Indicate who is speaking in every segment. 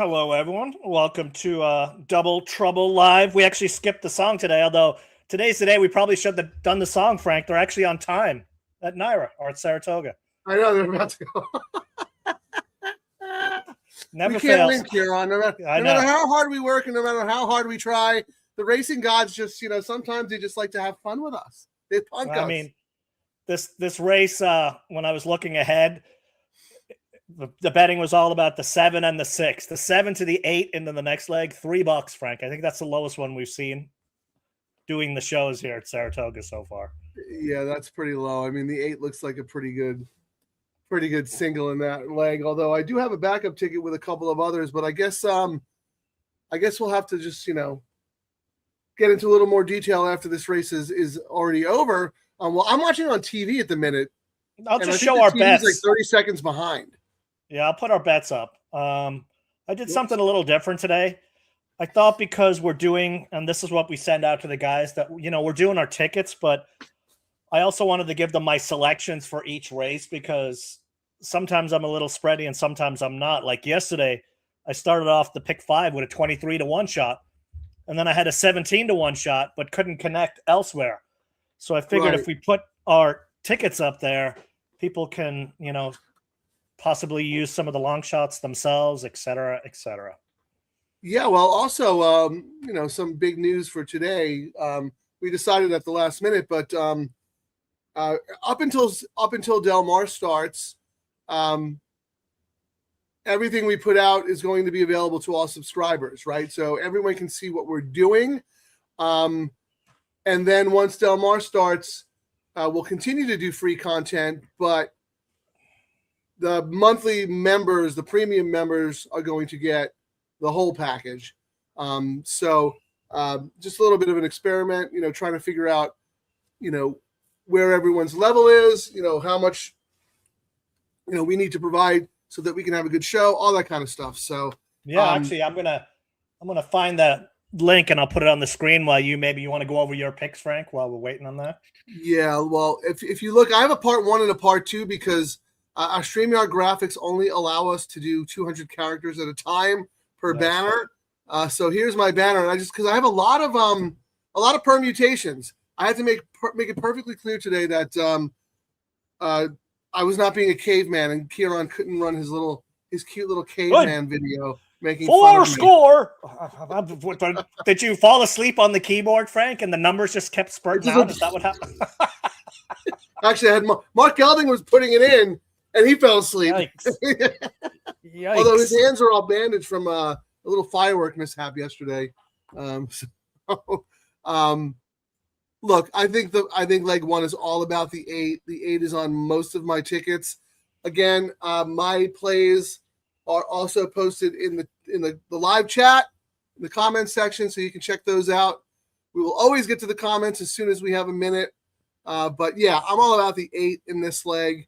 Speaker 1: Hello, everyone. Welcome to Double Trouble Live. We actually skipped the song today, although today's the day we probably should have done the song, Frank. They're actually on time at Naira or at Saratoga.
Speaker 2: I know they're about to go.
Speaker 1: Never
Speaker 2: we can't
Speaker 1: fails.
Speaker 2: win, Kieran. No matter how hard we work and no matter how hard we try, the racing gods just, sometimes they just like to have fun with us. They punk us.
Speaker 1: I mean, this race, when I was looking ahead, the betting was all about the 7 and the 6. The 7 to the 8 into the next leg, $3, Frank. I think that's the lowest one we've seen doing the shows here at Saratoga so far.
Speaker 2: Yeah, that's pretty low. I mean, the 8 looks like a pretty good single in that leg. Although I do have a backup ticket with a couple of others, but I guess we'll have to just get into a little more detail after this race is already over. Well, I'm watching on TV at the minute.
Speaker 1: I'll just show our bets.
Speaker 2: Like 30 seconds behind.
Speaker 1: Yeah, I'll put our bets up. I did something a little different today. I thought because we're doing, and this is what we send out to the guys, that, we're doing our tickets, but I also wanted to give them my selections for each race because sometimes I'm a little spready and sometimes I'm not. Like yesterday, I started off the pick 5 with a 23-1 shot, and then I had a 17-1 shot, but couldn't connect elsewhere. So I figured if we put our tickets up there, people can, possibly use some of the long shots themselves, et cetera, et cetera.
Speaker 2: Yeah, well, also, some big news for today. We decided at the last minute, but up until Del Mar starts, everything we put out is going to be available to all subscribers, right? So everyone can see what we're doing. And then once Del Mar starts, we'll continue to do free content, but the monthly members, the premium members, are going to get the whole package. So just a little bit of an experiment, trying to figure out, where everyone's level is, how much, we need to provide so that we can have a good show, all that kind of stuff. So
Speaker 1: yeah, actually, I'm gonna find that link and I'll put it on the screen while you want to go over your picks, Frank, while we're waiting on that.
Speaker 2: Yeah, well, if you look, I have a part 1 and a part 2 because our StreamYard graphics only allow us to do 200 characters at a time per banner. So here's my banner, and because I have a lot of permutations. I had to make it perfectly clear today that I was not being a caveman, and Kieran couldn't run his cute little caveman video making fun of me.
Speaker 1: Score. Did you fall asleep on the keyboard, Frank, and the numbers just kept spurting out? Is that what happened?
Speaker 2: Actually, I had Mark Gelding was putting it in, and he fell asleep.
Speaker 1: Yikes.
Speaker 2: Although his hands are all bandaged from a little firework mishap yesterday. Look, I think leg 1 is all about the 8. The 8 is on most of my tickets. Again, my plays are also posted in the live chat, in the comments section, so you can check those out. We will always get to the comments as soon as we have a minute. But yeah, I'm all about the 8 in this leg.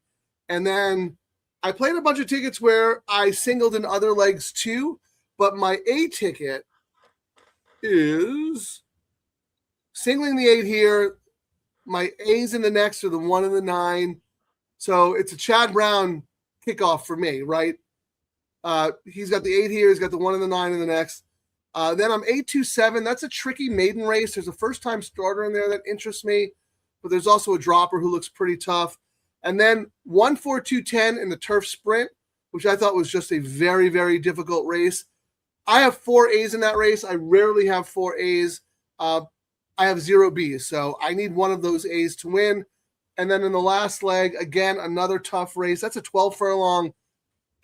Speaker 2: And then I played a bunch of tickets where I singled in other legs too, but my A ticket is singling the 8 here. My A's in the next are the 1 and the 9. So it's a Chad Brown kickoff for me, right? He's got the 8 here. He's got the 1 and the 9 in the next. Then I'm 8-2-7. That's a tricky maiden race. There's a first-time starter in there that interests me, but there's also a dropper who looks pretty tough. And then 1-4-2-10 in the turf sprint, which I thought was just a very, very difficult race. I have 4 A's in that race. I rarely have 4 A's. I have 0 B's, so I need one of those A's to win. And then in the last leg, again, another tough race. That's a 12-furlong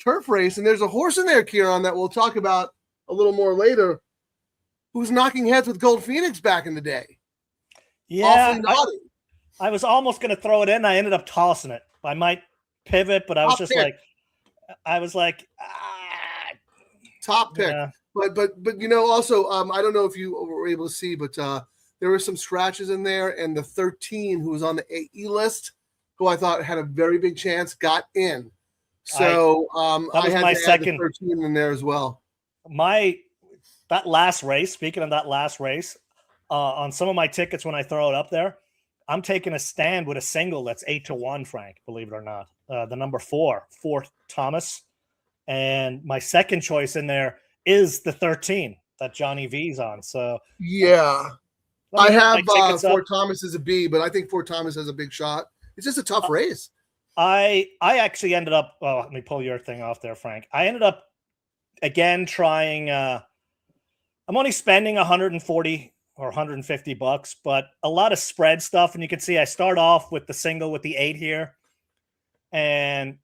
Speaker 2: turf race, and there's a horse in there, Kieran, that we'll talk about a little more later, who's knocking heads with Gold Phoenix back in the day.
Speaker 1: Yeah, I was almost going to throw it in. I ended up tossing it. I might pivot, but I was just like,
Speaker 2: top pick. Yeah. But also, I don't know if you were able to see, but there were some scratches in there, and the 13 who was on the AE list, who I thought had a very big chance, got in. So I had my second 13 in there as well.
Speaker 1: That last race, speaking of that last race, on some of my tickets when I throw it up there, I'm taking a stand with a single that's 8-1, Frank, believe it or not. The number 4, Fort Thomas. And my second choice in there is the 13 that Johnny V's on. So
Speaker 2: yeah,
Speaker 1: let
Speaker 2: I
Speaker 1: me get
Speaker 2: have
Speaker 1: my tickets up.
Speaker 2: Fort Thomas as a B, but I think Fort Thomas has a big shot. It's just a tough race.
Speaker 1: I actually ended up. Oh, let me pull your thing off there, Frank. I ended up again trying. I'm only spending 140 or 150 bucks, but a lot of spread stuff. And you can see I start off with the single with the 8 here, and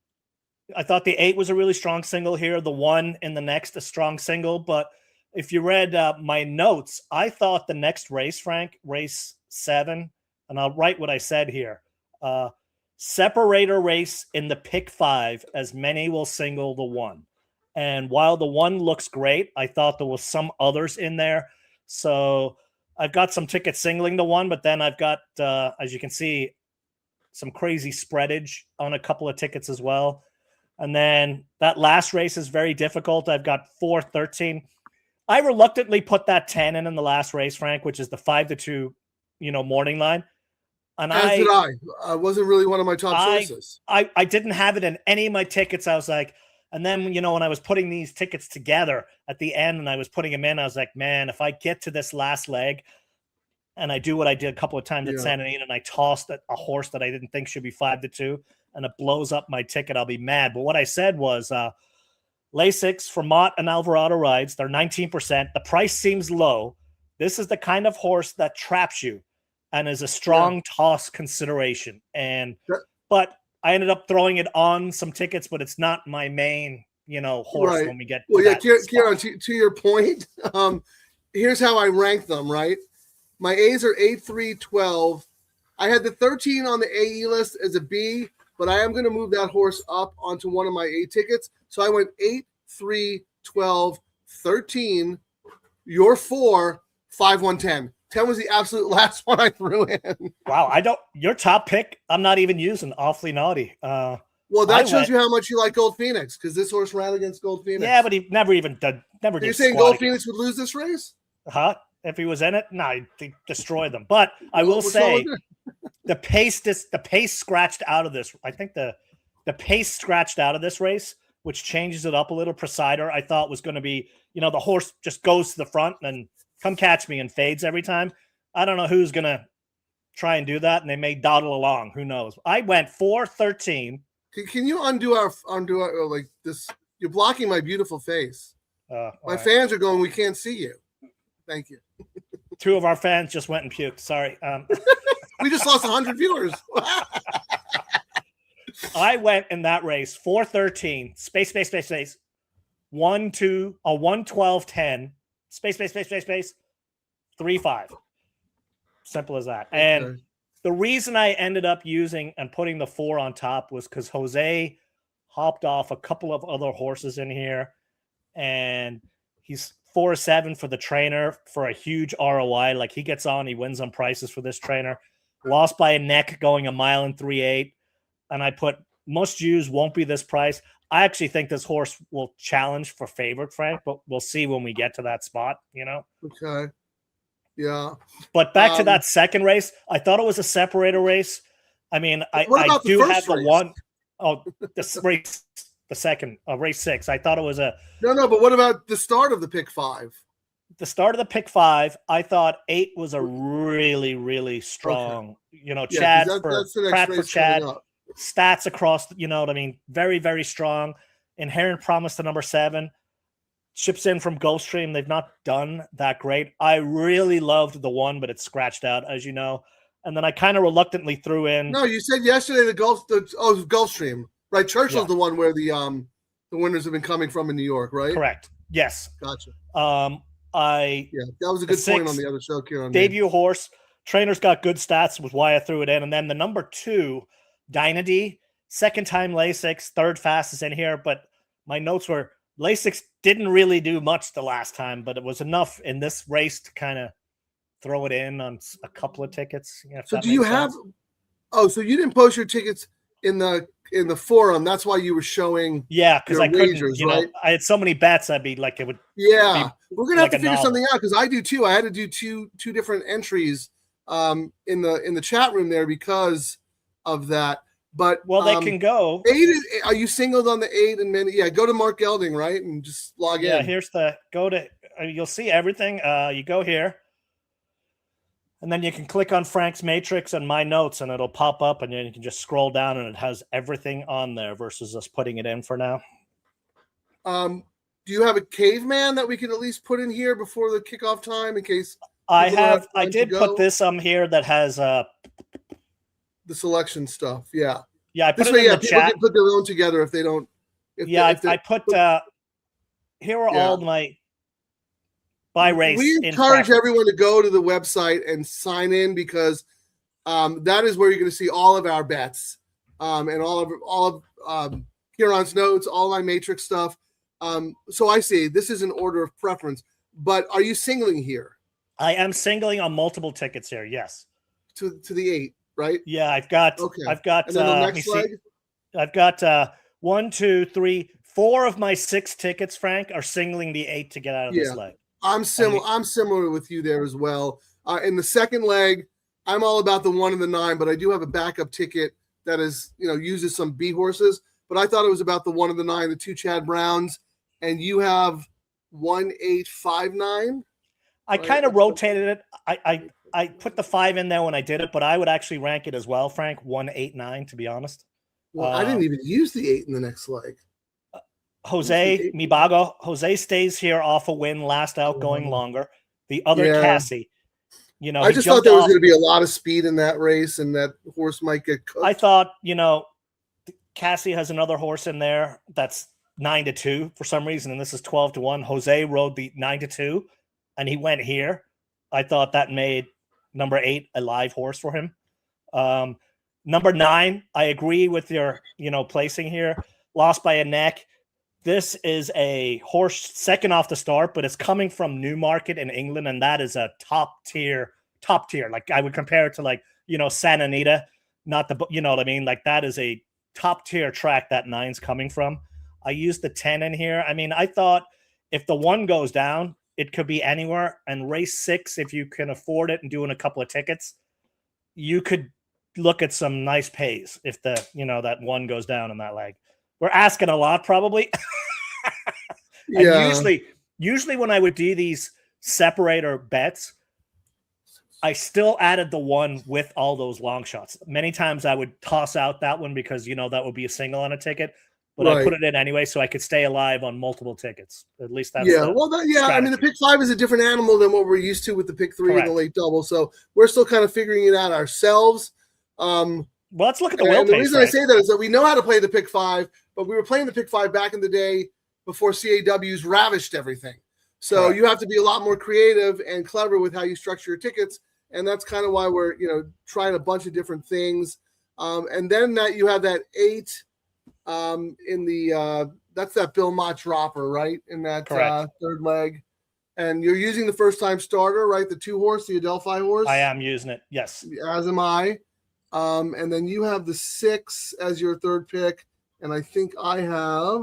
Speaker 1: I thought the 8 was a really strong single here. The 1 in the next, a strong single. But if you read my notes, I thought the next race, Frank, race 7, and I'll write what I said here. Separator race in the pick 5, as many will single the 1. And while the 1 looks great, I thought there was some others in there. So I've got some tickets singling the 1, but then I've got, as you can see, some crazy spreadage on a couple of tickets as well. And then that last race is very difficult. I've got 4-13. I reluctantly put that 10 in the last race, Frank, which is the 5-2, morning line. And
Speaker 2: As did I. I wasn't really one of my top choices.
Speaker 1: I didn't have it in any of my tickets. I was like, and then, when I was putting these tickets together at the end and I was putting them in, I was like, man, if I get to this last leg and I do what I did a couple of times at Santa Anita and I tossed a horse that I didn't think should be 5-2 and it blows up my ticket, I'll be mad. But what I said was Lasix for Mott and Alvarado rides. They're 19%. The price seems low. This is the kind of horse that traps you and is a strong toss consideration. But I ended up throwing it on some tickets, but it's not my main, horse when we get to
Speaker 2: Kieran, to your point, here's how I rank them, right? My A's are 8, 3, 12. I had the 13 on the AE list as a B, but I am going to move that horse up onto one of my A tickets. So I went 8, 3, 12, 13, your 4, 5, 1, 10. 10 was the absolute last one I threw in.
Speaker 1: Wow. Your top pick, I'm not even using. Awfully naughty.
Speaker 2: Well, that shows you how much you like Gold Phoenix, because this horse ran against Gold Phoenix.
Speaker 1: Yeah, but he never even did. You're
Speaker 2: saying Gold Phoenix would lose this race?
Speaker 1: Huh? If he was in it? No, he'd destroy them. But I will say the pace scratched out of this. I think the pace scratched out of this race, which changes it up a little. Presider, I thought was going to be, the horse just goes to the front and come catch me and fades every time. I don't know who's going to try and do that, and they may dawdle along. Who knows? I went 4-13.
Speaker 2: Can you undo our like this? You're blocking my beautiful face. My fans are going, we can't see you. Thank you.
Speaker 1: 2 of our fans just went and puked. Sorry.
Speaker 2: We just lost 100 viewers.
Speaker 1: I went in that race 4-13, space, 1, 2, 1, 12, 10, space, 3-5. Simple as that. And the reason I ended up using and putting the 4 on top was because Jose hopped off a couple of other horses in here, and he's 4-7 for the trainer for a huge ROI. Like, he gets on, he wins on prices for this trainer. Lost by a neck going 1 mile and 3/8. And I put must use won't be this price. I actually think this horse will challenge for favorite, Frank, but we'll see when we get to that spot,
Speaker 2: Okay. Yeah.
Speaker 1: But back to that second race, I thought it was a separator race. I mean, I do have the one. Oh, this race, the second, race 6. I thought it was a.
Speaker 2: No, but what about the start of the pick 5?
Speaker 1: The start of the pick 5, I thought 8 was a really, really strong, Chad for Chad. Stats across, what I mean? Very, very strong. Inherent Promise to number 7. Ships in from Gulfstream. They've not done that great. I really loved the 1, but it's scratched out, as you know. And then I kind of reluctantly threw in.
Speaker 2: No, you said yesterday Gulfstream, right? Churchill's the one where the winners have been coming from in New York, right?
Speaker 1: Correct. Yes.
Speaker 2: Gotcha.
Speaker 1: That
Speaker 2: was a good point on the other show, Kieran.
Speaker 1: Debut horse. Trainer's got good stats, was why I threw it in. And then the number 2, Dynady, second time Lasix, third fastest in here. But my notes were Lasix didn't really do much the last time, but it was enough in this race to kind of throw it in on a couple of tickets.
Speaker 2: So do you have? Oh, so you didn't post your tickets in the forum? That's why you were showing.
Speaker 1: Yeah, because I couldn't.
Speaker 2: Wagers, right?
Speaker 1: I had so many bets. I'd be like, it would.
Speaker 2: Yeah, we're gonna have to figure something out, because I do too. I had to do two different entries in the chat room there because of that. But
Speaker 1: Well, they can go.
Speaker 2: 8 is, are you singled on the 8? And then yeah, go to Mark Gelding, right, and just log in.
Speaker 1: Yeah, here's the go to. You'll see everything. You go here, and then you can click on Frank's Matrix and My Notes, and it'll pop up, and then you can just scroll down, and it has everything on there versus us putting it in for now.
Speaker 2: Do you have a caveman that we can at least put in here before the kickoff time in case?
Speaker 1: I did put this here that has
Speaker 2: the selection stuff. Yeah.
Speaker 1: Yeah, I put
Speaker 2: this
Speaker 1: it
Speaker 2: way,
Speaker 1: in the
Speaker 2: people
Speaker 1: chat.
Speaker 2: can put their own together if they don't.
Speaker 1: I put here are all my by race.
Speaker 2: We encourage everyone to go to the website and sign in because that is where you're going to see all of our bets and all of Kieran's notes, all my matrix stuff. So I see this is an order of preference. But are you singling here?
Speaker 1: I am singling on multiple tickets here. Yes.
Speaker 2: To the 8, right?
Speaker 1: Yeah, I've got.
Speaker 2: Okay.
Speaker 1: I've got.
Speaker 2: And then the next leg?
Speaker 1: I've got 1, 2, 3, 4 of my 6 tickets. Frank are singling the 8 to get out of this leg.
Speaker 2: I'm similar with you there as well. In the second leg, I'm all about the 1 and the 9, but I do have a backup ticket that is uses some B horses. But I thought it was about the 1 and the 9, the 2 Chad Browns, and you have 1, 8, 5, 9.
Speaker 1: I kind of rotated it. I put the 5 in there when I did it, but I would actually rank it as well, Frank. 1, 8, 9, to be honest.
Speaker 2: Well, I didn't even use the 8 in the next leg.
Speaker 1: Jose Mibago. Jose stays here off a win, last out, going longer. The other Cassie,
Speaker 2: I just thought there was going to be a lot of speed in that race, and that horse might get cooked.
Speaker 1: I thought, Cassie has another horse in there that's 9-2 for some reason, and this is 12-1. Jose rode the 9-2, and he went here. I thought that made number 8 a live horse for him. Number 9, I agree with your, placing here. Lost by a neck. This is a horse second off the start, but it's coming from Newmarket in England, and that is a top tier. Like I would compare it to Santa Anita, not the, you know what I mean? Like that is a top tier track that 9's coming from. I used the 10 in here. I mean, I thought if the 1 goes down, it could be anywhere. And race 6, if you can afford it and doing a couple of tickets, you could look at some nice pays if that 1 goes down in that leg. We're asking a lot, probably. And usually when I would do these separator bets, I still added the 1 with all those long shots. Many times I would toss out that one because, that would be a single on a ticket. But I put it in anyway so I could stay alive on multiple tickets. At least that's strategy.
Speaker 2: I mean, the pick 5 is a different animal than what we're used to with the pick 3 and the late double. So we're still kind of figuring it out ourselves.
Speaker 1: Well, let's look at the wheel
Speaker 2: pace. The reason I
Speaker 1: say
Speaker 2: that is that we know how to play the pick 5, but we were playing the pick 5 back in the day before CAWs ravished everything. So you have to be a lot more creative and clever with how you structure your tickets. And that's kind of why we're, trying a bunch of different things. And then that you have that 8 in the that's that Bill Mott dropper, right? In that third leg. And you're using the first time starter, right? The 2 horse, the Adelphi horse.
Speaker 1: I am using it. Yes.
Speaker 2: As am I. And then you have the 6 as your third pick. And I think I have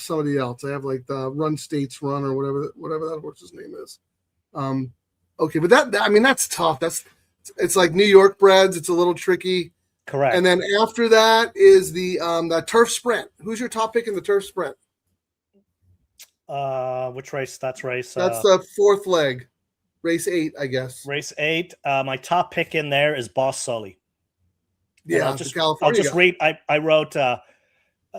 Speaker 2: somebody else. I have like the Run States Run or whatever that horse's name is. Okay, but that's tough. It's like New York breds. It's a little tricky.
Speaker 1: Correct.
Speaker 2: And then after that is the that turf sprint. Who's your top pick in the turf sprint?
Speaker 1: Which race? That's race.
Speaker 2: That's the 4th leg, race 8, I guess.
Speaker 1: Race 8. My top pick in there is Boss Sully.
Speaker 2: Yeah,
Speaker 1: I'll just read. I wrote.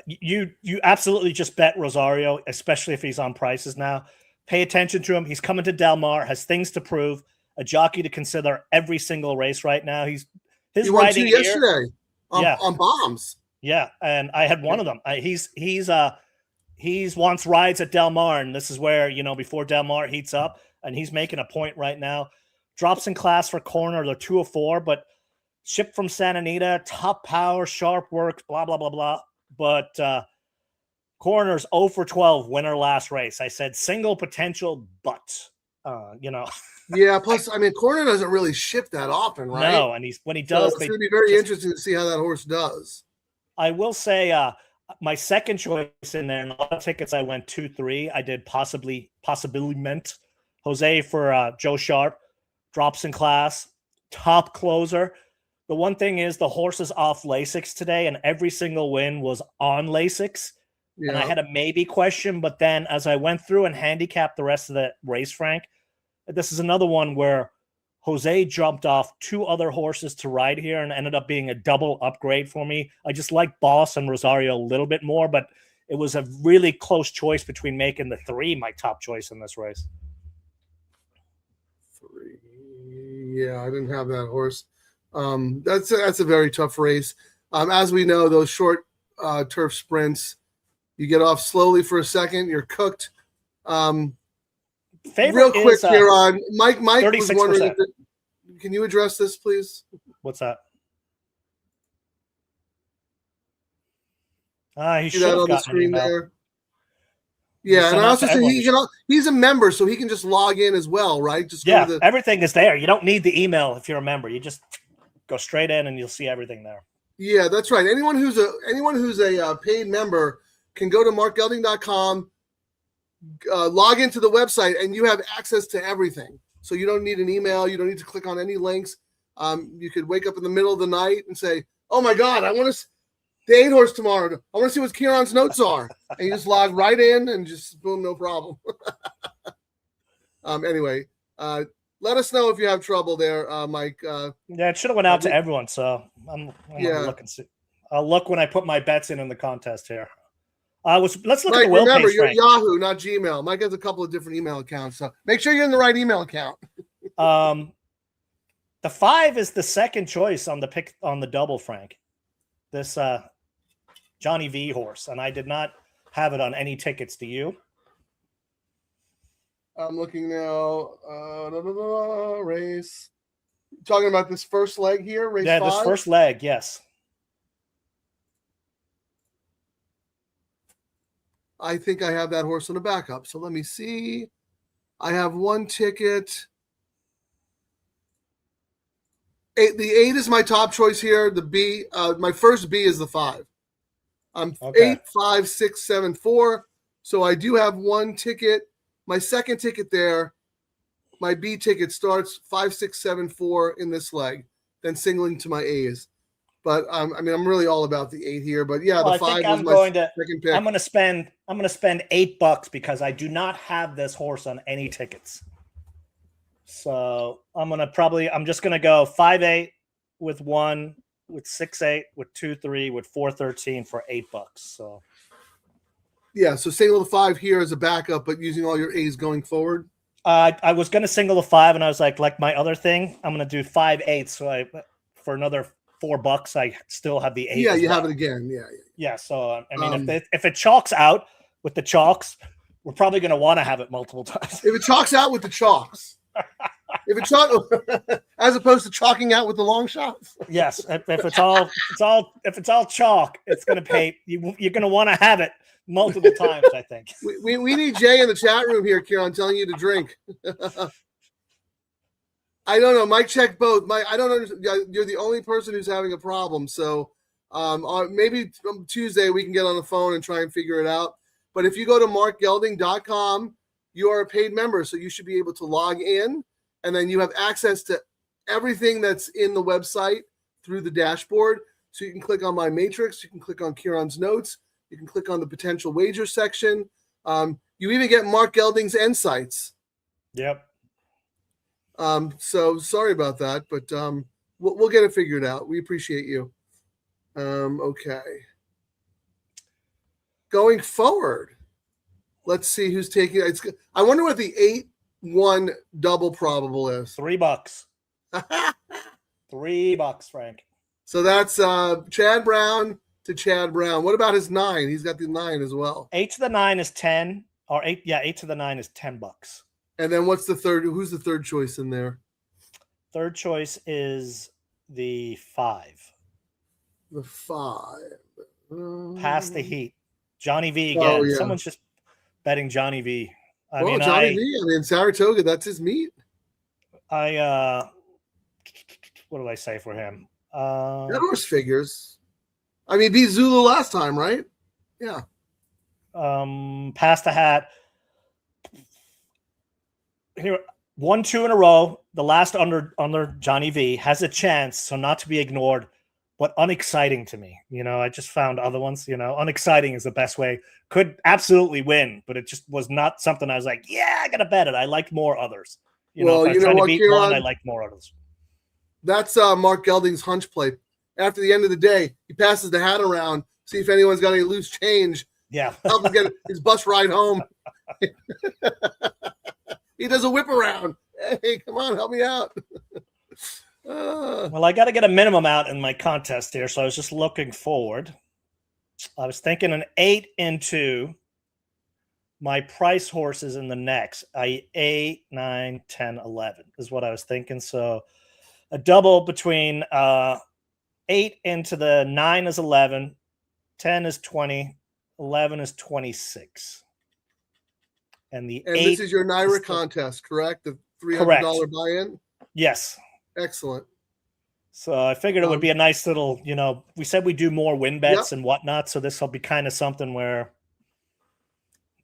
Speaker 1: You absolutely just bet Rosario, especially if he's on prices now. Pay attention to him. He's coming to Del Mar, has things to prove. A jockey to consider every single race right now. He won 2
Speaker 2: yesterday on bombs.
Speaker 1: Yeah, and I had one of them. He's wants rides at Del Mar, and this is where before Del Mar heats up, and he's making a point right now. Drops in class for corner. They're 204, but shipped from Santa Anita, top power, sharp work, blah blah blah blah. But corners 0 for 12, winner last race. I said single potential, but
Speaker 2: Yeah, plus corner doesn't really ship that often, right?
Speaker 1: No, and when he does,
Speaker 2: so it's going to be very interesting to see how that horse does.
Speaker 1: I will say my second choice in there, in a lot of tickets I went 2-3. I did possibly meant Jose for Joe Sharp, drops in class, top closer. The one thing is the horse is off Lasix today, and every single win was on Lasix.
Speaker 2: Yeah.
Speaker 1: And I had a maybe question, but then as I went through and handicapped the rest of the race, Frank, this is another one where Jose jumped off 2 other horses to ride here and ended up being a double upgrade for me. I just like Boss and Rosario a little bit more, but it was a really close choice between making the 3 my top choice in this race.
Speaker 2: 3. Yeah, I didn't have that horse. That's a very tough race. As we know, those short turf sprints, you get off slowly for a second, you're cooked. Real quick here on Mike. Mike 36%. Was wondering, can you address this, please?
Speaker 1: What's that? He
Speaker 2: see that on the screen there. Yeah, and I also say he's a member, so he can just log in as well, right? Just
Speaker 1: go to everything is there. You don't need the email if you're a member. You just go straight in, and you'll see everything there.
Speaker 2: Yeah, that's right. Anyone who's a paid member can go to markgelding.com. Log into the website and you have access to everything. So you don't need an email. You don't need to click on any links. You could wake up in the middle of the night and say, oh my God, I want to the 8 horse tomorrow. I want to see what Kieran's notes are. And you just log right in and just boom, no problem. Anyway, let us know if you have trouble there, Mike.
Speaker 1: Yeah, it should have went out to everyone. So I'm look and see. I'll look when I put my bets in the contest here. Let's look
Speaker 2: Mike,
Speaker 1: at the wheel
Speaker 2: remember,
Speaker 1: page,
Speaker 2: you're
Speaker 1: Frank.
Speaker 2: Yahoo, not Gmail. Mike has a couple of different email accounts, so make sure you're in the right email account.
Speaker 1: The 5 is the second choice on the pick on the double, Frank. This Johnny V horse, and I did not have it on any tickets. Do you?
Speaker 2: I'm looking now. Race. Talking about this first leg here, race 5?
Speaker 1: This first leg, yes.
Speaker 2: I think I have that horse on a backup. So let me see. I have 1 ticket. The 8 is my top choice here. The B, my first B is the 5. Okay. 8, 5, 6, 7, 4. So I do have 1 ticket. My second ticket there, my B ticket starts 5, 6, 7, 4 in this leg, then singling to my A's. But I'm really all about the 8 here. But yeah, the 5 was my second pick.
Speaker 1: I'm going to spend $8 because I do not have this horse on any tickets. So I'm just going to go 5-8 with 1, with 6-8, with 2-3, with 4-13 for $8. So
Speaker 2: yeah, so single the 5 here as a backup, but using all your A's going forward.
Speaker 1: I was going to single the 5, and I was like my other thing, I'm going to do 5-8. So for another $4, I still have the 8.
Speaker 2: Yeah, you have it again. Yeah.
Speaker 1: So I mean, if it chalks out with the chalks, we're probably going to want to have it multiple times.
Speaker 2: If it chalks out with the chalks, as opposed to chalking out with the long shots.
Speaker 1: Yes, if it's all chalk, it's going to pay. You're going to want to have it multiple times. I think
Speaker 2: we need Jay in the chat room here, Kieran, telling you to drink. I don't know. Mike checked both. Mike, I don't understand. You're the only person who's having a problem. So maybe Tuesday we can get on the phone and try and figure it out. But if you go to markgelding.com, you are a paid member. So you should be able to log in, and then you have access to everything that's in the website through the dashboard. So you can click on my matrix. You can click on Kieran's notes. You can click on the potential wager section. You even get Mark Gelding's insights.
Speaker 1: Yep.
Speaker 2: So sorry about that, but we'll get it figured out. We appreciate you. Okay. Going forward, let's see who's taking it. I wonder what the 8-1 double probable is.
Speaker 1: $3. $3, Frank.
Speaker 2: So that's Chad Brown to Chad Brown. What about his 9? He's got the 9 as well.
Speaker 1: 8 to the 9 is 10, or 8. Yeah, 8 to the 9 is $10.
Speaker 2: And then what's the third? Who's the third choice in there?
Speaker 1: Third choice is the 5.
Speaker 2: The 5.
Speaker 1: Past the heat. Johnny V again. Oh, yeah. Someone's just betting Johnny V.
Speaker 2: Johnny V. I mean, Saratoga, that's his meat.
Speaker 1: What do I say for him?
Speaker 2: That horse figures. I mean, beat Zulu last time, right? Yeah.
Speaker 1: Past the hat. Here, won 2 in a row. The last under Johnny V has a chance, so not to be ignored, but unexciting to me. I just found other ones. Unexciting is the best way. Could absolutely win, but it just was not something I was like, yeah, I gotta bet it. I liked more others. If I was trying to beat one, I liked more others.
Speaker 2: That's Mark Gelding's hunch play. After the end of the day, he passes the hat around, see if anyone's got any loose change.
Speaker 1: Yeah.
Speaker 2: Help him get his bus ride home. He does a whip around. Hey, come on, help me out.
Speaker 1: Well, I got to get a minimum out in my contest here, so I was just looking forward. I was thinking an 8 into my price horses in the next. 8, 9, 10, 11 is what I was thinking. So a double between 8 into the 9 is 11, 10 is 20, 11 is 26. And
Speaker 2: this is your NYRA contest, correct? The $300 buy-in?
Speaker 1: Yes.
Speaker 2: Excellent.
Speaker 1: So I figured it would be a nice little, we said we do more win bets and whatnot. So this will be kind of something where,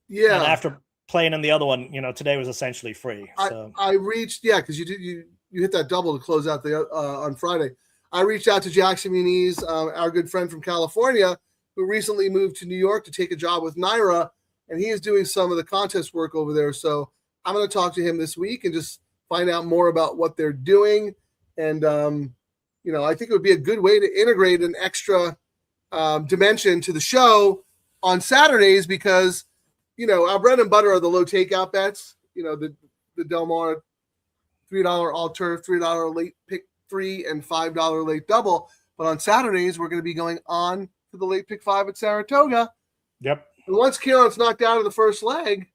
Speaker 1: and after playing in the other one, today was essentially free. So
Speaker 2: I reached, because you hit that double to close out the on Friday. I reached out to Jackson Muniz, our good friend from California, who recently moved to New York to take a job with NYRA, and he is doing some of the contest work over there. So I'm going to talk to him this week and just find out more about what they're doing. And, I think it would be a good way to integrate an extra dimension to the show on Saturdays because, our bread and butter are the low takeout bets, the Del Mar $3 all turf, $3 late pick 3 and $5 late double. But on Saturdays, we're going to be going on to the late pick 5 at Saratoga.
Speaker 1: Yep.
Speaker 2: And once Kieran's knocked out of the first leg,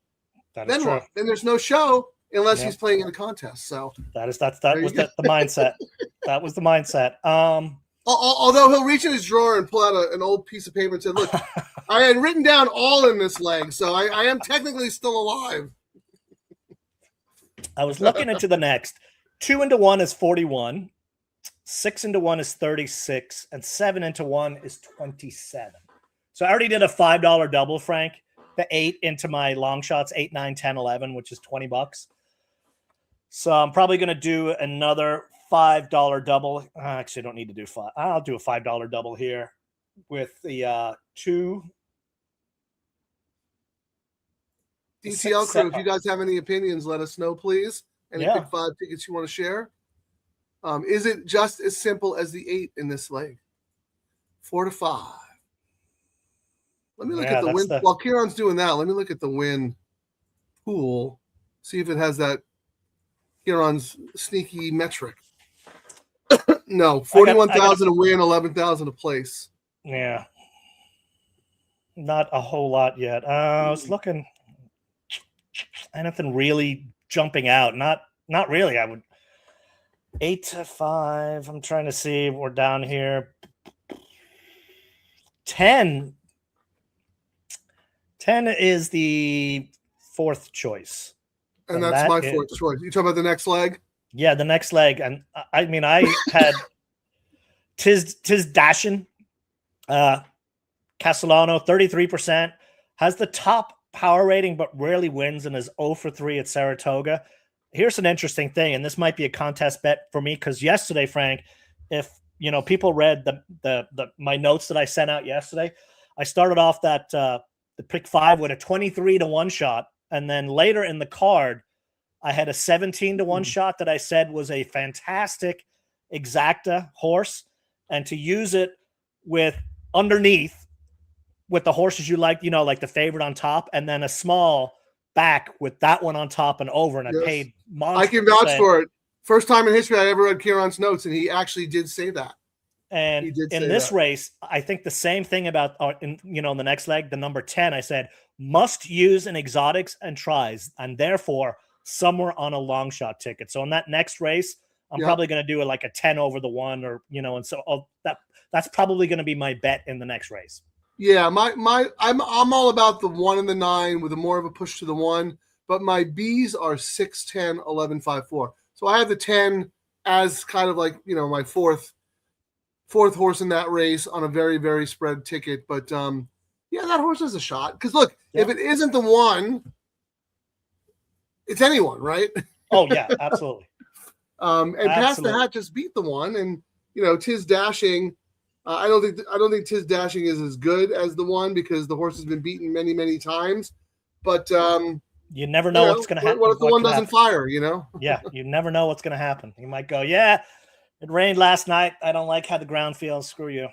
Speaker 2: then what? Then there's no show unless he's playing in a contest. So
Speaker 1: that was the mindset. That was the mindset.
Speaker 2: Although he'll reach in his drawer and pull out an old piece of paper and say, "Look, I had written down all in this leg, so I am technically still alive."
Speaker 1: I was looking into the next. 2 into 1 is 41. 6 into 1 is 36, and 7 into 1 is 27. So I already did a $5 double, Frank. The 8 into my long shots, 8, 9, 10, 11, which is $20. So I'm probably going to do another $5 double. Actually, I don't need to do 5. I'll do a $5 double here with the 2.
Speaker 2: DTL Crew, if you guys have any opinions, let us know, please. Any pick 5 tickets you want to share? Is it just as simple as the 8 in this leg? 4 to 5. Let me look at the win. While Kieran's doing that, let me look at the win pool. See if it has that Kieran's sneaky metric. No, 41,000 to win, 11,000 to place.
Speaker 1: Yeah. Not a whole lot yet. I was looking. Anything really jumping out? Not really. I would 8 to 5. I'm trying to see. We're down here. 10 is the 4th choice.
Speaker 2: And that's my 4th choice. You talking about the next leg?
Speaker 1: Yeah, the next leg. And I mean, I had Tis Dashin, Castellano, 33%, has the top power rating, but rarely wins and is 0 for 3 at Saratoga. Here's an interesting thing, and this might be a contest bet for me, because yesterday, Frank, if people read the my notes that I sent out yesterday, I started off that the pick 5 with a 23 to 1 shot. And then later in the card, I had a 17 to 1 shot that I said was a fantastic exacta horse. And to use it with underneath with the horses you like, like the favorite on top, and then a small back with that one on top and over. And I paid monster.
Speaker 2: I can vouch for it. First time in history I ever read Kieran's notes, and he actually did say that.
Speaker 1: And in this race, I think the same thing about, in the next leg, the number 10, I said, must use in exotics and tries, and therefore somewhere on a long shot ticket. So in that next race, I'm probably going to do a 10 over the 1 or, and so that's probably going to be my bet in the next race.
Speaker 2: Yeah. I'm all about the 1 and the 9 with more of a push to the 1, but my B's are 6, 10, 11, 5, 4. So I have the 10 as kind of my fourth horse in that race on a very, very spread ticket. But that horse has a shot. Because look, if it isn't the 1, it's anyone, right?
Speaker 1: Oh yeah, absolutely.
Speaker 2: And Pass the Hat just beat the one, and Tiz Dashing. I don't think Tiz Dashing is as good as the one because the horse has been beaten many, many times. But
Speaker 1: you never know what's going to happen.
Speaker 2: What if the one doesn't fire?
Speaker 1: Yeah, you never know what's going to happen. You might go, yeah, it rained last night. I don't like how the ground feels. Screw you.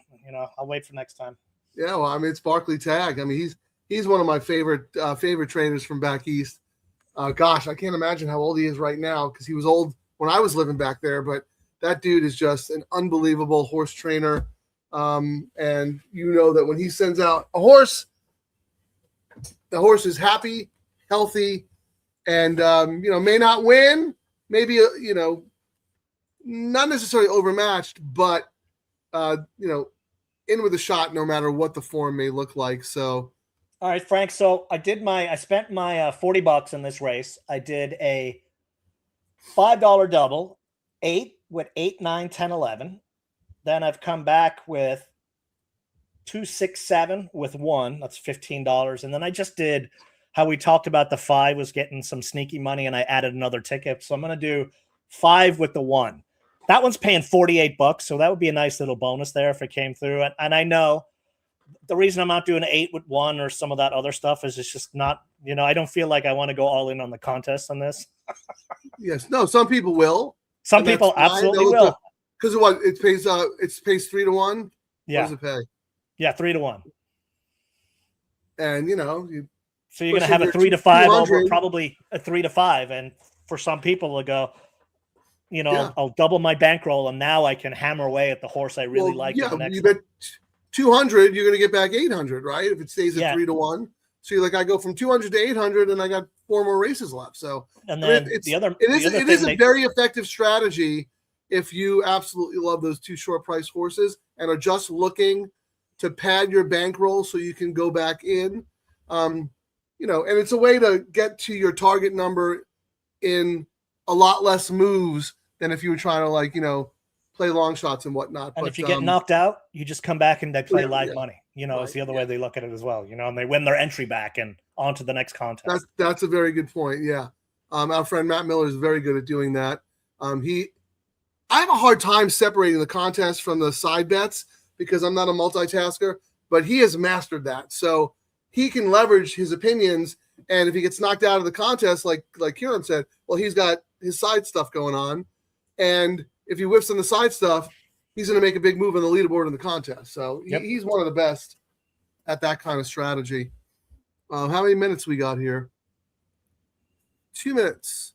Speaker 1: I'll wait for next time.
Speaker 2: Yeah, well, I mean, it's Barkley Tag. I mean, he's one of my favorite trainers from back east. Gosh, I can't imagine how old he is right now because he was old when I was living back there. But that dude is just an unbelievable horse trainer. And that when he sends out a horse, the horse is happy, healthy, and may not win, maybe not necessarily overmatched, but in with a shot no matter what the form may look like. So
Speaker 1: all right, Frank. So I spent my $40 in this race. I did a $5 double, 8 with 8, 9, 10, 11. Then I've come back with 2, 6, 7 with 1. That's $15. And then I just did how we talked about the 5 was getting some sneaky money, and I added another ticket. So I'm going to do 5 with the 1. That one's paying $48, so that would be a nice little bonus there if it came through. And I know the reason I'm not doing 8 with 1 or some of that other stuff is it's just not, I don't feel like I want to go all in on the contest on this.
Speaker 2: Yes. No, some people will.
Speaker 1: Some people absolutely will.
Speaker 2: Because what it pays 3 to 1.
Speaker 1: Yeah.
Speaker 2: What does it pay?
Speaker 1: Yeah, 3 to 1.
Speaker 2: And
Speaker 1: so you're gonna have a 3 to 5 over probably a 3 to 5, and for some people to go, I'll double my bankroll, and now I can hammer away at the horse I really like.
Speaker 2: Yeah, you bet 200, you're gonna get back 800, right? If it stays at 3 to 1. So you're like, I go from 200 to 800, and I got 4 more races left. So
Speaker 1: and then it
Speaker 2: is a very effective strategy if you absolutely love those 2 short price horses and are just looking to pad your bankroll so you can go back in. And it's a way to get to your target number in a lot less moves than if you were trying to play long shots and whatnot.
Speaker 1: And if you get knocked out, you just come back and they play live money. It's the other way they look at it as well. And they win their entry back and on to the next contest.
Speaker 2: That's a very good point. Yeah. Our friend Matt Miller is very good at doing that. I have a hard time separating the contest from the side bets because I'm not a multitasker, but he has mastered that. So he can leverage his opinions, and if he gets knocked out of the contest, like Kieran said, well, he's got his side stuff going on, and if he whiffs on the side stuff, he's going to make a big move on the leaderboard in the contest. So he's one of the best at that kind of strategy. How many minutes we got here? 2 minutes.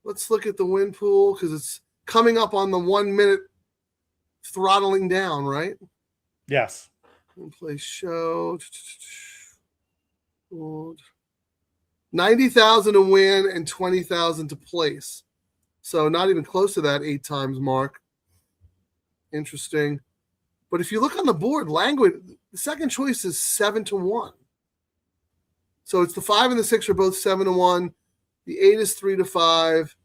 Speaker 2: Let's look at the win pool because it's coming up on the 1 minute throttling down, right?
Speaker 1: Yes.
Speaker 2: Play show. 90,000 to win and 20,000 to place. So not even close to that 8 times mark. Interesting. But if you look on the board, Languid, the second choice is 7 to 1. So it's the 5 and the 6 are both 7 to 1. The 8 is 3 to 5.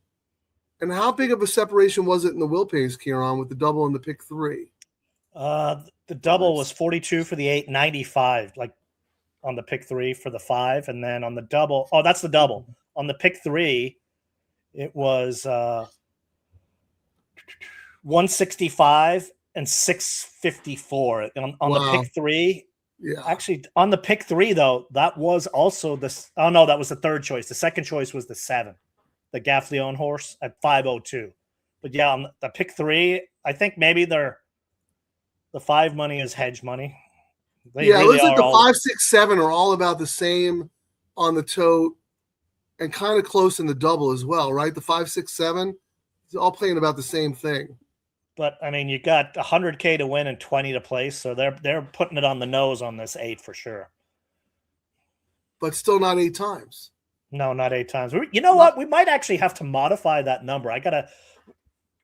Speaker 2: And how big of a separation was it in the Will-Pays, Kieran, with the double and the pick 3?
Speaker 1: The double was 42 for the 8, 95, like on the pick 3 for the 5. And then on the double, that's the double. On the pick 3, it was 165 and 654. On the pick 3, actually on the pick 3, though, that was also that was the third choice. The second choice was the 7, the Gaffleon horse at 502. But yeah, on the pick 3, I think maybe the 5 money is hedge money.
Speaker 2: It looks like the 5, 6, 7 are all about the same on the tote and kind of close in the double as well, right? The 5, 6, 7 is all playing about the same thing.
Speaker 1: But I mean, you got 100K to win and 20 to place, so they're putting it on the nose on this 8 for sure.
Speaker 2: But still not 8 times.
Speaker 1: No, not 8 times. You know what? We might actually have to modify that number. I gotta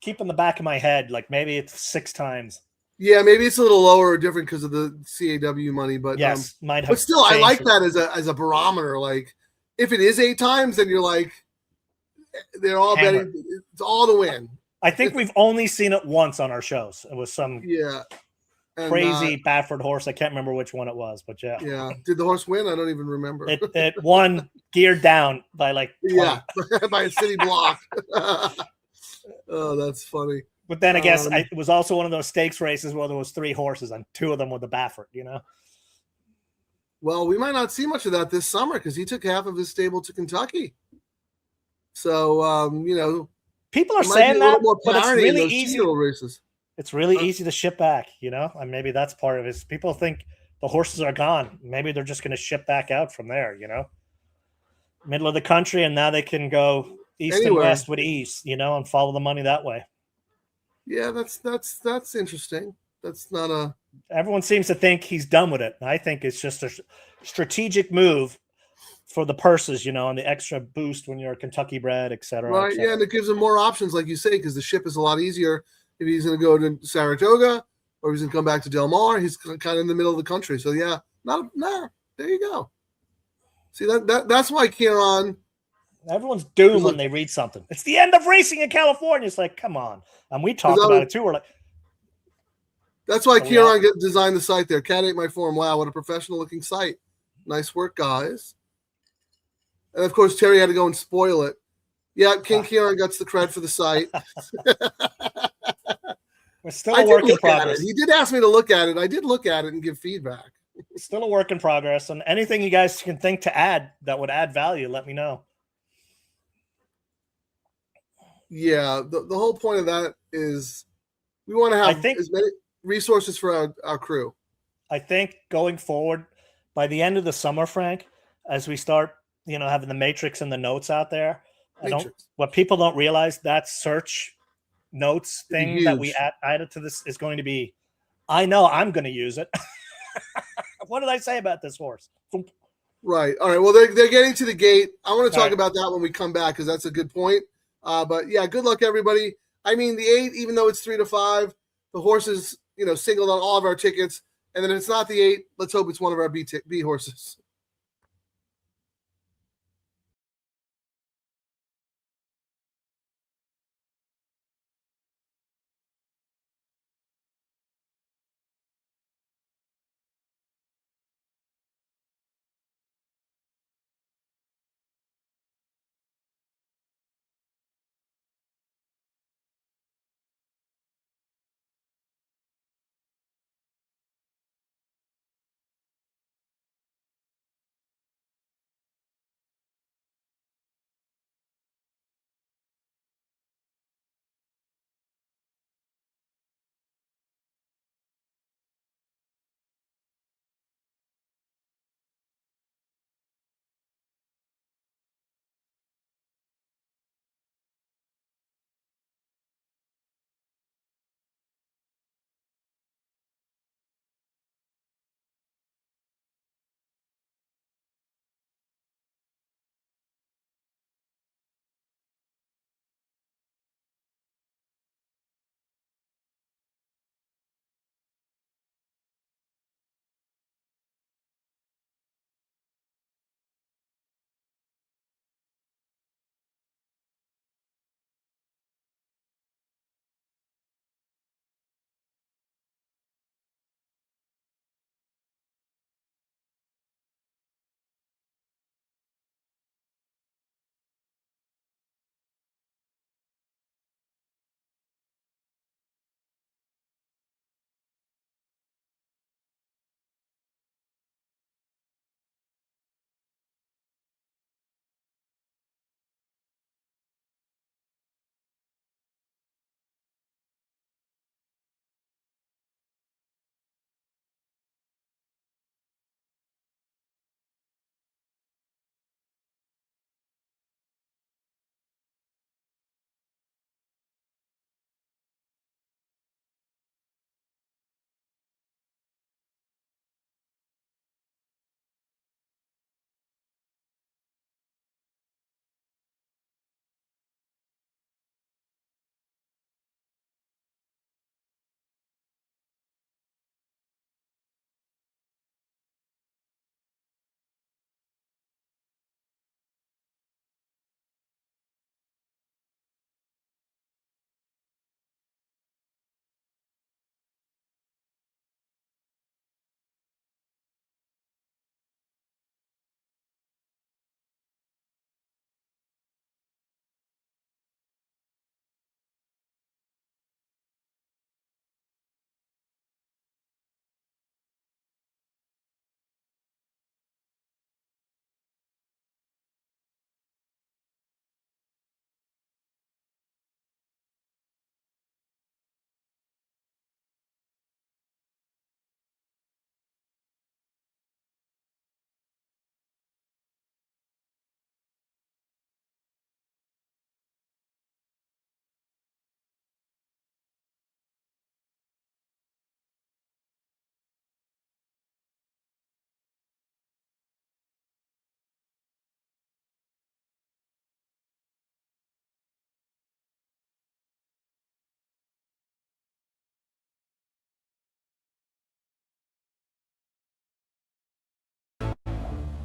Speaker 1: keep in the back of my head, like maybe it's 6 times.
Speaker 2: Yeah, maybe it's a little lower or different because of the CAW money, but
Speaker 1: yes, might have.
Speaker 2: But still, I like that as a barometer. Like, if it is 8 times, then you're like, they're all betting. It's all to win.
Speaker 1: I think we've only seen it once on our shows. It was some.
Speaker 2: Yeah. And
Speaker 1: crazy Baffert horse. I can't remember which one it was, but yeah.
Speaker 2: yeah, did the horse win? I don't even remember.
Speaker 1: It won geared down by like 20.
Speaker 2: Yeah, by a city block. Oh, that's funny.
Speaker 1: But then I guess it was also one of those stakes races where there was 3 horses and 2 of them were the Baffert, you know?
Speaker 2: Well, we might not see much of that this summer because he took half of his stable to Kentucky. So, you know,
Speaker 1: people are saying that, but it's really easy.
Speaker 2: Races.
Speaker 1: It's really easy to ship back, you know? And maybe that's part of it. People think the horses are gone. Maybe they're just going to ship back out from there, you know? Middle of the country, and now they can go east and west with ease, you know, and follow the money that way.
Speaker 2: Yeah, that's interesting. That's not a.
Speaker 1: Everyone seems to think he's done with it. I think it's just a strategic move for the purses, you know, and the extra boost when you're a Kentucky bred, et cetera.
Speaker 2: Right. Et cetera. Yeah, and it gives him more options, like you say, because the ship is a lot easier if he's going to go to Saratoga or he's going to come back to Del Mar. He's kind of in the middle of the country. So yeah, there you go. See that's why Kieran.
Speaker 1: Everyone's doomed when they read something. It's the end of racing in California. It's like, come on. And we talked about it too. We're like,
Speaker 2: that's why Kieran designed the site there. Cat ate my form. Wow, what a professional looking site. Nice work, guys. And of course, Terry had to go and spoil it. Yeah, King Kieran gets the credit for the site.
Speaker 1: We're still a work in progress.
Speaker 2: He did ask me to look at it. I did look at it and give feedback.
Speaker 1: Still a work in progress. And anything you guys can think to add that would add value, let me know.
Speaker 2: Yeah, the whole point of that is we want to have as many resources for our crew.
Speaker 1: I think going forward, by the end of the summer, Frank, as we start, you know, having the matrix and the notes out there, what people don't realize, that search notes thing that we added to this is going to be, I know I'm going to use it. What did I say about this horse?
Speaker 2: Right. All right. Well, they're getting to the gate. I want to talk about that when we come back because that's a good point. But yeah, good luck, everybody. I mean, the 8, even though it's 3 to 5, the horses, you know, singled on all of our tickets. And then if it's not the 8, let's hope it's one of our B horses.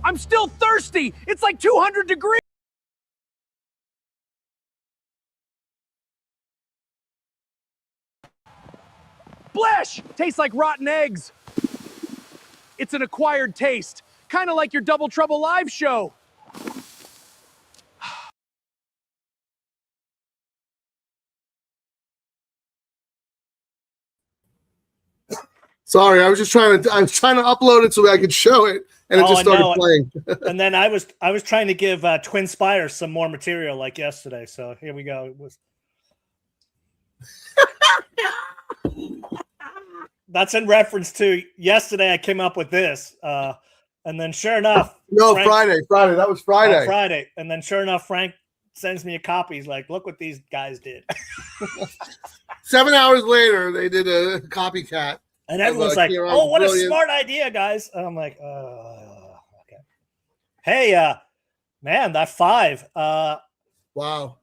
Speaker 3: I'm still thirsty. It's like 200 degrees. Blesh! Tastes like rotten eggs. It's an acquired taste, kind of like your Double Trouble live show.
Speaker 2: Sorry, I was trying to upload it so I could show it, and it just started playing.
Speaker 1: And then I was trying to give Twin Spires some more material like yesterday. So here we go. It was. That's in reference to yesterday. I came up with this, and then sure enough,
Speaker 2: Friday. That was Friday.
Speaker 1: Friday, and then sure enough, Frank sends me a copy. He's like, "Look what these guys did."
Speaker 2: 7 hours later, they did a copycat.
Speaker 1: And everyone's like, "Oh, what a smart idea, guys!" And I'm like, "Okay." Hey, man, that 5.
Speaker 2: Wow.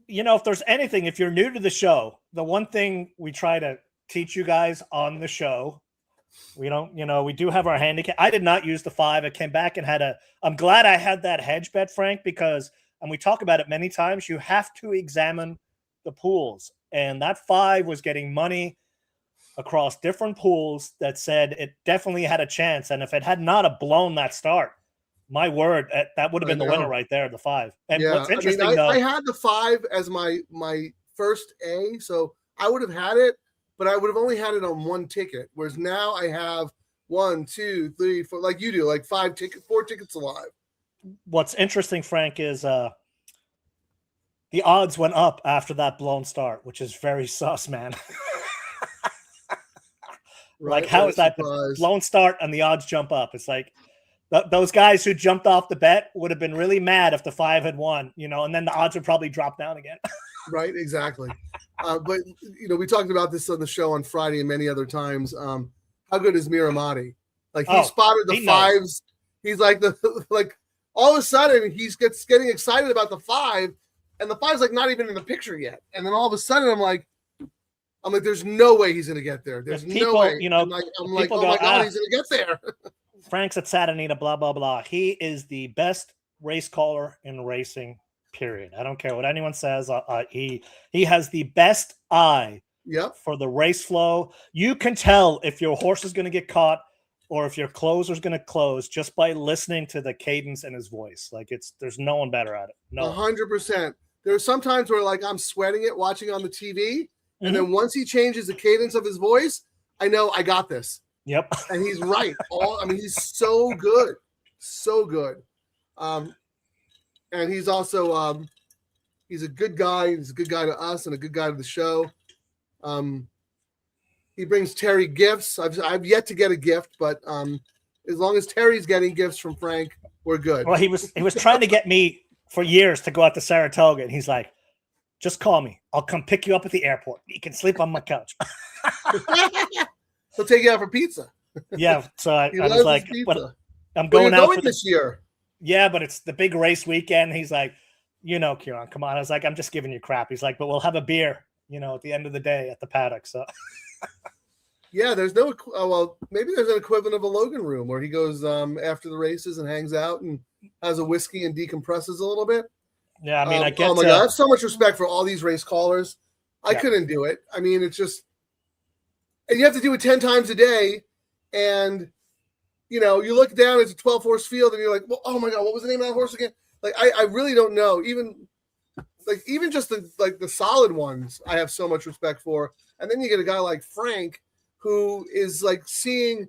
Speaker 1: You know, if there's anything, if you're new to the show, the one thing we try to teach you guys on the show, we don't, we do have our handicap. I did not use the 5. I came back and I'm glad I had that hedge bet, Frank, because, and we talk about it many times, you have to examine the pools. And that 5 was getting money across different pools that said it definitely had a chance. And if it had not have blown that start, my word, that would have been the winner right there, the 5. And what's interesting,
Speaker 2: I had the 5 as my first A, so I would have had it, but I would have only had it on one ticket. Whereas now I have 1, 2, 3, 4, like you do, like 4 tickets alive.
Speaker 1: What's interesting, Frank, is the odds went up after that blown start, which is very sus, man. Like, how is that blown start and the odds jump up? It's like those guys who jumped off the bet would have been really mad if the 5 had won, and then the odds would probably drop down again.
Speaker 2: Right, exactly. But we talked about this on the show on Friday and many other times. How good is Miramati? Like, he spotted the 5s. He's like all of a sudden he gets getting excited about the 5, and the 5's like not even in the picture yet. And then all of a sudden I'm like, there's no way he's going to get there. There's no way. I'm like, oh my God, he's going to get there.
Speaker 1: Frank's at Santa Anita, blah, blah, blah. He is the best race caller in racing, period. I don't care what anyone says. He has the best eye for the race flow. You can tell if your horse is going to get caught or if your closer is going to close just by listening to the cadence in his voice. Like, there's no one better at it. No,
Speaker 2: 100%. There's some times where I'm sweating it watching on the TV. And then once he changes the cadence of his voice, I know I got this.
Speaker 1: Yep.
Speaker 2: And he's right. He's so good. So good. And he's also he's a good guy. He's a good guy to us and a good guy to the show. He brings Terry gifts. I've yet to get a gift, but as long as Terry's getting gifts from Frank, we're good.
Speaker 1: Well, he was trying to get me for years to go out to Saratoga, and he's like, "Just call me. I'll come pick you up at the airport. You can sleep on my couch."
Speaker 2: He'll take you out for pizza.
Speaker 1: Yeah. So I was like, but I'm going
Speaker 2: out
Speaker 1: this
Speaker 2: year.
Speaker 1: Yeah, but it's the big race weekend. He's like, Kieran, come on. I was like, I'm just giving you crap. He's like, but we'll have a beer, at the end of the day at the paddock. So
Speaker 2: yeah, there's no, maybe there's an equivalent of a Logan room where he goes after the races and hangs out and has a whiskey and decompresses a little bit.
Speaker 1: Yeah, I mean, I get.
Speaker 2: Oh my God, I have so much respect for all these race callers. I couldn't do it. I mean, it's just, and you have to do it 10 times a day, and you look down, it's a 12-horse field, and you're like, well, oh my God, what was the name of that horse again? Like, I really don't know. Even just the solid ones, I have so much respect for. And then you get a guy like Frank, who is like seeing,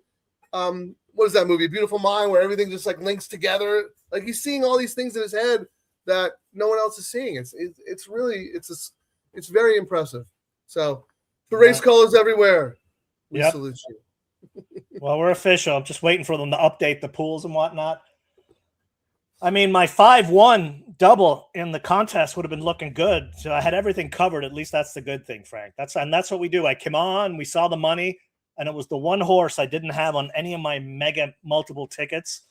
Speaker 2: what is that movie, Beautiful Mind, where everything just like links together. Like, he's seeing all these things in his head that no one else is seeing. It's really very impressive. So the race callers everywhere, we salute you.
Speaker 1: Well, we're official. I'm just waiting for them to update the pools and whatnot. I mean, my 5-1 double in the contest would have been looking good. So I had everything covered. At least that's the good thing, Frank. That's what we do. I came on, we saw the money, and it was the one horse I didn't have on any of my mega multiple tickets.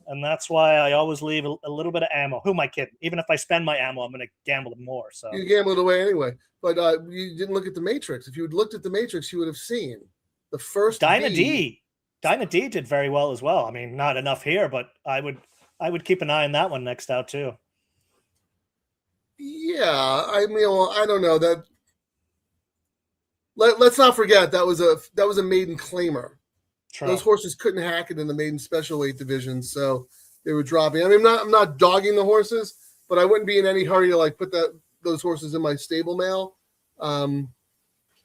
Speaker 1: And that's why I always leave a little bit of ammo. Who am I kidding? Even if I spend my ammo, I'm going to gamble more. So
Speaker 2: you gamble it away anyway. But you didn't look at the Matrix. If you had looked at the Matrix, you would have seen the first
Speaker 1: Dinah D. Dyna D did very well as well. I mean, not enough here, but I would keep an eye on that one next out too.
Speaker 2: Yeah, I mean, well, I don't know that. Let's not forget that was a maiden claimer.
Speaker 1: True.
Speaker 2: Those horses couldn't hack it in the maiden special weight division, so they were dropping. I mean, I'm not dogging the horses, but I wouldn't be in any hurry to like put those horses in my stable mail.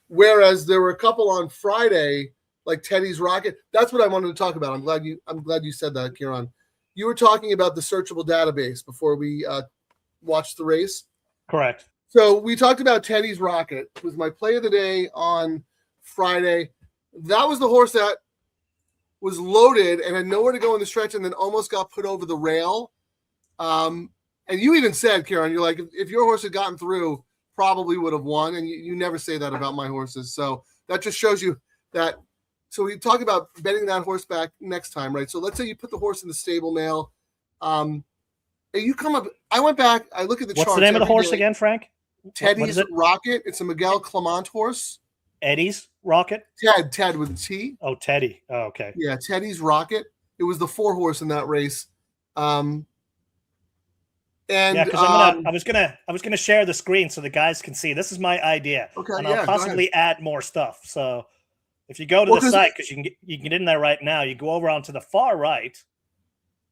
Speaker 2: Whereas there were a couple on Friday, like Teddy's Rocket. That's what I wanted to talk about. I'm glad you said that, Kieran. You were talking about the searchable database before we watched the race.
Speaker 1: Correct.
Speaker 2: So we talked about Teddy's Rocket. It was my play of the day on Friday. That was the horse that was loaded and had nowhere to go in the stretch and then almost got put over the rail. And you even said, Kieran, you're like, if your horse had gotten through, probably would have won. And you never say that about my horses. So that just shows you that. So we talk about betting that horse back next time, right? So let's say you put the horse in the stable mail. And you come up, I went back, I look at the charts.
Speaker 1: What's the name of the horse again, Frank?
Speaker 2: Teddy's Rocket. It's a Miguel Clement horse.
Speaker 1: Eddie's Rocket?
Speaker 2: Ted with a T.
Speaker 1: Oh, Teddy. Oh, okay.
Speaker 2: Yeah, Teddy's Rocket. It was the 4 horse in that race. And
Speaker 1: yeah, because I was gonna share the screen so the guys can see. This is my idea.
Speaker 2: Okay,
Speaker 1: and I'll possibly add more stuff. So if you go to the site, because you can get in there right now, you go over onto the far right,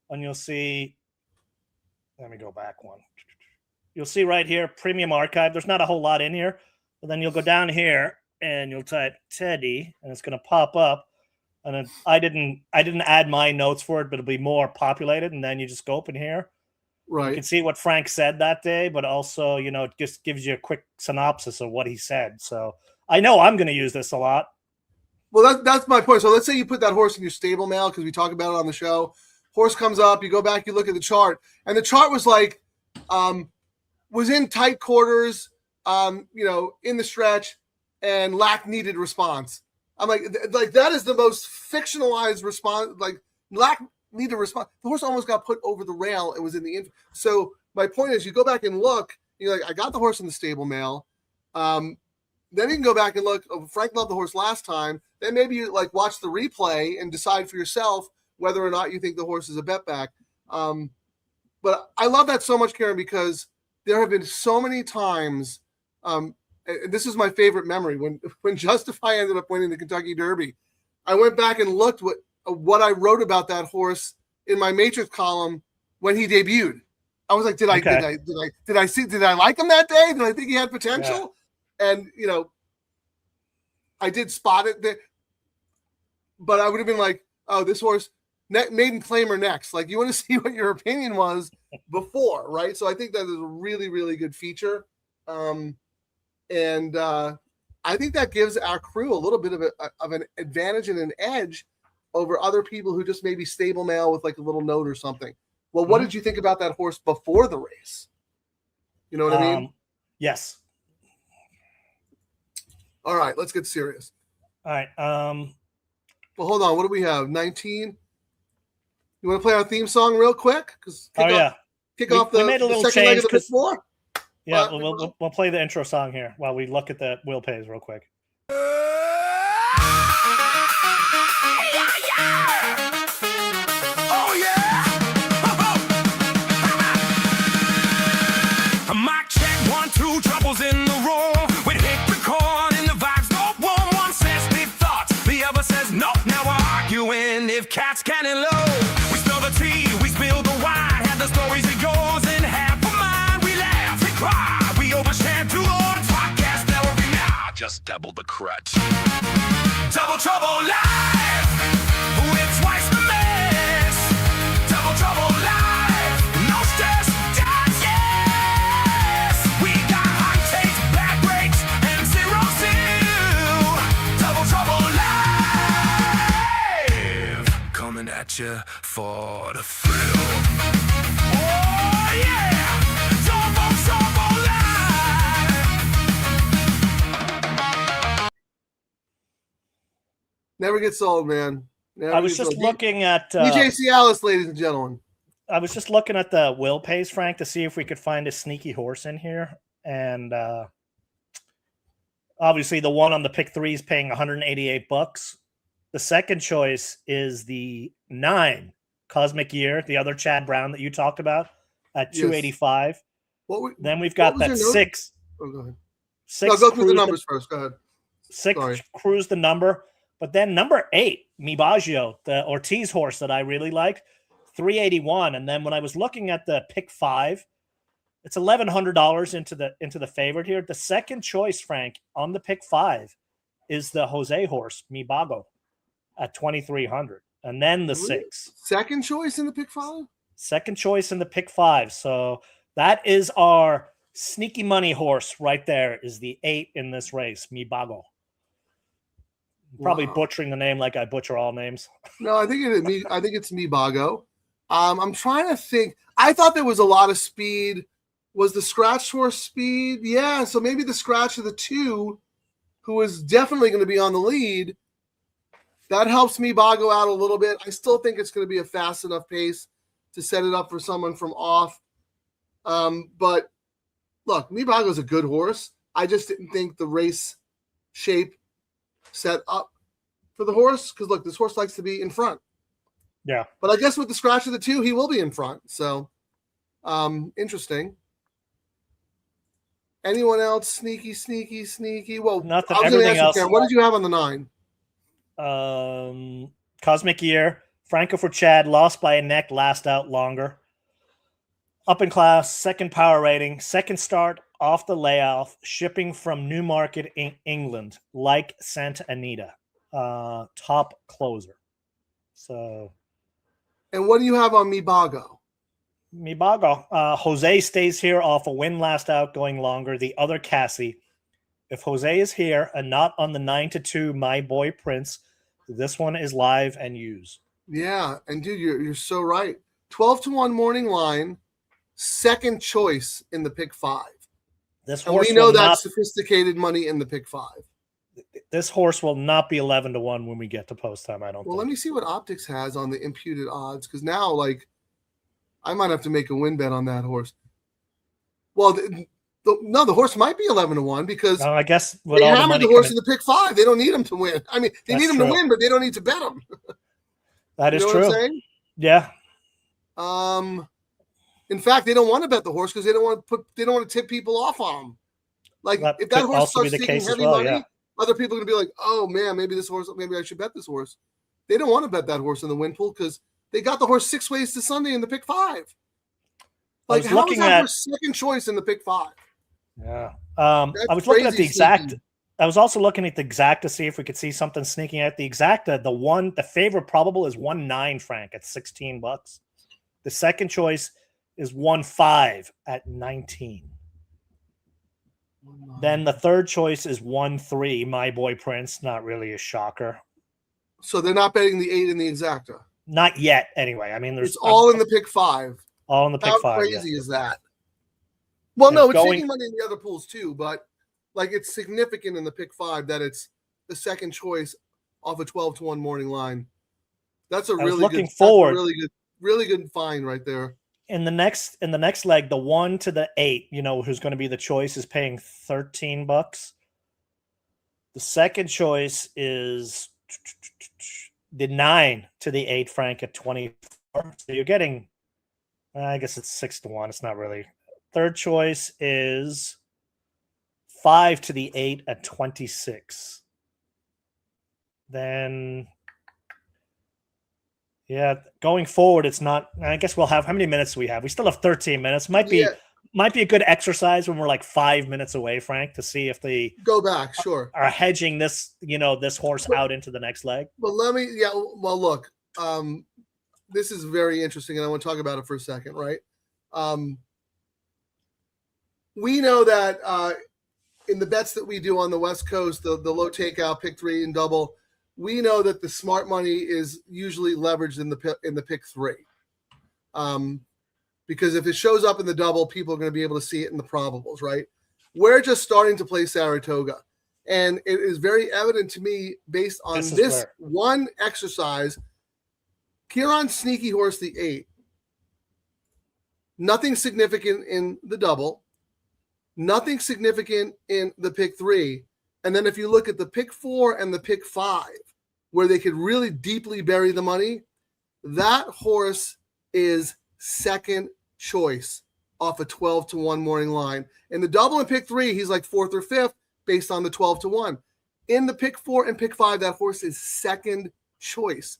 Speaker 1: and you'll see. Let me go back one. You'll see right here, Premium Archive. There's not a whole lot in here, but then you'll go down here and you'll type Teddy, and it's going to pop up. And then I didn't add my notes for it, but it'll be more populated. And then you just go open here.
Speaker 2: Right.
Speaker 1: You can see what Frank said that day, but also, it just gives you a quick synopsis of what he said. So I know I'm going to use this a lot.
Speaker 2: Well, that's my point. So let's say you put that horse in your stable mail because we talk about it on the show. Horse comes up, you go back, you look at the chart, and the chart was like, was in tight quarters, in the stretch, and lack needed response. I'm like that is the most fictionalized response. Like lack needed response. The horse almost got put over the rail. It was in the so my point is, you go back and look. You're like, I got the horse in the stable mail. Then you can go back and look. Oh, Frank loved the horse last time. Then maybe you watch the replay and decide for yourself whether or not you think the horse is a bet back. But I love that so much, Karen, because there have been so many times, and this is my favorite memory, when Justify ended up winning the Kentucky Derby. I went back and looked what I wrote about that horse in my Matrix column when he debuted. I was like, did I like him that day? Did I think he had potential? Yeah. And I did spot it there, but I would have been like, oh, this horse, maiden claimer next. Like, you want to see what your opinion was before, right? So I think that is a really, really good feature. And I think that gives our crew a little bit of an advantage and an edge over other people who just maybe stable mail with like a little note or something. Well, what did you think about that horse before the race? You know what I mean?
Speaker 1: Yes.
Speaker 2: All right, let's get serious.
Speaker 1: All right.
Speaker 2: Well, hold on. What do we have? 19. You want to play our theme song real quick? Kick off the second leg of the floor.
Speaker 1: Yeah, we'll play the intro song here while we look at the wheel pays real quick.
Speaker 4: Mic check, 1, 2, troubles in the room. We hit record and the vibes go boom. One says deep thoughts, the other says no. Now we're arguing if cats can and low. We spill the tea, we spill the wine. Have the stories, it goes in half a mind. We laugh, we cry, we overshare too long. Podcast every now, just double the crutch. Double Trouble Live, with twice the mess. Double Trouble Live, no stress. At you for the thrill. Oh yeah, Double Live.
Speaker 2: Never gets old, man.
Speaker 1: I was just looking at
Speaker 2: DJ Cialis, ladies and gentlemen.
Speaker 1: I was just looking at the will pays, Frank, to see if we could find a sneaky horse in here, and obviously the one on the pick 3 is paying $188. The second choice is the 9 Cosmic Year, the other Chad Brown that you talked about at
Speaker 2: Yes.
Speaker 1: 285. Then we've
Speaker 2: what
Speaker 1: got
Speaker 2: was
Speaker 1: that
Speaker 2: your note?
Speaker 1: 6.
Speaker 2: Oh, go ahead.
Speaker 1: 6
Speaker 2: No, go through the
Speaker 1: Cruise
Speaker 2: numbers first. Go ahead.
Speaker 1: 6
Speaker 2: Sorry.
Speaker 1: Cruise the number. But then number 8, Mi Baggio, the Ortiz horse that I really liked, 381. And then when I was looking at the pick 5, it's $1,100 into the favorite here. The second choice, Frank, on the pick 5 is the Jose horse, Mi Bago, at 2,300. And then the
Speaker 2: Really?
Speaker 1: 6.
Speaker 2: Second choice in the pick 5?
Speaker 1: Second choice in the pick 5. So that is our sneaky money horse right there, is the 8 in this race, Mi Bago. Probably
Speaker 2: Wow.
Speaker 1: butchering the name like I butcher all names.
Speaker 2: No, I think it's Mi Bago. I'm trying to think. I thought there was a lot of speed. Was the scratch horse speed? Yeah, so maybe the scratch of the 2, who is definitely going to be on the lead, that helps Mi Bago out a little bit. I still think it's going to be a fast enough pace to set it up for someone from off. But look, Mi Bago is a good horse. I just didn't think the race shape set up for the horse, because look, this horse likes to be in front.
Speaker 1: Yeah.
Speaker 2: But I guess with the scratch of the 2, he will be in front. So interesting. Anyone else sneaky? Well,
Speaker 1: Nothing.
Speaker 2: I was gonna
Speaker 1: Everything
Speaker 2: ask you,
Speaker 1: else.
Speaker 2: Karen, what did you have on the 9?
Speaker 1: Cosmic Year, Franco for Chad, lost by a neck, last out longer. Up in class, second power rating, second start off the layoff, shipping from Newmarket, England, like Santa Anita, top closer. So,
Speaker 2: And what do you have on Mi Bago?
Speaker 1: Mi Bago, Jose stays here off a win last out, going longer. The other Cassie, if Jose is here and not on the 9-2, My Boy Prince, this one is live and use.
Speaker 2: Yeah, and dude, you're so right. 12-1 morning line, second choice in the pick 5.
Speaker 1: This
Speaker 2: And
Speaker 1: horse
Speaker 2: we know
Speaker 1: will
Speaker 2: that's
Speaker 1: not,
Speaker 2: sophisticated money in the pick 5.
Speaker 1: this horse will not be 11-1 when we get to post time. I don't
Speaker 2: Well,
Speaker 1: think.
Speaker 2: let me see what Optics has on the imputed odds, because now, like, I might have to make a win bet on that horse. Well, the horse might be 11-1 because
Speaker 1: I guess with
Speaker 2: they
Speaker 1: all the
Speaker 2: hammered
Speaker 1: money
Speaker 2: the horse
Speaker 1: coming,
Speaker 2: in the pick 5. They don't need him to win. I mean, they
Speaker 1: That's
Speaker 2: need him
Speaker 1: true.
Speaker 2: to win, but they don't need to bet him.
Speaker 1: that is
Speaker 2: you know
Speaker 1: true.
Speaker 2: what I'm saying?
Speaker 1: Yeah,
Speaker 2: In fact, they don't want to bet the horse because they don't want to tip people off on him. Like,
Speaker 1: That
Speaker 2: if that
Speaker 1: could
Speaker 2: horse
Speaker 1: also be
Speaker 2: starts
Speaker 1: the
Speaker 2: taking
Speaker 1: case as
Speaker 2: heavy
Speaker 1: well,
Speaker 2: money,
Speaker 1: yeah.
Speaker 2: other people are gonna be like, "Oh man, maybe I should bet this horse." They don't want to bet that horse in the win pool because they got the horse 6 ways to Sunday in the pick 5. Like,
Speaker 1: was
Speaker 2: how is
Speaker 1: looking
Speaker 2: that
Speaker 1: at-
Speaker 2: horse second choice in the pick 5?
Speaker 1: yeah.
Speaker 2: That's
Speaker 1: I was looking at the
Speaker 2: crazy
Speaker 1: exact.
Speaker 2: sneaky.
Speaker 1: I was also looking at the exact to see if we could see something sneaking out. The exact, the favorite probable is 1-9, Frank, at $16. The second choice is 1-5 at 19. Then the third choice is 1-3, My Boy Prince. Not really a shocker.
Speaker 2: So they're not betting the 8 in the exacta.
Speaker 1: Not yet, anyway. I mean, there's
Speaker 2: It's all in the pick 5.
Speaker 1: all in the pick
Speaker 2: How
Speaker 1: 5.
Speaker 2: crazy
Speaker 1: yeah.
Speaker 2: is that? Well, no,
Speaker 1: And
Speaker 2: it's
Speaker 1: going-
Speaker 2: taking money in the other pools too, but like, it's significant in the pick 5 that it's the second choice off a 12-1 morning line. That's a
Speaker 1: I was
Speaker 2: really
Speaker 1: looking
Speaker 2: good,
Speaker 1: forward.
Speaker 2: really good find right there.
Speaker 1: In the next leg, the 1 to the 8, who's going to be the choice, is paying $13. The second choice is the 9 to the 8, Frank, at 24. So you're getting, I guess it's 6-1. It's not really. Third choice is 5 to the 8 at 26. Then, yeah, going forward, it's not. I guess we'll have, how many minutes do we have? We still have 13 minutes. Might be a good exercise when we're like 5 minutes away, Frank, to see if they
Speaker 2: Go back, sure.
Speaker 1: are hedging this, this horse out into the next leg.
Speaker 2: But well, look, this is very interesting, and I want to talk about it for a second, right? We know that in the bets that we do on the West Coast, the low takeout, pick 3 and double, we know that the smart money is usually leveraged in the pick 3. Because if it shows up in the double, people are going to be able to see it in the probables, right? We're just starting to play Saratoga. And it is very evident to me, based on this one exercise, Kieran Sneaky Horse, the 8. Nothing significant in the double. Nothing significant in the pick 3. And then if you look at the pick 4 and the pick 5, where they could really deeply bury the money, that horse is second choice off a 12-1 morning line. In the double and pick 3, he's like 4th or 5th based on the 12-1. In the pick 4 and pick 5, that horse is second choice.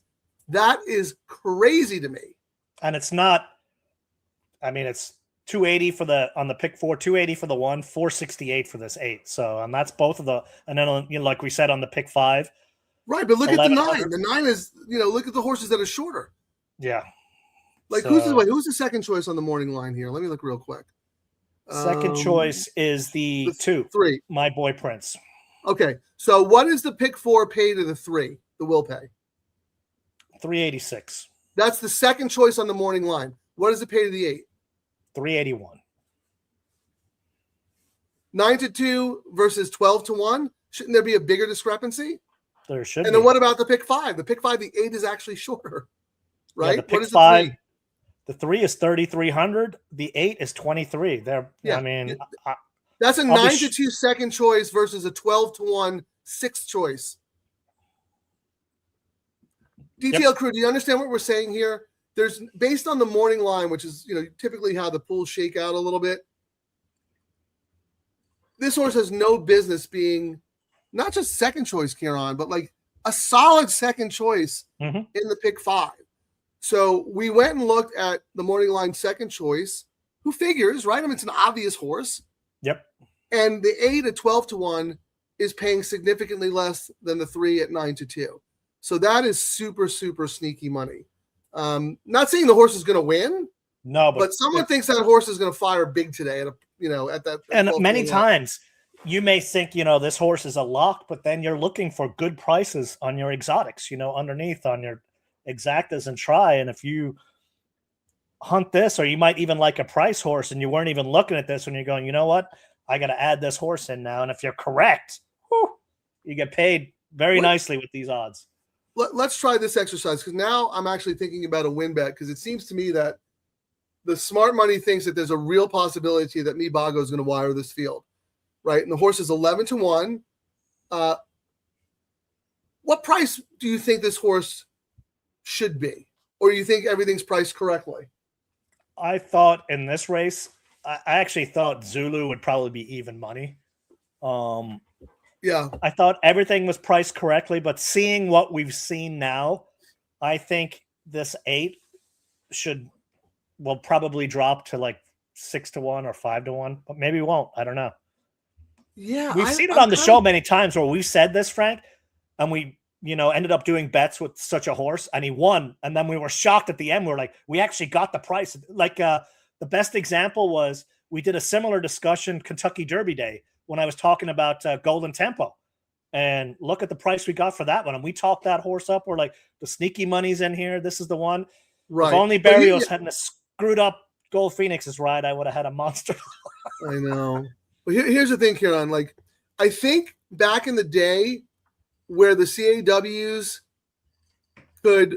Speaker 2: That is crazy to me.
Speaker 1: And it's not, I mean, it's 280 for the on the pick 4, 280 for the 1, 468 for this 8. So, and that's both of the, and then like we said on the pick 5.
Speaker 2: Right, but look at the 9.
Speaker 1: 1100.
Speaker 2: The 9 is, look at the horses that are shorter.
Speaker 1: Yeah.
Speaker 2: Like who's the second choice on the morning line here? Let me look real quick.
Speaker 1: Second choice is the 2.
Speaker 2: 3.
Speaker 1: My Boy Prince.
Speaker 2: Okay, so what is the pick 4 pay to the 3? The will pay.
Speaker 1: 386.
Speaker 2: That's the second choice on the morning line. What does it pay to the 8?
Speaker 1: 381.
Speaker 2: 9-2 versus 12-1. Shouldn't there be a bigger discrepancy?
Speaker 1: There should
Speaker 2: And
Speaker 1: be.
Speaker 2: then what about the pick 5? The pick 5, the 8 is actually shorter, right?
Speaker 1: Yeah, the pick
Speaker 2: what is
Speaker 1: 5,
Speaker 2: the 3?
Speaker 1: the 3 is 3,300. The 8 is 23. There,
Speaker 2: Yeah.
Speaker 1: I mean,
Speaker 2: That's a
Speaker 1: I'll be
Speaker 2: 9-2 second choice versus a 12-1 sixth choice. DTL Crew, do you understand what we're saying here? There's based on the morning line, which is typically how the pools shake out a little bit. This horse has no business being not just second choice, Kieran, but like a solid second choice in the pick 5. So we went and looked at the morning line second choice. Who figures, right? I mean, it's an obvious horse.
Speaker 1: Yep.
Speaker 2: And the 8 at 12-1 is paying significantly less than the 3 at 9-2. So that is super, super sneaky money. Not saying the horse is going to win.
Speaker 1: No,
Speaker 2: but someone thinks that horse is going to fire big today at that.
Speaker 1: And many times you may think, this horse is a lock, but then you're looking for good prices on your exotics, underneath on your exactas and try. And if you hunt this, or you might even like a price horse and you weren't even looking at this when you're going, you know what? I got to add this horse in now. And if you're correct, you get paid very nicely with these odds.
Speaker 2: Let's try this exercise, because now I'm actually thinking about a win bet, because it seems to me that the smart money thinks that there's a real possibility that Mibago is going to wire this field, right? And the horse is 11-1. What price do you think this horse should be? Or do you think everything's priced correctly?
Speaker 1: I thought in this race, I actually thought Zulu would probably be even money.
Speaker 2: Yeah.
Speaker 1: I thought everything was priced correctly, but seeing what we've seen now, I think this 8 will probably drop to like 6-1 or 5-1, but maybe won't. I don't know.
Speaker 2: Yeah.
Speaker 1: We've seen it on the show many times where we said this, Frank, and we, ended up doing bets with such a horse and he won. And then we were shocked at the end. We were like, we actually got the price. Like the best example was we did a similar discussion Kentucky Derby Day when I was talking about Golden Tempo, and look at the price we got for that one. And we talked that horse up. We're like, the sneaky money's in here. This is the one.
Speaker 2: Right.
Speaker 1: If only Barrios hadn't screwed up Gold Phoenix's ride, I would have had a monster.
Speaker 2: I know. But here's the thing, Kieran. Like, I think back in the day where the CAWs could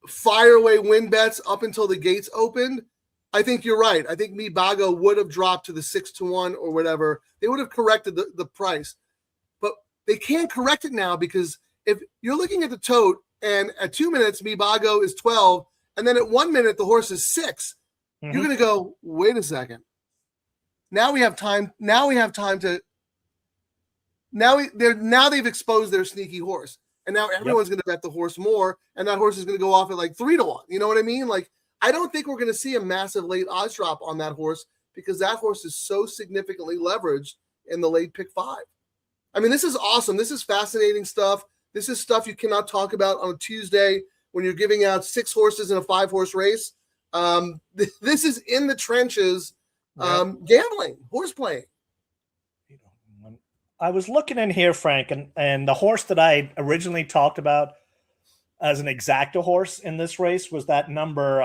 Speaker 2: fire away win bets up until the gates opened, I think you're right. I think Mibago would have dropped to the 6-1 or whatever. They would have corrected the price. But they can't correct it now, because if you're looking at the tote and at 2 minutes, Mibago is 12, and then at 1 minute, the horse is 6, you're going to go, wait a second. Now we have time. Now they've exposed their sneaky horse. And now everyone's going to bet the horse more, and that horse is going to go off at like 3-1. You know what I mean? Like, I don't think we're going to see a massive late odds drop on that horse, because that horse is so significantly leveraged in the late pick 5. I mean, this is awesome. This is fascinating stuff. This is stuff you cannot talk about on a Tuesday when you're giving out 6 horses in a 5-horse race. This is in the trenches, gambling, horse playing.
Speaker 1: I was looking in here, Frank, and the horse that I originally talked about as an exacta horse in this race was that number.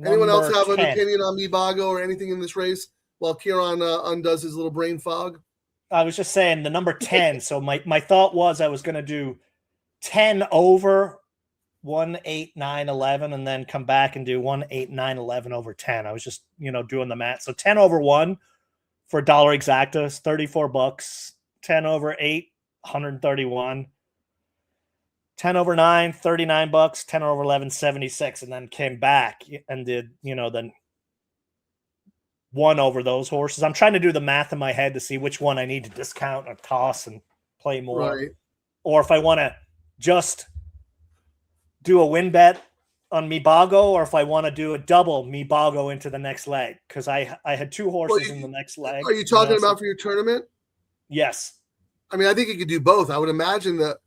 Speaker 2: Anyone else have
Speaker 1: 10.
Speaker 2: an opinion on Mibago or anything in this race while Kieran undoes his little brain fog?
Speaker 1: I was just saying the number 10. So my thought was I was going to do 10 over 1, 8, 9, 11, and then come back and do 1, 8, 9, 11 over 10. I was just, doing the math. So 10 over 1 for dollar exactas, $34. 10 over 8, 131. 10 over 9, $39. 10 over 11, 76. And then came back and did, then one over those horses. I'm trying to do the math in my head to see which one I need to discount or toss and play more.
Speaker 2: Right.
Speaker 1: Or if I want to just do a win bet on Mibago, or if I want to do a double Mibago into the next leg, because I had two horses in the next leg.
Speaker 2: Are you talking about for your tournament?
Speaker 1: Yes.
Speaker 2: I mean, I think you could do both. I would imagine the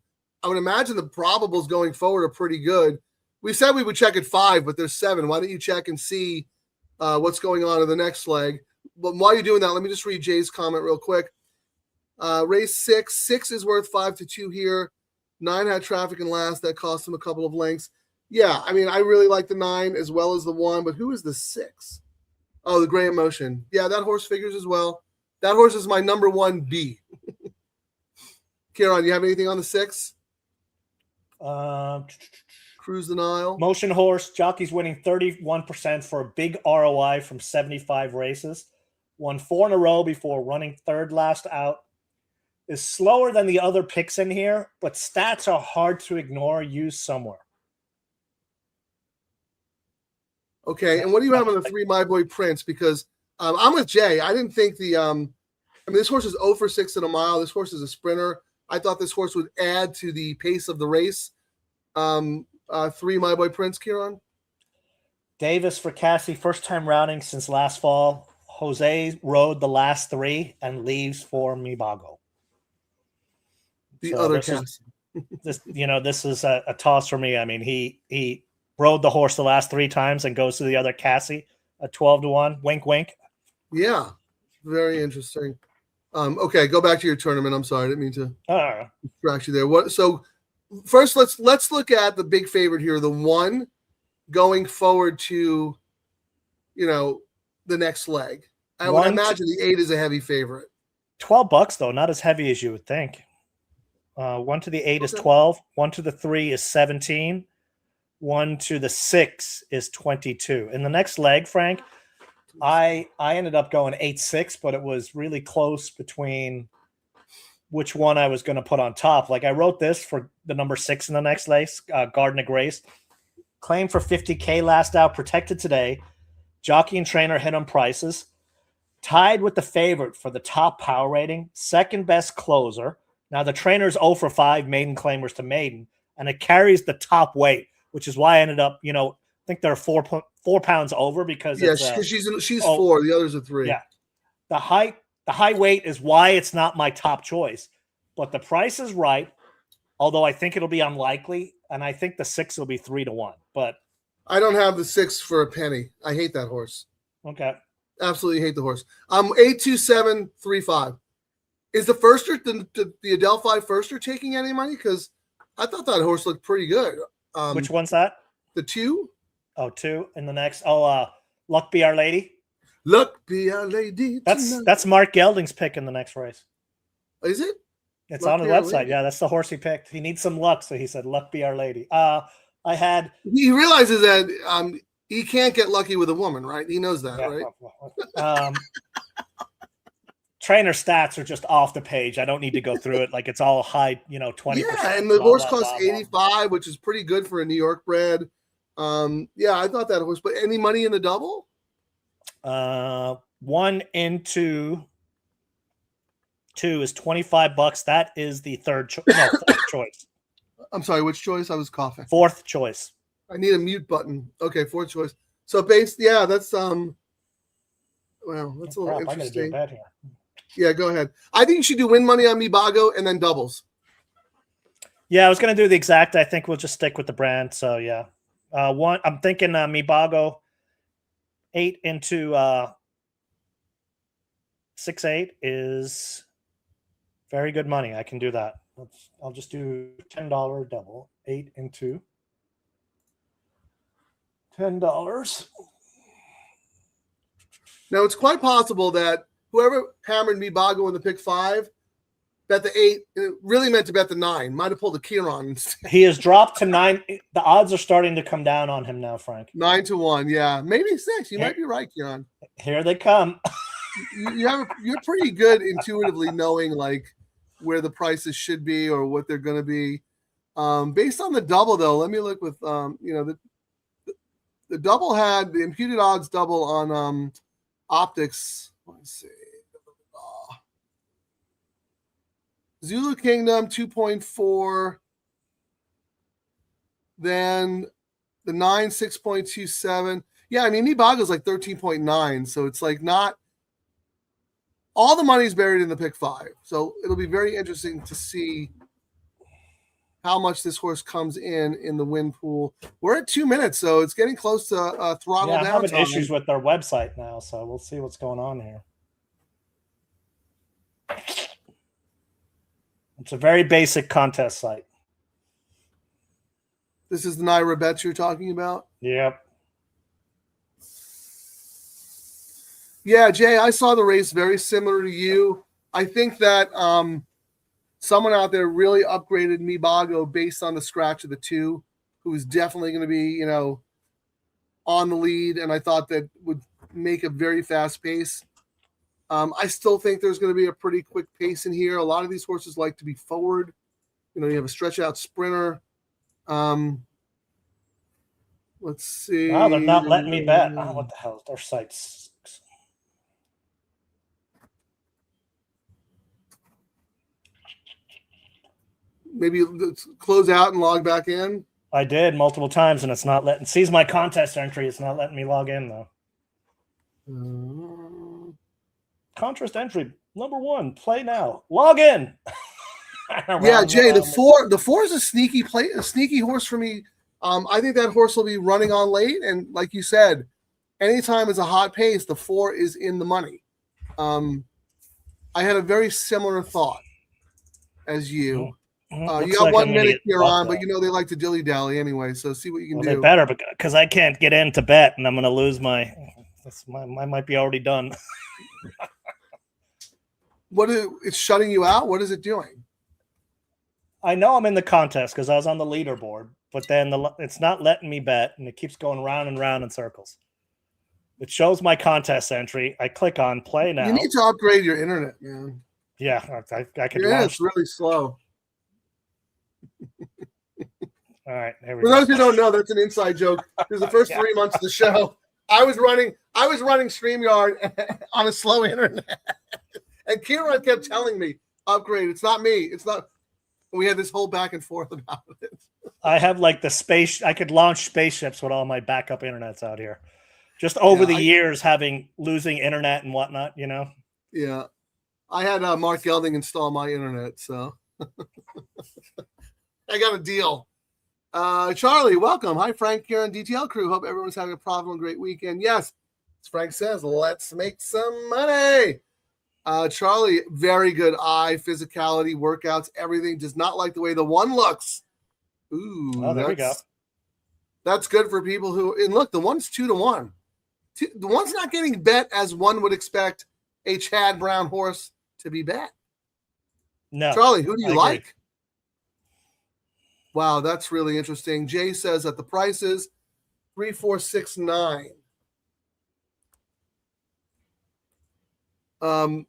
Speaker 2: probables going forward are pretty good. We said we would check at 5, but there's 7. Why don't you check and see what's going on in the next leg? But while you're doing that, let me just read Jay's comment real quick. Race 6. 6 is worth 5-2 here. 9 had traffic in last. That cost him a couple of lengths. Yeah, I mean, I really like the 9 as well as the 1, but who is the 6? Oh, the Gray Emotion. Yeah, that horse figures as well. That horse is my number 1B. Kieran, you have anything on the 6? Cruise the Nile.
Speaker 1: Motion horse. Jockey's winning 31% for a big ROI from 75 races. Won 4 in a row before running third last out. Is slower than the other picks in here, but stats are hard to ignore. Use somewhere.
Speaker 2: Okay, and what do you have on the 3 My Boy Prince? Because I'm with Jay. I didn't think this horse is 0 for 6 in a mile. This horse is a sprinter. I thought this horse would add to the pace of the race. 3 My Boy Prince, Kieran?
Speaker 1: Davis for Cassie, first time routing since last fall. Jose rode the last 3 and leaves for Mibago.
Speaker 2: The other Cassie.
Speaker 1: This is a toss for me. I mean, he rode the horse the last 3 times and goes to the other Cassie at 12-1. Wink, wink.
Speaker 2: Yeah, very interesting. Okay, go back to your tournament. I'm sorry, I didn't mean to distract you there. So first, let's look at the big favorite here, the 1 going forward to, the next leg. I would imagine the 8 is a heavy favorite.
Speaker 1: $12 though, not as heavy as you would think. 1 to the 8 is 12. 1 to the 3 is 17. 1 to the 6 is 22. In the next leg, Frank, I ended up going 8-6, but it was really close between which one I was going to put on top. Like I wrote this for the number 6 in the next race, Garden of Grace. Claimed for $50K last out, protected today. Jockey and trainer hit on prices. Tied with the favorite for the top power rating. Second best closer. Now the trainer's 0 for 5 maiden claimers to maiden, and it carries the top weight, which is why I ended up, I think they're 4 pounds over because
Speaker 2: she's 4, the others are 3.
Speaker 1: Yeah, the high weight is why it's not my top choice, but the price is right. Although I think it'll be unlikely, and I think the 6 will be 3-1. But
Speaker 2: I don't have the 6 for a penny. I hate that horse.
Speaker 1: Okay,
Speaker 2: absolutely hate the horse. 82735. Is the firster the Adelphi firster taking any money? Because I thought that horse looked pretty good.
Speaker 1: Which one's that?
Speaker 2: The 2.
Speaker 1: Oh, 2 in the next. Oh, Luck Be Our Lady.
Speaker 2: Luck Be Our Lady.
Speaker 1: That's Mark Gelding's pick in the next race.
Speaker 2: Is it?
Speaker 1: It's on his website. Yeah, that's the horse he picked. He needs some luck, so he said, "Luck Be Our Lady." He
Speaker 2: realizes that he can't get lucky with a woman, right? He knows that, right?
Speaker 1: Trainer stats are just off the page. I don't need to go through it. Like it's all high, 20%.
Speaker 2: Yeah, and the horse costs 85, which is pretty good for a New York bred. Yeah, I thought that horse. But any money in the double?
Speaker 1: 1 into 2 is $25. That is the fourth choice.
Speaker 2: I'm sorry, which choice? I was coughing.
Speaker 1: 4th choice.
Speaker 2: I need a mute button. Okay, 4th choice. So that's that's a little interesting.
Speaker 1: I'm gonna do a bet here.
Speaker 2: Yeah, go ahead. I think you should do win money on Mibago and then doubles.
Speaker 1: Yeah, I was going to do the exact. I think we'll just stick with the brand. So, yeah. I'm thinking Mibago 8 into 6-8 is very good money. I can do that. I'll just do $10 double. 8 into $10.
Speaker 2: Now, it's quite possible that whoever hammered Mibago in the pick 5 bet the 8, it really meant to bet the 9. Might have pulled a Kieran.
Speaker 1: He has dropped to 9. The odds are starting to come down on him now, Frank.
Speaker 2: 9-1, yeah. Maybe 6. You might be right, Kieran.
Speaker 1: Here they come.
Speaker 2: you're pretty good intuitively knowing like where the prices should be or what they're going to be. Based on the double, though, let me look with the double had the imputed odds double on optics. Let's see. Zulu Kingdom 2.4. Then the 9 6.27. Yeah, I mean Nibago's like 13.9, so it's like not all the money's buried in the pick 5. So it'll be very interesting to see how much this horse comes in the win pool. We're at 2 minutes, so it's getting close to throttle
Speaker 1: I'm
Speaker 2: down.
Speaker 1: having issues with their website now, so we'll see what's going on here. It's a very basic contest site.
Speaker 2: This is the Naira bets you're talking about?
Speaker 1: Yep.
Speaker 2: Yeah, Jay, I saw the race very similar to you. I think that someone out there really upgraded Mibago based on the scratch of the 2, who is definitely going to be, on the lead, and I thought that would make a very fast pace. I still think there's going to be a pretty quick pace in here. A lot of these horses like to be forward. You have a stretch out sprinter. Let's see.
Speaker 1: Wow, they're not letting me bet. Oh, what the hell? Their site's
Speaker 2: maybe let's close out and log back in.
Speaker 1: I did multiple times, and it's not letting. Sees my contest entry. It's not letting me log in though. Contest entry number 1. Play now. Log in.
Speaker 2: Yeah, Jay. The four is a sneaky horse for me. I think that horse will be running on late, and like you said, anytime it's a hot pace, the 4 is in the money. I had a very similar thought as you. You got like 1 minute here on, but they like to dilly dally anyway. So see what you can do.
Speaker 1: They better, because I can't get in to bet, and I'm going to lose my. I might be already done.
Speaker 2: It's shutting you out? What is it doing?
Speaker 1: I know I'm in the contest because I was on the leaderboard, but then it's not letting me bet, and it keeps going round and round in circles. It shows my contest entry. I click on play now.
Speaker 2: You need to upgrade your internet, man.
Speaker 1: Yeah, I could.
Speaker 2: Yeah, it's really slow.
Speaker 1: All right, here we
Speaker 2: For
Speaker 1: go.
Speaker 2: those who don't know, that's an inside joke. Because the first 3 months of the show, I was running StreamYard on a slow internet. And Kieran kept telling me, upgrade. It's not me. It's not. We had this whole back and forth about it.
Speaker 1: I have like the space. I could launch spaceships with all my backup internets out here. Just over the years, losing internet and whatnot,
Speaker 2: Yeah. I had Mark Gelding install my internet, so I got a deal. Charlie, welcome. Hi, Frank, Kieran, DTL Crew. Hope everyone's having a profitable and great weekend. Yes, as Frank says, let's make some money. Charlie, very good eye, physicality, workouts, everything. Does not like the way the 1 looks. Ooh,
Speaker 1: there we go.
Speaker 2: That's good for people who. And look, the 1's 2-1. The 1's not getting bet as one would expect a Chad Brown horse to be bet.
Speaker 1: No,
Speaker 2: Charlie, who do you like? Wow, that's really interesting. Jay says that the price is 3,469.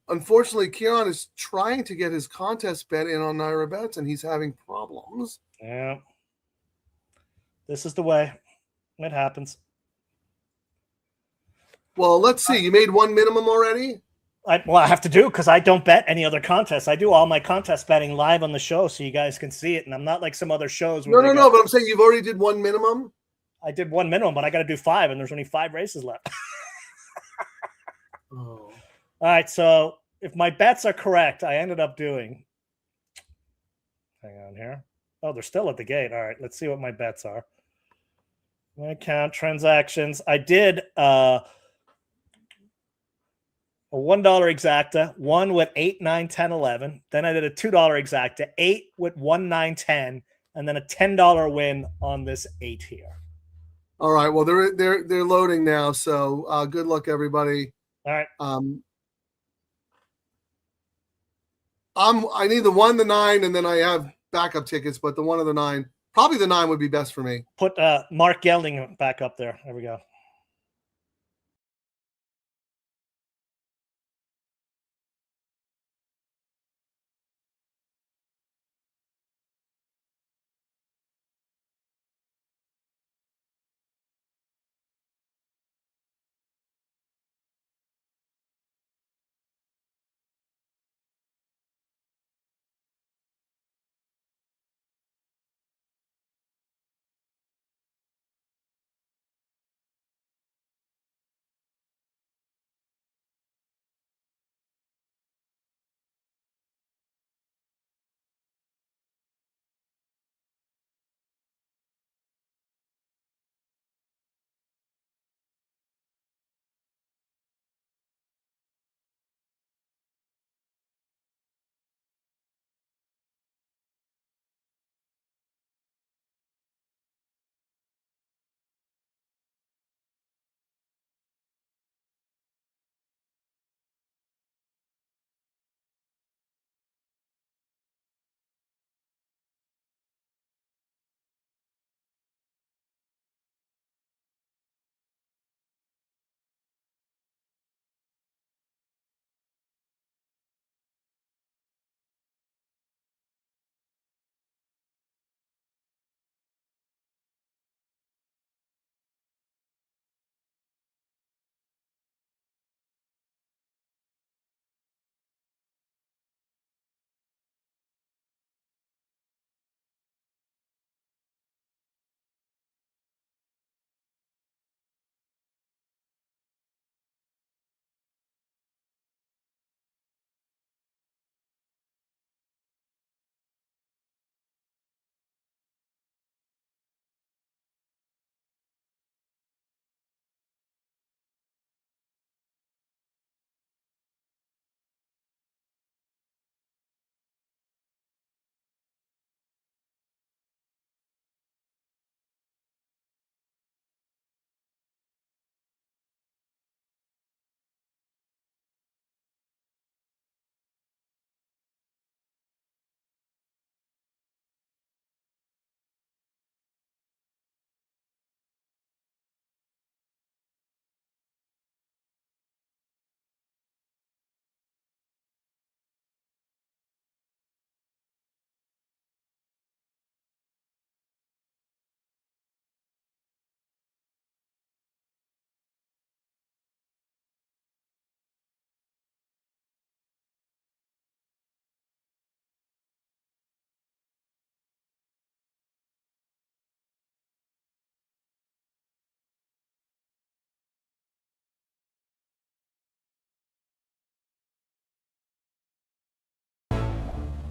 Speaker 2: Unfortunately, Kieran is trying to get his contest bet in on Naira Bets, and he's having problems.
Speaker 1: Yeah. This is the way. It happens.
Speaker 2: Well, let's see. You made 1 minimum already?
Speaker 1: I have to do because I don't bet any other contests. I do all my contest betting live on the show so you guys can see it. And I'm not like some other shows.
Speaker 2: No, but I'm saying you've already did 1 minimum.
Speaker 1: I did 1 minimum, but I got to do 5, and there's only 5 races left.
Speaker 2: Oh.
Speaker 1: All right, so if my bets are correct, I ended up doing. Hang on here. Oh, they're still at the gate. All right, let's see what my bets are. My account transactions. I did a $1 exacta, 1 with 8, 9, 10, 11. Then I did a $2 exacta, 8 with 1, 9, 10, and then a $10 win on this 8 here.
Speaker 2: All right. Well, they're loading now. So good luck, everybody.
Speaker 1: All right.
Speaker 2: I need the 1, the 9, and then I have backup tickets, but the 1 or the 9, probably the 9 would be best for me.
Speaker 1: Put Mark Gelding back up there. There we go.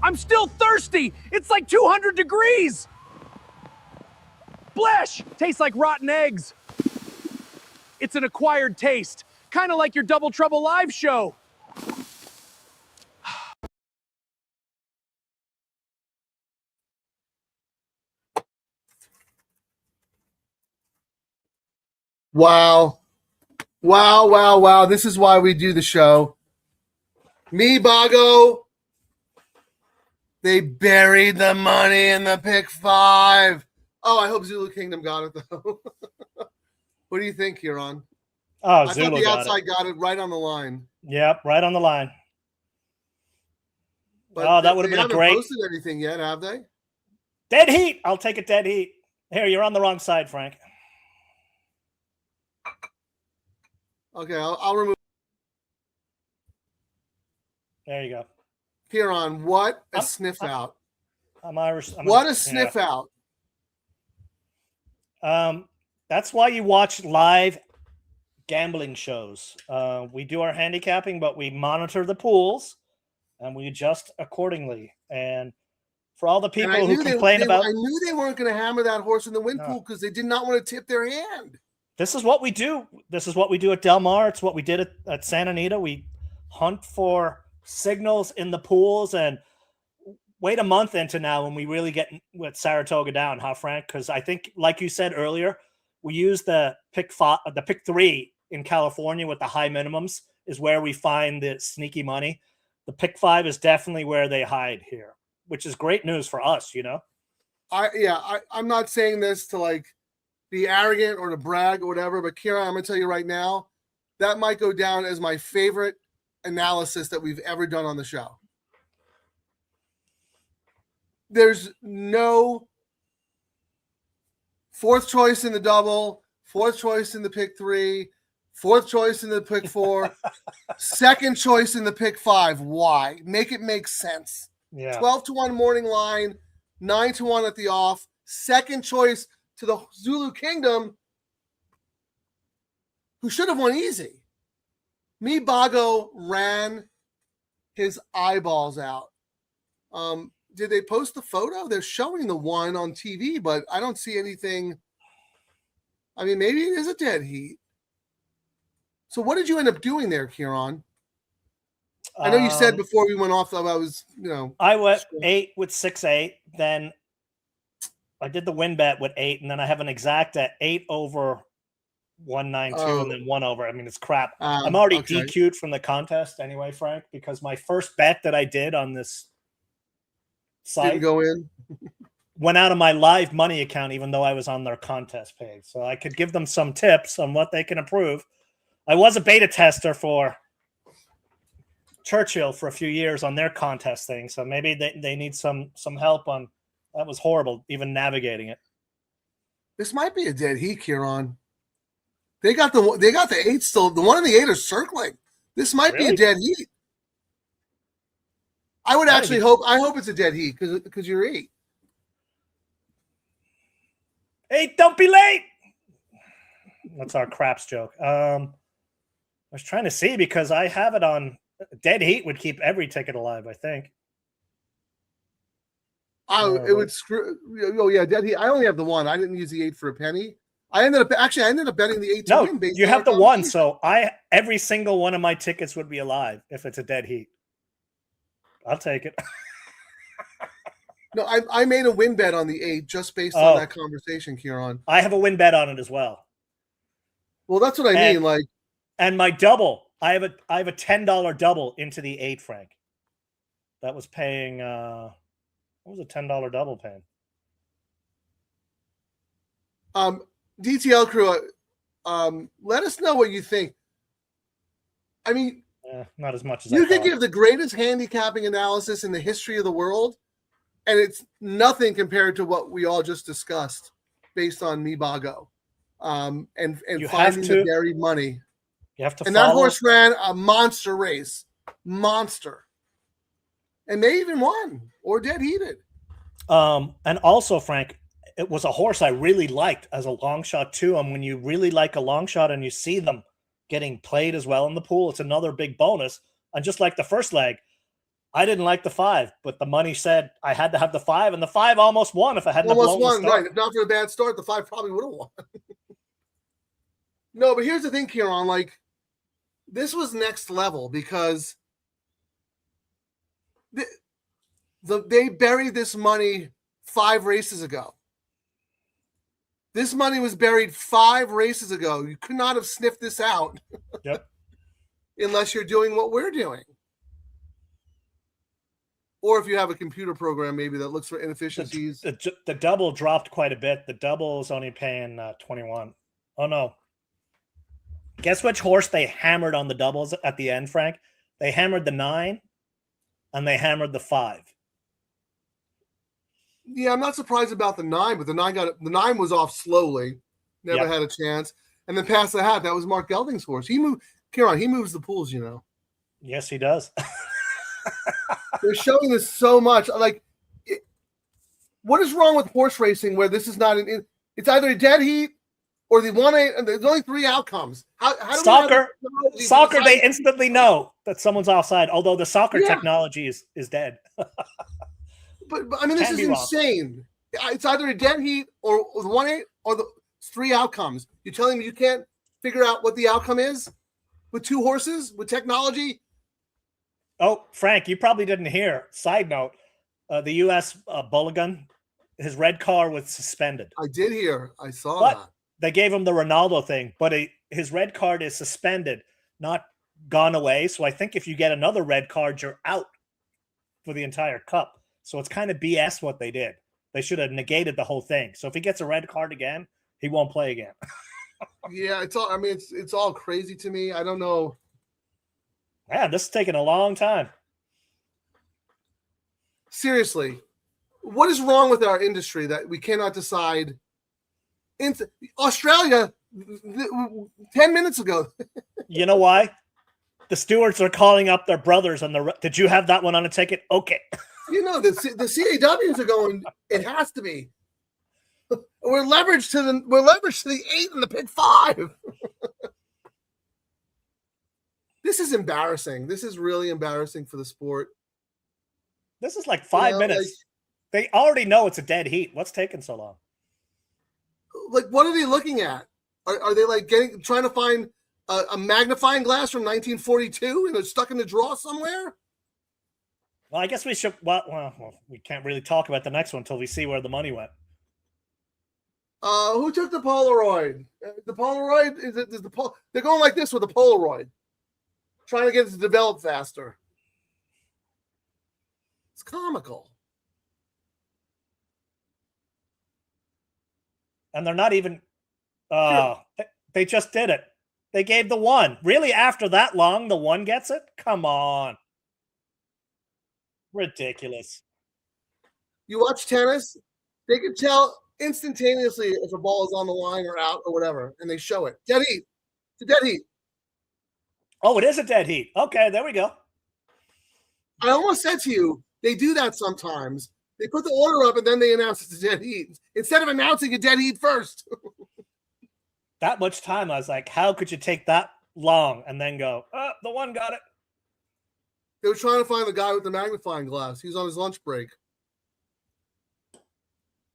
Speaker 3: I'm still thirsty. It's like 200 degrees. Blesh! Tastes like rotten eggs. It's an acquired taste, kind of like your Double Trouble live show.
Speaker 2: Wow. Wow, wow, wow. This is why we do the show. Me, Bago. They buried the money in the pick 5. Oh, I hope Zulu Kingdom got it, though. What do you think, Huron?
Speaker 1: Oh,
Speaker 2: I
Speaker 1: Zulu
Speaker 2: thought the
Speaker 1: got
Speaker 2: outside
Speaker 1: it.
Speaker 2: got it right on the line.
Speaker 1: Yep, right on the line.
Speaker 2: But
Speaker 1: Oh, that would have been a
Speaker 2: haven't
Speaker 1: great
Speaker 2: posted anything yet, have they?
Speaker 1: dead heat. I'll take a dead heat. Here, you're on the wrong side, Frank.
Speaker 2: Okay, I'll remove.
Speaker 1: There you go.
Speaker 2: Huron, what a
Speaker 1: I'm-
Speaker 2: sniff out.
Speaker 1: I'm Irish.
Speaker 2: What a sniff out.
Speaker 1: That's why you watch live gambling shows. We do our handicapping, but we monitor the pools and we adjust accordingly. And for all the
Speaker 2: And
Speaker 1: people
Speaker 2: I
Speaker 1: who
Speaker 2: knew
Speaker 1: complain about,
Speaker 2: I knew they weren't going to hammer that horse in the wind
Speaker 1: No.
Speaker 2: pool because they did not want to tip their hand.
Speaker 1: this is what we do. This is what we do at Del Mar. It's what we did at Santa Anita. We hunt for signals in the pools and wait a month into now when we really get with Saratoga down, huh, Frank? Because I think, like you said earlier, we use the pick 3 in California with the high minimums is where we find the sneaky money. The pick 5 is definitely where they hide here, which is great news for us, you know?
Speaker 2: I'm not saying this to like be arrogant or to brag or whatever, but Kira, I'm going to tell you right now, that might go down as my favorite analysis that we've ever done on the show. There's no fourth choice in the double, fourth choice in the pick 3, fourth choice in the pick 4, second choice in the pick 5. Why? Make it make sense.
Speaker 1: Yeah.
Speaker 2: 12-1 morning line, 9-1 at the off, second choice to the Zulu Kingdom, who should have won easy. Me Bago ran his eyeballs out. Did they post the photo? They're showing the one on TV, but I don't see anything. I mean, maybe it is a dead heat. So what did you end up doing there, Kieran? I know you said before we went off that I was,
Speaker 1: I went 8 with 6-8. Then I did the win bet with 8, and then I have an exact at 8 over 192 and then 1 over. I mean, it's crap. I'm already DQ'd from the contest anyway, Frank, because my first bet that I did on this site
Speaker 2: didn't go in.
Speaker 1: Went out of my live money account, even though I was on their contest page. So I could give them some tips on what they can improve. I was a beta tester for Churchill for a few years on their contest thing. So maybe they need some help on that. Was horrible, even navigating it.
Speaker 2: This might be a dead heat, Kieran. They got the 8 still. The 1 and the 8 are circling. This might be a dead heat. I would actually hope it's a dead heat because you're 8.
Speaker 1: 8, don't be late. That's our craps joke. I was trying to see because I have it on dead heat would keep every ticket alive, I think.
Speaker 2: It would screw. Oh yeah, dead heat. I only have the 1. I didn't use the 8 for a penny. I ended up betting the 8 to win.
Speaker 1: You have the 1, so every single one of my tickets would be alive if it's a dead heat. I'll take it.
Speaker 2: No, I made a win bet on the 8 just based on that conversation, Kieran.
Speaker 1: I have a win bet on it as well.
Speaker 2: Well, that's what I mean. Like,
Speaker 1: and my double, I have a $10 double into the 8, Frank. That was paying. What was a $10 double paying?
Speaker 2: DTL Crew, let us know what you think. I mean,
Speaker 1: not as much as
Speaker 2: you can give the greatest handicapping analysis in the history of the world, and it's nothing compared to what we all just discussed based on Mibago. And finding the buried money.
Speaker 1: You have to
Speaker 2: and that horse ran a monster race. Monster. And they even won or dead heated.
Speaker 1: And also, Frank, it was a horse I really liked as a long shot too. And when you really like a long shot and you see them getting played as well in the pool, it's another big bonus. And just like the first leg, I didn't like the 5, but the money said I had to have the 5, and the 5 almost won if I hadn't
Speaker 2: Almost
Speaker 1: blown the
Speaker 2: won,
Speaker 1: start.
Speaker 2: right? If not for a bad start, the 5 probably would have won. No, but here's the thing, Kieran. Like, this was next level because they buried this money 5 races ago. This money was buried 5 races ago. You could not have sniffed this out.
Speaker 1: Yep.
Speaker 2: Unless you're doing what we're doing. Or if you have a computer program maybe that looks for inefficiencies.
Speaker 1: The double dropped quite a bit. The double is only paying 21. Oh, no. Guess which horse they hammered on the doubles at the end, Frank? They hammered the 9 and they hammered the 5.
Speaker 2: Yeah, I'm not surprised about the 9, but the 9 was off slowly. Never had a chance. And then past the hat, that was Mark Gelding's horse. He moves the pools, you know.
Speaker 1: Yes, he does.
Speaker 2: They're showing this so much. Like, what is wrong with horse racing where this is not it's either a dead heat or the 1-8, and there's only 3 outcomes. How do
Speaker 1: soccer, they instantly know that someone's offside, although the soccer technology is dead.
Speaker 2: But I mean, this is insane. It's either a dead heat or the 1-8 or the 3 outcomes. You're telling me you can't figure out what the outcome is with 2 horses with technology?
Speaker 1: Oh, Frank, you probably didn't hear. Side note, the U.S. Bulligan, his red car was suspended.
Speaker 2: I did hear. I saw that.
Speaker 1: They gave him the Ronaldo thing, but his red card is suspended, not gone away. So I think if you get another red card, you're out for the entire cup. So it's kind of BS what they did. They should have negated the whole thing. So if he gets a red card again, he won't play again.
Speaker 2: Yeah, it's all. I mean, it's all crazy to me. I don't know.
Speaker 1: Man, this is taking a long time.
Speaker 2: Seriously, what is wrong with our industry that we cannot decide? In Australia, 10 minds ago.
Speaker 1: You know why? The stewards are calling up their brothers and did you have that one on a ticket? Okay.
Speaker 2: You know, the CAWs are going, it has to be. We're leveraged to the 8 and the pick 5. This is embarrassing. This is really embarrassing for the sport.
Speaker 1: This is like 5 minutes. They already know it's a dead heat. What's taking so long?
Speaker 2: Like, what are they looking at? Are they like trying to find a magnifying glass from 1942 and they're stuck in the draw somewhere?
Speaker 1: Well, I guess we should. Well, we can't really talk about the next one until we see where the money went.
Speaker 2: Who took the Polaroid? The Polaroid they're going like this with the Polaroid, trying to get it to develop faster. It's comical.
Speaker 1: And they're not even. They just did it. They gave the 1. Really, after that long, the 1 gets it? Come on. Ridiculous.
Speaker 2: You watch tennis, they can tell instantaneously if a ball is on the line or out or whatever, and they show it. Dead heat. It's a dead heat.
Speaker 1: Oh, it is a dead heat. Okay, there we go.
Speaker 2: I almost said to you, they do that sometimes. They put the order up and then they announce it's a dead heat instead of announcing a dead heat first.
Speaker 1: That much time, I was like, how could you take that long and then go, the 1 got it?
Speaker 2: They were trying to find the guy with the magnifying glass. He was on his lunch break.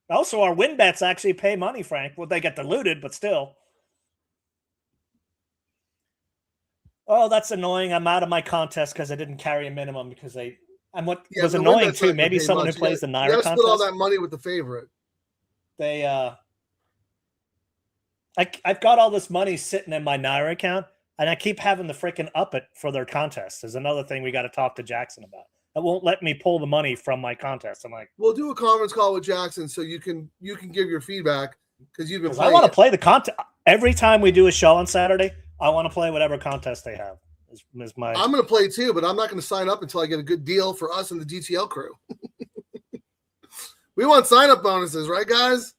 Speaker 1: Also, our win bets actually pay money, Frank. Well, they get diluted, but still. Oh, that's annoying. I'm out of my contest because I didn't carry a minimum because they. And what was annoying too, maybe someone who plays the Naira contest.
Speaker 2: Put all that money with the favorite.
Speaker 1: They I've got all this money sitting in my Naira account, and I keep having to freaking up it for their contests. There's another thing we got to talk to Jackson about. It won't let me pull the money from my contest. I'm like,
Speaker 2: we'll do a conference call with Jackson so you can give your feedback because you've been.
Speaker 1: I want to play the contest every time we do a show on Saturday. I want to play whatever contest they have.
Speaker 2: I'm going to play too, but I'm not going to sign up until I get a good deal for us and the DTL crew. We want sign-up bonuses, right, guys?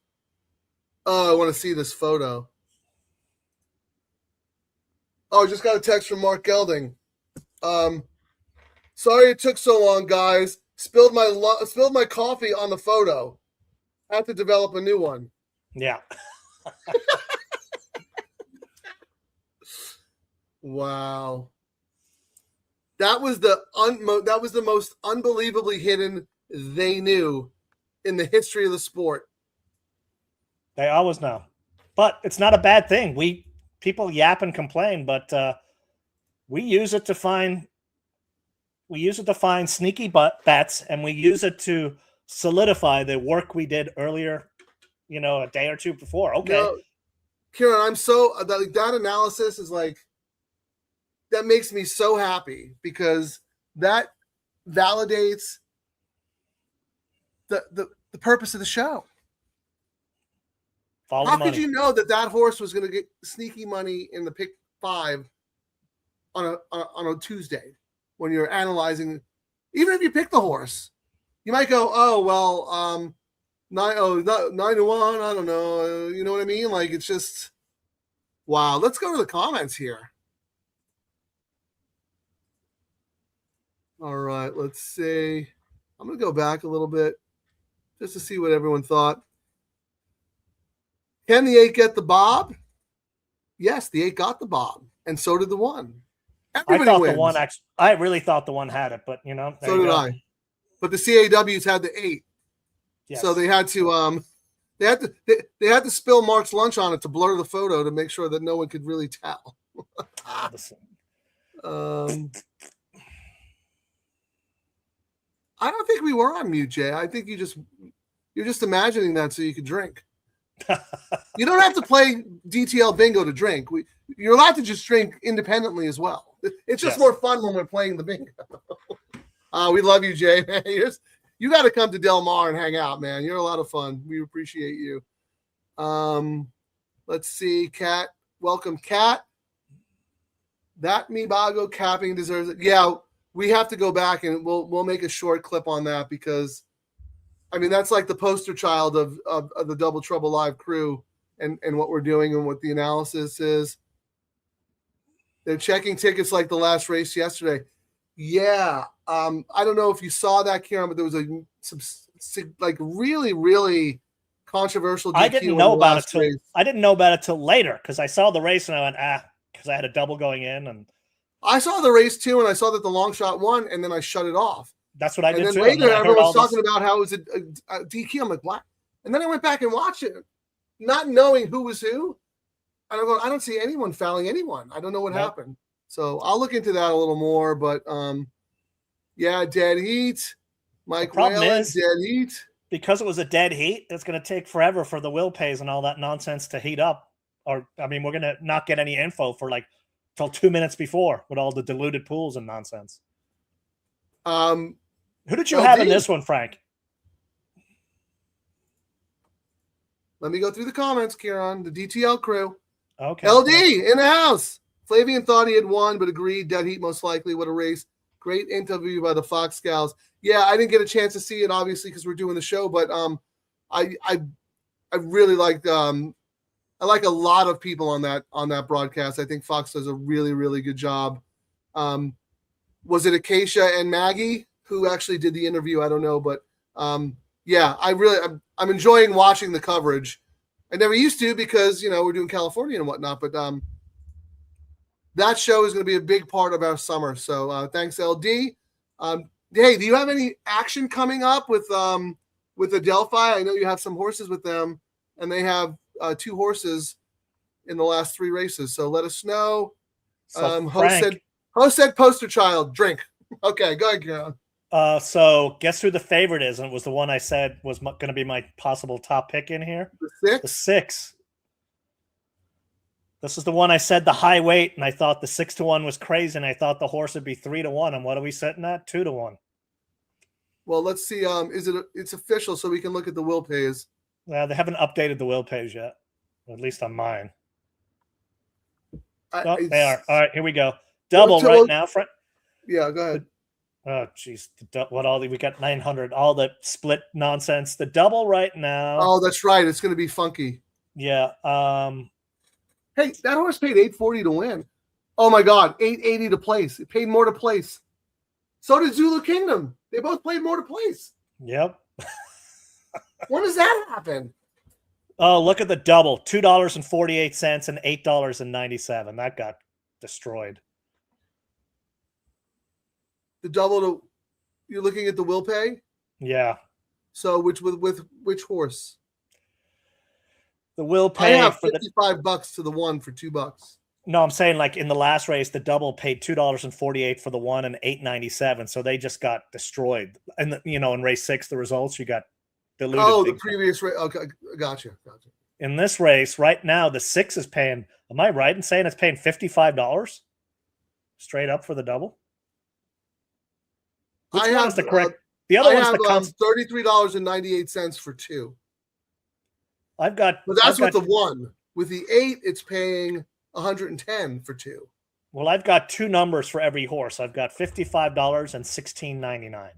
Speaker 2: Oh, I want to see this photo. Oh, I just got a text from Mark Gelding. Sorry it took so long, guys. Spilled my coffee on the photo. I have to develop a new one.
Speaker 1: Yeah.
Speaker 2: Wow. That was the most unbelievably hidden they knew in the history of the sport.
Speaker 1: They always know, but it's not a bad thing. People yap and complain, but we use it to find sneaky bets, and we use it to solidify the work we did earlier. A day or two before. Okay,
Speaker 2: Kieran, I'm so that analysis is like that makes me so happy because that validates the purpose of the show.
Speaker 1: Follow
Speaker 2: How
Speaker 1: the
Speaker 2: could
Speaker 1: money.
Speaker 2: you know that horse was going to get sneaky money in the pick 5 on a Tuesday when you're analyzing? Even if you pick the horse, you might go, oh well, 9-1. I don't know. You know what I mean? Like it's just wow. Let's go to the comments here. All right, let's see. I'm going to go back a little bit just to see what everyone thought. Can the 8 get the bob? Yes, the 8 got the bob, and so did the 1. Everybody wins.
Speaker 1: I really thought the 1 had it, but
Speaker 2: so did I. But the CAWs had the 8, yes. So they had to they had to spill Mark's lunch on it to blur the photo to make sure that no one could really tell. I don't think we were on mute, Jay. I think you're just imagining that so you could drink. You don't have to play DTL bingo to drink. You're allowed to just drink independently as well. It's just more fun when we're playing the bingo. We love you, Jay. Man. You got to come to Del Mar and hang out, man. You're a lot of fun. We appreciate you. Let's see, Kat. Welcome, Kat. That Mibago capping deserves it. Yeah, we have to go back and we'll make a short clip on that because I mean, that's like the poster child of the Double Trouble Live crew and what we're doing and what the analysis is. They're checking tickets like the last race yesterday. Yeah. I don't know if you saw that, Kieran, but there was some really, really controversial DQ
Speaker 1: I didn't know about it till later because I saw the race and I went, because I had a double going in. And
Speaker 2: I saw the race too, and I saw that the long shot won, and then I shut it off.
Speaker 1: That's what I did too.
Speaker 2: And then later, everyone's talking about how it was a DQ. I'm like, what? And then I went back and watched it, not knowing who was who. And I'm going, I don't see anyone fouling anyone. I don't know what happened. So I'll look into that a little more. But yeah, dead heat. Mike Whalen, dead heat.
Speaker 1: Because it was a dead heat, it's going to take forever for the will pays and all that nonsense to heat up. Or I mean, we're going to not get any info for like till 2 minutes before with all the diluted pools and nonsense. Who did you have in this one, Frank?
Speaker 2: Let me go through the comments, Kieran. The DTL crew.
Speaker 1: Okay.
Speaker 2: LD in the house. Flavian thought he had won, but agreed. Dead heat most likely. What a race. Great interview by the Fox Gals. Yeah, I didn't get a chance to see it, obviously, because we're doing the show, but I really liked I like a lot of people on that broadcast. I think Fox does a really, really good job. Was it Acacia and Maggie who actually did the interview? I don't know, but yeah, I'm enjoying watching the coverage. I never used to because we're doing California and whatnot, but that show is going to be a big part of our summer. So thanks, LD. Hey, do you have any action coming up with Adelphi? I know you have some horses with them, and they have 2 horses in the last 3 races. So let us know.
Speaker 1: So
Speaker 2: Host said poster child, drink. Okay, go ahead, Kieran.
Speaker 1: So guess who the favorite is? And it was the one I said was going to be my possible top pick in here.
Speaker 2: The 6?
Speaker 1: The 6. This is the one I said the high weight, and I thought the 6-1 was crazy, and I thought the horse would be 3-1. And what are we sitting at? 2-1.
Speaker 2: Well, let's see. It's official, so we can look at the will pays.
Speaker 1: They haven't updated the will pays yet, at least on mine. They are. All right, here we go. Double right now, Frank.
Speaker 2: Yeah, go ahead.
Speaker 1: Oh, geez. We got 900. All the split nonsense. The double right now.
Speaker 2: Oh, that's right. It's going to be funky.
Speaker 1: Yeah.
Speaker 2: Hey, that horse paid $840 to win. Oh my God, $880 to place. It paid more to place. So did Zulu Kingdom. They both played more to place.
Speaker 1: Yep.
Speaker 2: When does that happen?
Speaker 1: Oh, look at the double. $2.48 and $8.97. That got destroyed.
Speaker 2: The double to you're looking at the will pay.
Speaker 1: Yeah.
Speaker 2: So with which horse?
Speaker 1: The will
Speaker 2: I
Speaker 1: pay
Speaker 2: have
Speaker 1: for the
Speaker 2: $55 to the one for $2.
Speaker 1: No, I'm saying like in the last race, the double paid $2.48 for the one and $8.97. So they just got destroyed. And in race 6, the results you got diluted.
Speaker 2: Oh, the
Speaker 1: big time.
Speaker 2: previous race. Okay, gotcha.
Speaker 1: In this race right now, the 6 is paying. Am I right in saying it's paying $55 straight up for the double? Which
Speaker 2: I
Speaker 1: one
Speaker 2: have
Speaker 1: is the correct? The other
Speaker 2: I
Speaker 1: one's
Speaker 2: have
Speaker 1: the
Speaker 2: $33.98 for 2.
Speaker 1: I've got.
Speaker 2: But that's
Speaker 1: I've
Speaker 2: with
Speaker 1: got,
Speaker 2: the 1. With the 8, it's paying $110 for 2.
Speaker 1: Well, I've got 2 numbers for every horse. I've got $55 and $16.99.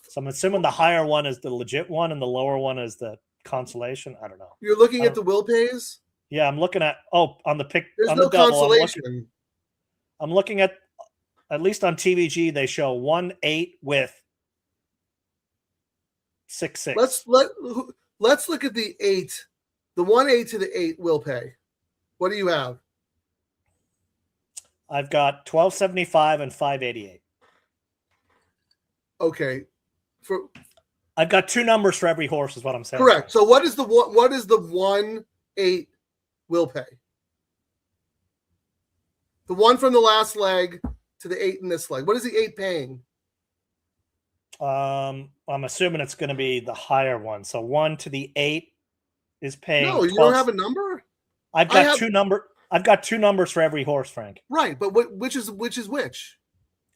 Speaker 1: So I'm assuming the higher one is the legit one and the lower one is the consolation. I don't know.
Speaker 2: You're looking at the will pays?
Speaker 1: Yeah, I'm looking at on the pick.
Speaker 2: There's
Speaker 1: on
Speaker 2: no
Speaker 1: the double,
Speaker 2: consolation.
Speaker 1: I'm looking at least on TVG they show 1-8 with 6-6.
Speaker 2: Let's look at the 8. The 1-8 to the 8 will pay. What do you have?
Speaker 1: I've got $12.75 and $5.88.
Speaker 2: Okay.
Speaker 1: I've got 2 numbers for every horse, is what I'm saying.
Speaker 2: Correct. So what is the 1-8 will pay? The one from the last leg to the 8 in this leg. What is the 8 paying?
Speaker 1: I'm assuming it's going to be the higher one. So 1 to the 8 is paying.
Speaker 2: No, you
Speaker 1: 12.
Speaker 2: don't have a number?
Speaker 1: I've got 2 numbers for every horse, Frank.
Speaker 2: Right, but which is which?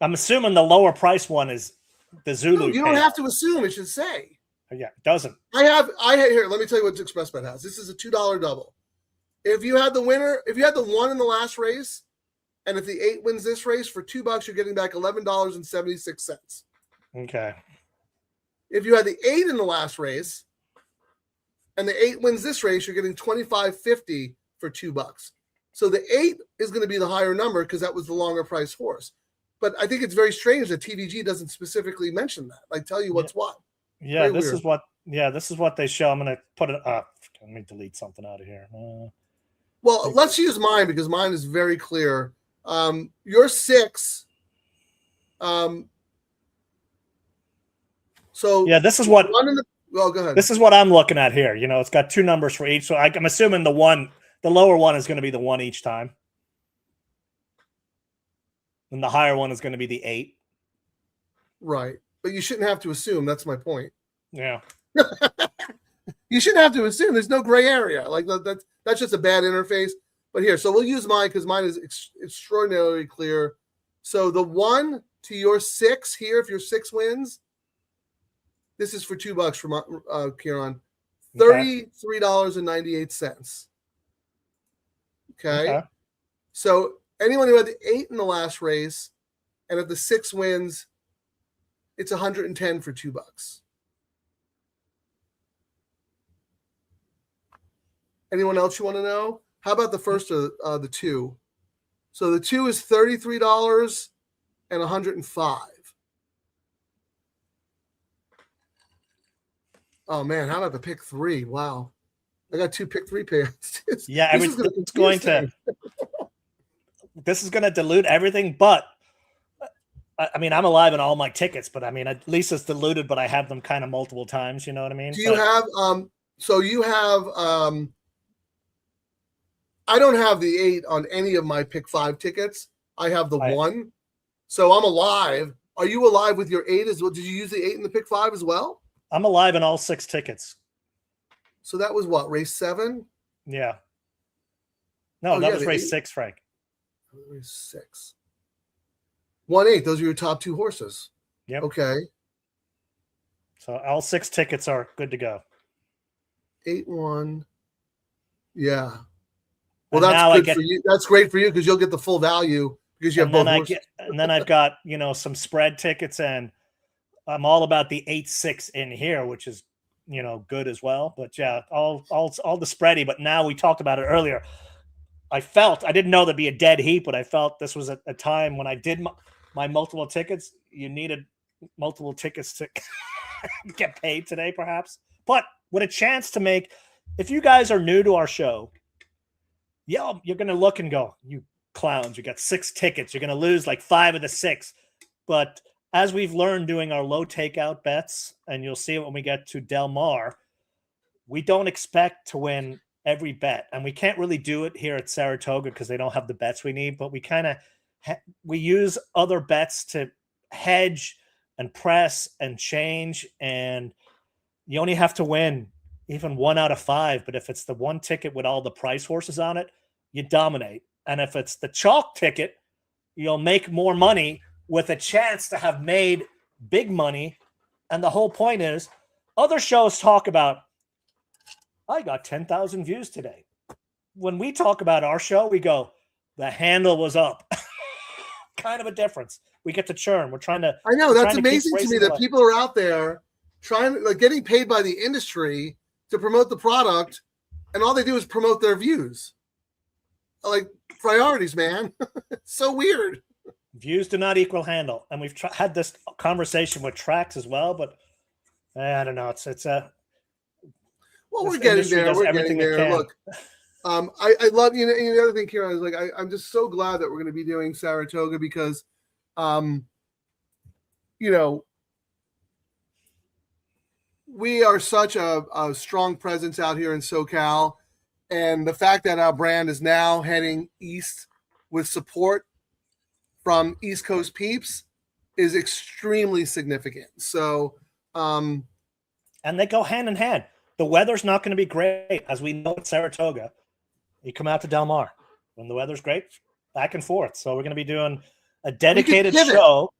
Speaker 1: I'm assuming the lower price one is the Zulu.
Speaker 2: No, you don't have to assume. It should say.
Speaker 1: Yeah, it doesn't.
Speaker 2: I have here. Let me tell you what ExpressBet has. This is a $2 double. If you had the winner, if you had the 1 in the last race, and if the 8 wins this race for $2, you're getting back $11.76.
Speaker 1: Okay.
Speaker 2: If you had the 8 in the last race, and the 8 wins this race, you're getting $25.50 for $2. So the 8 is going to be the higher number because that was the longer price horse. But I think it's very strange that TVG doesn't specifically mention that, like tell you what's what.
Speaker 1: Yeah,
Speaker 2: Very weird.
Speaker 1: this is what they show. I'm going to put it up. Let me delete something out of here.
Speaker 2: Well, let's use mine because mine is very clear. Your 6. So
Speaker 1: yeah, this is what.
Speaker 2: Well, go ahead.
Speaker 1: This is what I'm looking at here. It's got 2 numbers for each. So I'm assuming the lower one is going to be the 1 each time. And the higher one is going to be the 8.
Speaker 2: Right. But you shouldn't have to assume. That's my point.
Speaker 1: Yeah.
Speaker 2: You shouldn't have to assume. There's no gray area. Like that's just a bad interface. But here, so we'll use mine because mine is extraordinarily clear. So the 1 to your 6 here, if your 6 wins, this is for $2 from Kieran. $33.98. Okay. So anyone who had the 8 in the last race, and if the 6 wins, it's $110 for $2. Anyone else you want to know? How about the first of the 2? So the 2 is $33 and $105. Oh man, how about the pick 3? Wow, I got 2 pick 3 payouts.
Speaker 1: Yeah, this is going to dilute everything. But I mean, I'm alive in all my tickets, but I mean, at least it's diluted. But I have them kind of multiple times. You know what I mean?
Speaker 2: Do you have? So you have. I don't have the 8 on any of my pick 5 tickets. I have the 1. So I'm alive. Are you alive with your 8 as well? Did you use the 8 in the pick 5 as well?
Speaker 1: I'm alive in all 6 tickets.
Speaker 2: So that was what, race 7?
Speaker 1: Yeah. No, that was race 6, Frank.
Speaker 2: Race 6. 1-8. Those are your top 2 horses.
Speaker 1: Yep.
Speaker 2: Okay.
Speaker 1: So all 6 tickets are good to go.
Speaker 2: 8-1. Yeah. Well, that's good for you. That's great for you because you'll get the full value because you have both horses.
Speaker 1: And then I've got, some spread tickets, and I'm all about the 8-6 in here, which is, good as well. But yeah, all the spready. But now we talked about it earlier. I didn't know there'd be a dead heat, but I felt this was a time when I did my multiple tickets. You needed multiple tickets to get paid today, perhaps. But with a chance to make, if you guys are new to our show, yeah, you're going to look and go, you clowns, you got 6 tickets. You're going to lose like 5 of the 6. But as we've learned doing our low takeout bets, and you'll see it when we get to Del Mar, we don't expect to win every bet, and we can't really do it here at Saratoga because they don't have the bets we need, but we kind of we use other bets to hedge and press and change, and you only have to win even 1 out of 5, but if it's the one ticket with all the price horses on it, you dominate. And if it's the chalk ticket, you'll make more money with a chance to have made big money. And the whole point is, other shows talk about, I got 10,000 views today. When we talk about our show, we go, the handle was up. Kind of a difference. We get to churn. We're trying to.
Speaker 2: I know, that's
Speaker 1: keep
Speaker 2: amazing to me that people are out there trying, like, getting paid by the industry to promote the product, and all they do is promote their views. Like, priorities, man. It's so weird.
Speaker 1: Views do not equal handle, and we've had this conversation with tracks as well. But I don't know. It's a.
Speaker 2: Well, we're getting there. We're getting there. Look, I love you know the other thing, Kieran, is like I'm just so glad that we're going to be doing Saratoga because, you know, we are such a strong presence out here in SoCal, and the fact that our brand is now heading east with support from East Coast peeps is extremely significant. So,
Speaker 1: and they go hand in hand. The weather's not going to be great, as we know at Saratoga. You come out to Del Mar when the weather's great, back and forth. So we're going to be doing a dedicated show.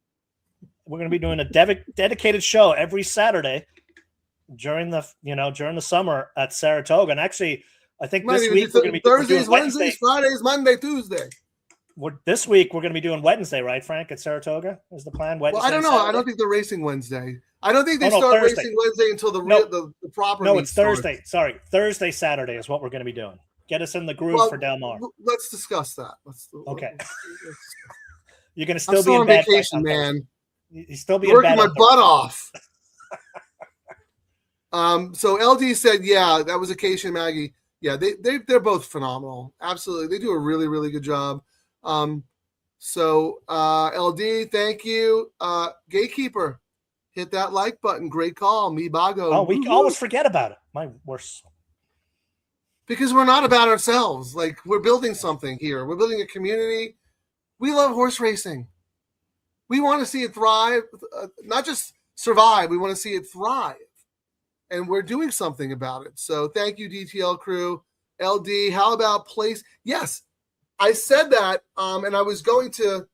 Speaker 1: We're going to be doing a dedicated show every Saturday during the summer at Saratoga. And actually, I think this week we're going to be
Speaker 2: Thursdays, Wednesdays, Fridays, Monday, Tuesday.
Speaker 1: This week we're going to be doing Wednesday, right, Frank? At Saratoga is the plan. Wednesday.
Speaker 2: Well, I don't know.
Speaker 1: Saturday?
Speaker 2: I don't think they're racing Wednesday. I don't think they start racing Wednesday until the proper.
Speaker 1: No, it's Thursday. Sorry, Thursday, Saturday is what we're going to be doing. Get us in the groove for Del Mar.
Speaker 2: Let's discuss that.
Speaker 1: Okay.
Speaker 2: Let's
Speaker 1: You're going to still be in bed,
Speaker 2: vacation, man.
Speaker 1: You still be
Speaker 2: working my butt off. So LD said, yeah, that was Acacia and Maggie. Yeah, they're both phenomenal. Absolutely, they do a really, really good job. So LD, thank you. Gatekeeper, hit that like button. Great call, me bago.
Speaker 1: Oh, we always forget about it. My worst.
Speaker 2: Because we're not about ourselves. Like, we're building something here. We're building a community. We love horse racing. We want to see it thrive, not just survive. We want to see it thrive. And we're doing something about it. So thank you, DTL Crew. LD, how about place? Yes, I said that, and I was going to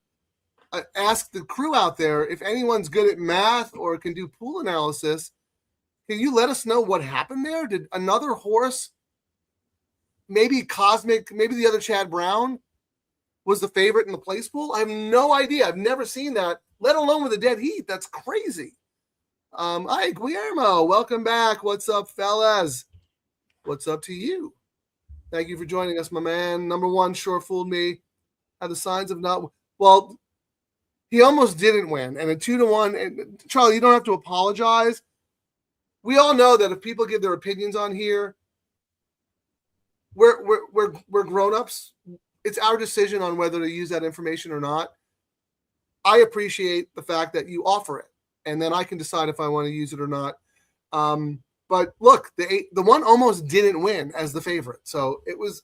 Speaker 2: ask the crew out there, if anyone's good at math or can do pool analysis, can you let us know what happened there? Did another horse, maybe Cosmic, maybe the other Chad Brown, was the favorite in the place pool? I have no idea. I've never seen that, let alone with a dead heat. That's crazy. Hi, Guillermo. Welcome back. What's up, fellas? What's up to you? Thank you for joining us, my man. Number one sure fooled me. Had the signs of not. Well, he almost didn't win. And a 2-1. And Charlie, you don't have to apologize. We all know that if people give their opinions on here, we're grown-ups. It's our decision on whether to use that information or not. I appreciate the fact that you offer it, and then I can decide if I want to use it or not. But look, the one almost didn't win as the favorite, so it was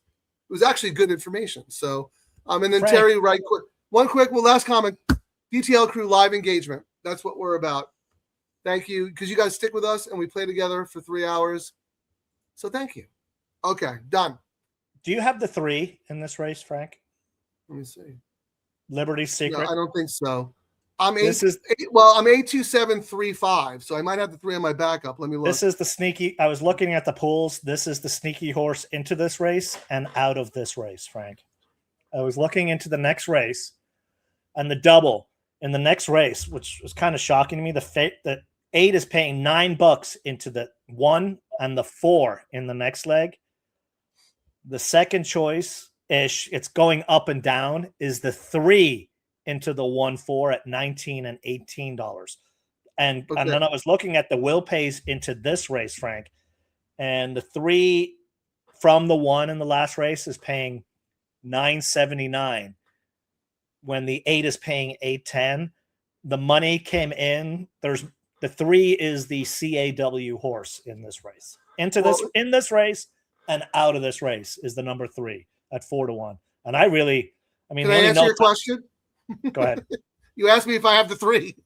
Speaker 2: actually good information. So, and then Frank, Terry, right quick, last comment. DTL Crew live engagement. That's what we're about. Thank you, because you guys stick with us and we play together for 3 hours. So thank you. Okay, done.
Speaker 1: Do you have the 3 in this race, Frank?
Speaker 2: Let me see.
Speaker 1: Liberty's Secret?
Speaker 2: No, I don't think so. I'm 82735, so I might have the 3 on my backup. Let me look.
Speaker 1: This is the sneaky. I was looking at the pools. This is the sneaky horse into this race and out of this race, Frank. I was looking into the next race, and the double in the next race, which was kind of shocking to me. The 8 is paying $9 into the 1 and the 4 in the next leg. The second choice ish, it's going up and down, is the 3 into the 1-4 at $19 and $18. And then I was looking at the will pays into this race, Frank, and the 3 from the 1 in the last race is paying $9.79 when the 8 is paying $8.10. the money came in. There's the 3 is the CAW horse in this race. In this race and out of this race is the number 3 at 4-1. And I mean,
Speaker 2: can I answer your question?
Speaker 1: Go ahead.
Speaker 2: You asked me if I have the 3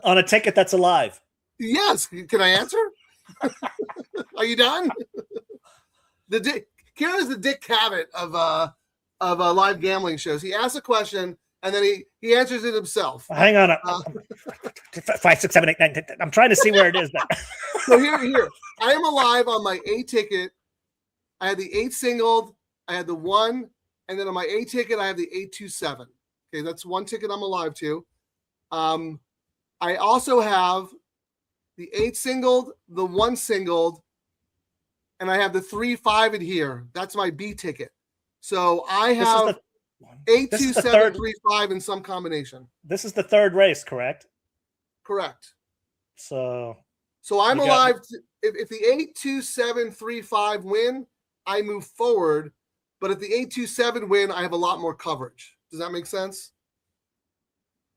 Speaker 1: on a ticket that's alive.
Speaker 2: Yes. Can I answer? Are you done? Kieran is the Dick Cavett of live gambling shows. He asks a question and then he answers it himself.
Speaker 1: Hang on. 5, 6, 7, 8, 9, 10. I'm trying to see where it is now.
Speaker 2: So here. I am alive on my A ticket. I had the 8 singled. I had the 1. And then on my A ticket, I have the 827. Okay, that's 1 ticket I'm alive to. I also have the 8 singled, the 1 singled, and I have the 3 5 in here. That's my B ticket. So I have 8 2 7 3 5 in some combination.
Speaker 1: This is the 3rd race, correct?
Speaker 2: Correct.
Speaker 1: So
Speaker 2: I'm alive. If the 8 2 7 3 5 win, I move forward. But if the 8 2 7 win, I have a lot more coverage. Does that make sense?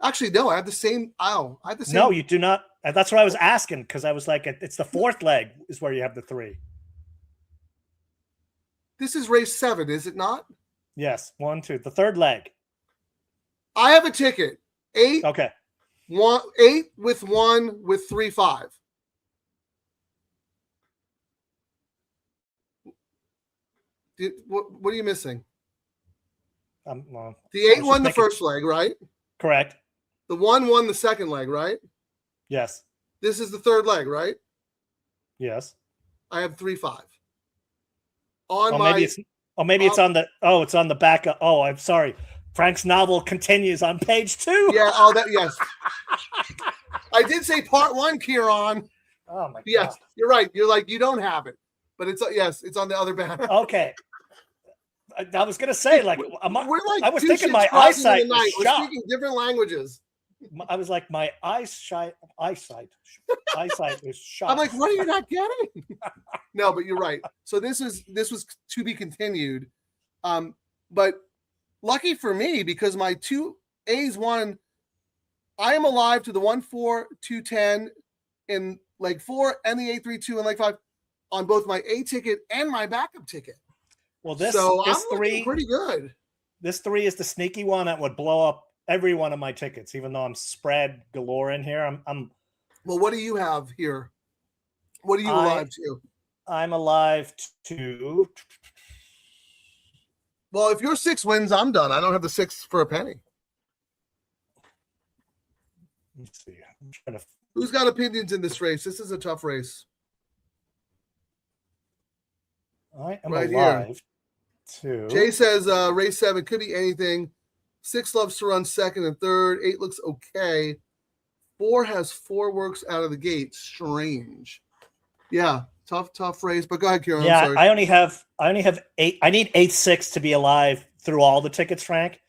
Speaker 2: Actually, no. I have the same. I have the same.
Speaker 1: No, you do not. That's what I was asking because I was like, it's the 4th leg is where you have the 3.
Speaker 2: This is race 7, is it not?
Speaker 1: Yes, 1, 2. The 3rd leg.
Speaker 2: I have a ticket. 8.
Speaker 1: Okay.
Speaker 2: 8 with 1 with 3 5. What are you missing?
Speaker 1: Well,
Speaker 2: the 8 won the first leg, right?
Speaker 1: Correct.
Speaker 2: The 1 won the second leg, right?
Speaker 1: Yes.
Speaker 2: This is the 3rd leg, right?
Speaker 1: Yes.
Speaker 2: I have 3 5.
Speaker 1: Maybe it's on the. Oh, it's on the back. I'm sorry. Frank's novel continues on page 2.
Speaker 2: Yeah. Yes. I did say part 1, Kieran.
Speaker 1: Oh my God.
Speaker 2: Yes, you're right. You're like you don't have it, but it's on the other banner.
Speaker 1: Okay. I was gonna say I was thinking my eyesight was
Speaker 2: We're
Speaker 1: shot.
Speaker 2: speaking different languages.
Speaker 1: I was like my eyesight is shot.
Speaker 2: I'm like, what are you not getting? No, but you're right. So this was to be continued. But lucky for me, because my 2 A's won, I am alive to the 1 4 2 10 in leg 4 and the 8 3 2 and leg 5 on both my A ticket and my backup ticket.
Speaker 1: Well, this
Speaker 2: I'm
Speaker 1: 3
Speaker 2: pretty good.
Speaker 1: This 3 is the sneaky one that would blow up every one of my tickets, even though I'm spread galore in here. I'm
Speaker 2: Well, what do you have here? What are you alive to?
Speaker 1: I'm alive to.
Speaker 2: Well, if your 6 wins, I'm done. I don't have the 6 for a penny.
Speaker 1: Let's see. I'm trying to.
Speaker 2: Who's got opinions in this race? This is a tough race.
Speaker 1: I am
Speaker 2: right
Speaker 1: alive
Speaker 2: here.
Speaker 1: To.
Speaker 2: Jay says race 7 could be anything. 6 loves to run 2nd and 3rd. 8 looks okay. 4 has 4 works out of the gate. Strange. Yeah, tough race. But go ahead, Kieran.
Speaker 1: Yeah,
Speaker 2: I'm sorry.
Speaker 1: I only have 8. I need 8-6 to be alive through all the tickets, Frank,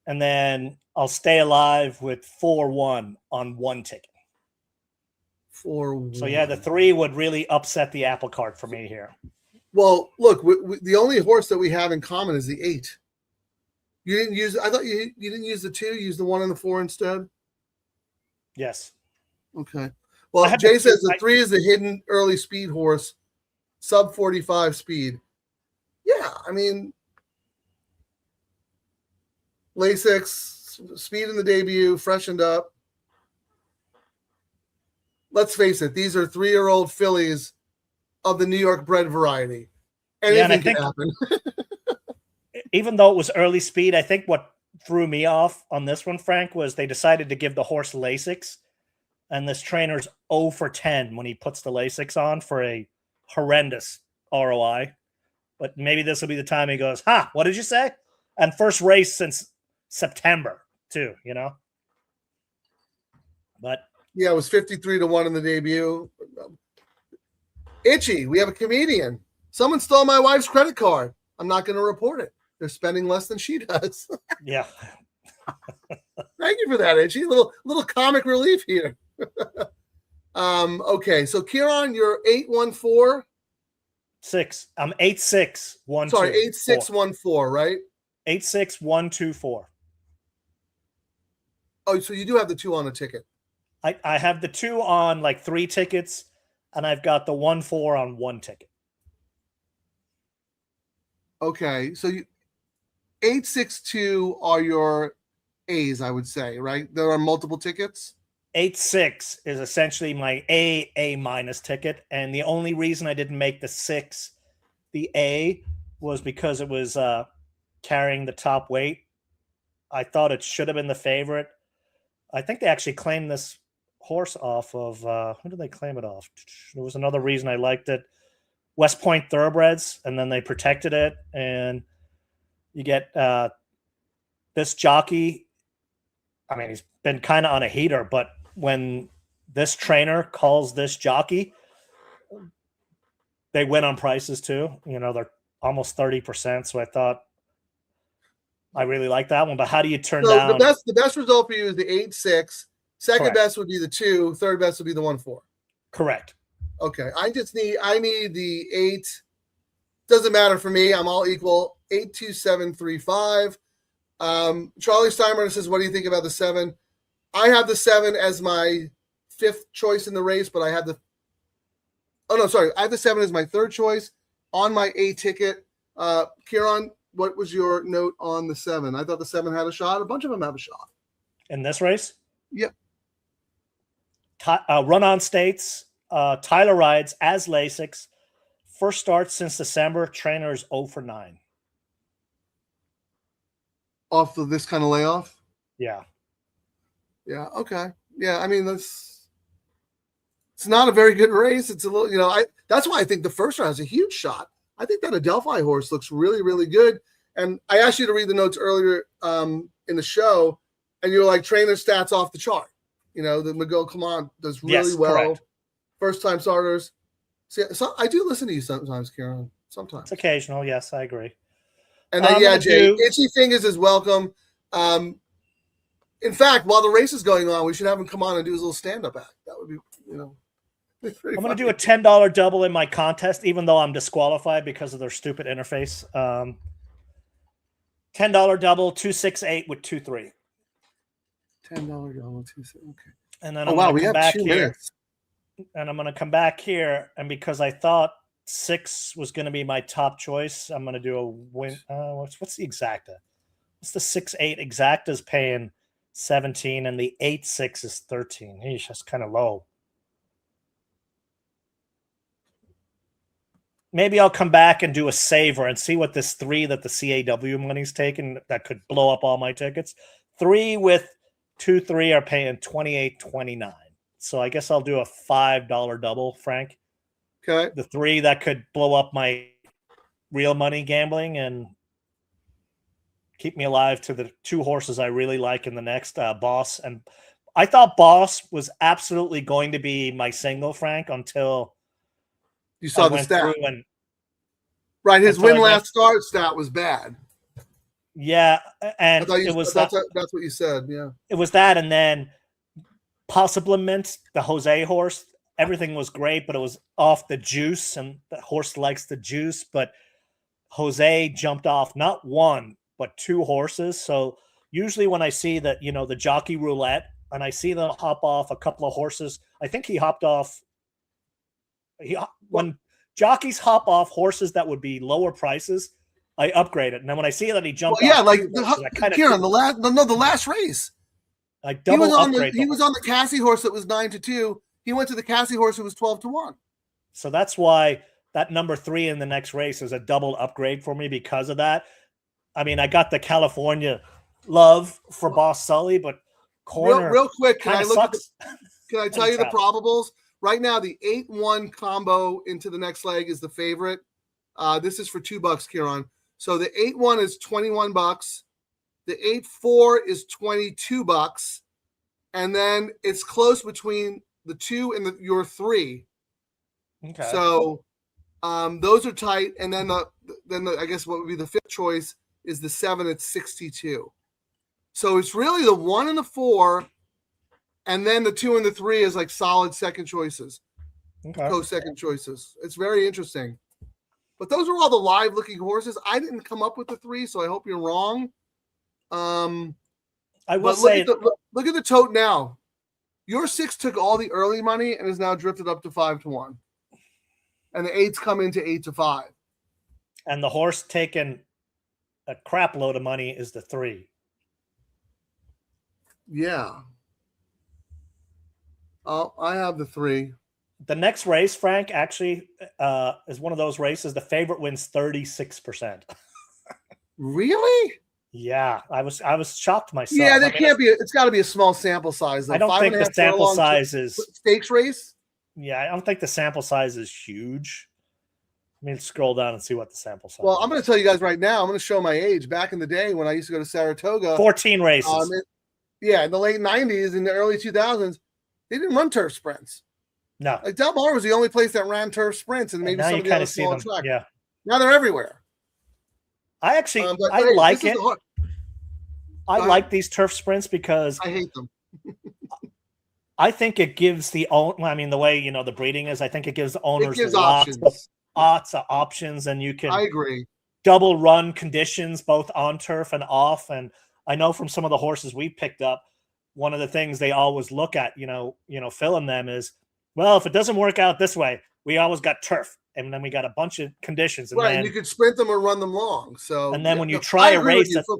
Speaker 1: and then I'll stay alive with 4-1 on 1 ticket.
Speaker 2: 4-1.
Speaker 1: So yeah, the 3 would really upset the apple cart for me here.
Speaker 2: Well, look, the only horse that we have in common is the 8. You didn't use. I thought you didn't use the 2. You used the 1 and the 4 instead.
Speaker 1: Yes.
Speaker 2: Okay. Well, Jay says the 3 is the hidden early speed horse, sub 45 speed. Yeah, I mean, Lasix, speed in the debut, freshened up. Let's face it; these are 3-year-old fillies of the New York bred variety. Anything can happen.
Speaker 1: Even though it was early speed, I think what threw me off on this one, Frank, was they decided to give the horse Lasix, and this trainer's 0 for 10 when he puts the Lasix on for a horrendous ROI. But maybe this will be the time he goes, what did you say? And first race since September, too, you know? But
Speaker 2: yeah, it was 53-1 in the debut. Itchy, we have a comedian. Someone stole my wife's credit card. I'm not going to report it. They're spending less than she does.
Speaker 1: Yeah.
Speaker 2: Thank you for that, Itchy. Little comic relief here. Okay, so Kieran, you're 8-1-4.
Speaker 1: 6. I'm 8-6-1-2.
Speaker 2: Sorry, 8-6-1-4, right?
Speaker 1: 8-6-1-2-4.
Speaker 2: Oh, so you do have the 2 on the ticket.
Speaker 1: I have the 2 on like 3 tickets, and I've got the 1-4 on 1 ticket.
Speaker 2: Okay, so 8-6-2 are your A's, I would say, right? There are multiple tickets.
Speaker 1: 8-6 is essentially my A minus ticket, and the only reason I didn't make the 6 the A was because it was carrying the top weight. I thought it should have been the favorite. I think they actually claimed this horse off of who did they claim it off? There was another reason I liked it. West Point Thoroughbreds, and then they protected it, and you get this jockey. I mean, he's been kind of on a heater, but when this trainer calls this jockey, they win on prices too. You know, they're almost 30%. So I thought I really like that one. But how do you turn down?
Speaker 2: The best result for you is the 8-6. Second
Speaker 1: Correct.
Speaker 2: best would be the 2. Third best would be the 1-4.
Speaker 1: Correct.
Speaker 2: Okay. I need the 8. Doesn't matter for me. I'm all equal. 8-2-7-3-5. Charlie Steinbrenner says, what do you think about the 7? I have the 7 as my 5th choice in the race, but I have the I have the 7 as my 3rd choice on my A ticket. Kieran, what was your note on the 7? I thought the 7 had a shot. A bunch of them have a shot.
Speaker 1: In this race?
Speaker 2: Yep.
Speaker 1: Run on states. Tyler rides as Lasix. First start since December. Trainer is 0 for 9.
Speaker 2: Off of this kind of layoff?
Speaker 1: Yeah.
Speaker 2: Yeah. Okay. Yeah. I mean, it's not a very good race. It's a little, that's why I think the first round is a huge shot. I think that Adelphi horse looks really, really good. And I asked you to read the notes earlier in the show, and you were like, trainer stats off the chart. The McGill Clement does really well.
Speaker 1: Correct.
Speaker 2: First time starters. So I do listen to you sometimes, Kieran. Sometimes.
Speaker 1: It's occasional. Yes, I agree.
Speaker 2: And then, Jay, Itchy Fingers is welcome. In fact, while the race is going on, we should have him come on and do his little stand-up act. That would be,
Speaker 1: I'm going to do a $10 double in my contest, even though I'm disqualified because of their stupid interface. $10 double, 268 with 2-3.
Speaker 2: $10 double, 2-6. Okay.
Speaker 1: And then
Speaker 2: we have 2 minutes.
Speaker 1: And I'm going to come back here, and because I thought 6 was going to be my top choice, I'm going to do a win. What's the exacta? What's the 6-8 exacta's paying 17, and the 8-6 is 13. Eesh, that's kind of low. Maybe I'll come back and do a saver and see what this 3 that the CAW money's taking that could blow up all my tickets. 3 with 2-3 are paying 28.29. So I guess I'll do a $5 double, Frank.
Speaker 2: Okay.
Speaker 1: The 3 that could blow up my real money gambling and keep me alive to the 2 horses I really like in the next, Boss. And I thought Boss was absolutely going to be my single, Frank, until
Speaker 2: you saw the stat.
Speaker 1: Right,
Speaker 2: his win last start stat was bad.
Speaker 1: Yeah, and it was
Speaker 2: that's what you said. Yeah,
Speaker 1: it was that, and then Possiblement, the Jose horse. Everything was great, but it was off the juice, and the horse likes the juice. But Jose jumped off not 1 but 2 horses. So usually when I see that, the jockey roulette, and I see them hop off a couple of horses, I think he hopped off. When jockeys hop off horses that would be lower prices, I upgrade it. And then when I see that he jumped,
Speaker 2: Kieran, the last race,
Speaker 1: I double upgrade.
Speaker 2: He was on the Cassie horse that was 9-2. He went to the Cassie horse who was 12-1.
Speaker 1: So that's why that number 3 in the next race is a double upgrade for me because of that. I mean, I got the California love for Boss Sully, but corner
Speaker 2: real quick, can I tell you the probables? Right now, the 8-1 combo into the next leg is the favorite. This is for $2, Kieran. So the 8-1 is $21. The 8-4 is $22. And then it's close between the 2 and your 3.
Speaker 1: Okay.
Speaker 2: So those are tight. And then I guess what would be the 5th choice is the 7 at 62. So it's really the 1 and the 4. And then the 2 and the 3 is like solid second choices.
Speaker 1: Okay.
Speaker 2: Co-second choices. It's very interesting. But those are all the live looking horses. I didn't come up with the 3, so I hope you're wrong.
Speaker 1: I will
Speaker 2: But look
Speaker 1: say
Speaker 2: at the tote now. Your 6 took all the early money and is now drifted up to 5-1. And the 8's come into 8-5.
Speaker 1: and the horse taking a crap load of money is the 3.
Speaker 2: Yeah. Oh, I have the 3.
Speaker 1: The next race, Frank, actually is one of those races. The favorite wins 36%.
Speaker 2: Really?
Speaker 1: Yeah, I was shocked myself.
Speaker 2: Yeah,
Speaker 1: I
Speaker 2: there
Speaker 1: mean,
Speaker 2: can't be. It's got to be a small sample size. Though.
Speaker 1: I don't think the
Speaker 2: 5.5
Speaker 1: sample
Speaker 2: furlong
Speaker 1: size is.
Speaker 2: stakes race.
Speaker 1: Yeah, I don't think the sample size is huge. Let me scroll down and see what the sample size.
Speaker 2: Well, I'm going to tell you guys right now. I'm going to show my age. Back in the day when I used to go to Saratoga,
Speaker 1: 14 races.
Speaker 2: In the late 90s and the early 2000s, they didn't run turf sprints.
Speaker 1: No,
Speaker 2: Like Del Mar was the only place that ran turf sprints, and maybe
Speaker 1: now
Speaker 2: some
Speaker 1: you
Speaker 2: of the
Speaker 1: kind
Speaker 2: other
Speaker 1: of see
Speaker 2: smaller
Speaker 1: them.
Speaker 2: tracks.
Speaker 1: Yeah,
Speaker 2: Now they're everywhere.
Speaker 1: I actually
Speaker 2: But,
Speaker 1: I
Speaker 2: hey,
Speaker 1: like
Speaker 2: this is
Speaker 1: it. I like these turf sprints because
Speaker 2: I hate them.
Speaker 1: I think it gives the way the breeding is. I think it gives the owners
Speaker 2: It gives
Speaker 1: lots of options, and you can
Speaker 2: I agree.
Speaker 1: double run conditions both on turf and off. And I know from some of the horses we picked up, one of the things they always look at, filling them is, well, if it doesn't work out this way, we always got turf, and then we got a bunch of conditions, and
Speaker 2: Right,
Speaker 1: then
Speaker 2: you could sprint them or run them long. So,
Speaker 1: and then when you try a race that
Speaker 2: go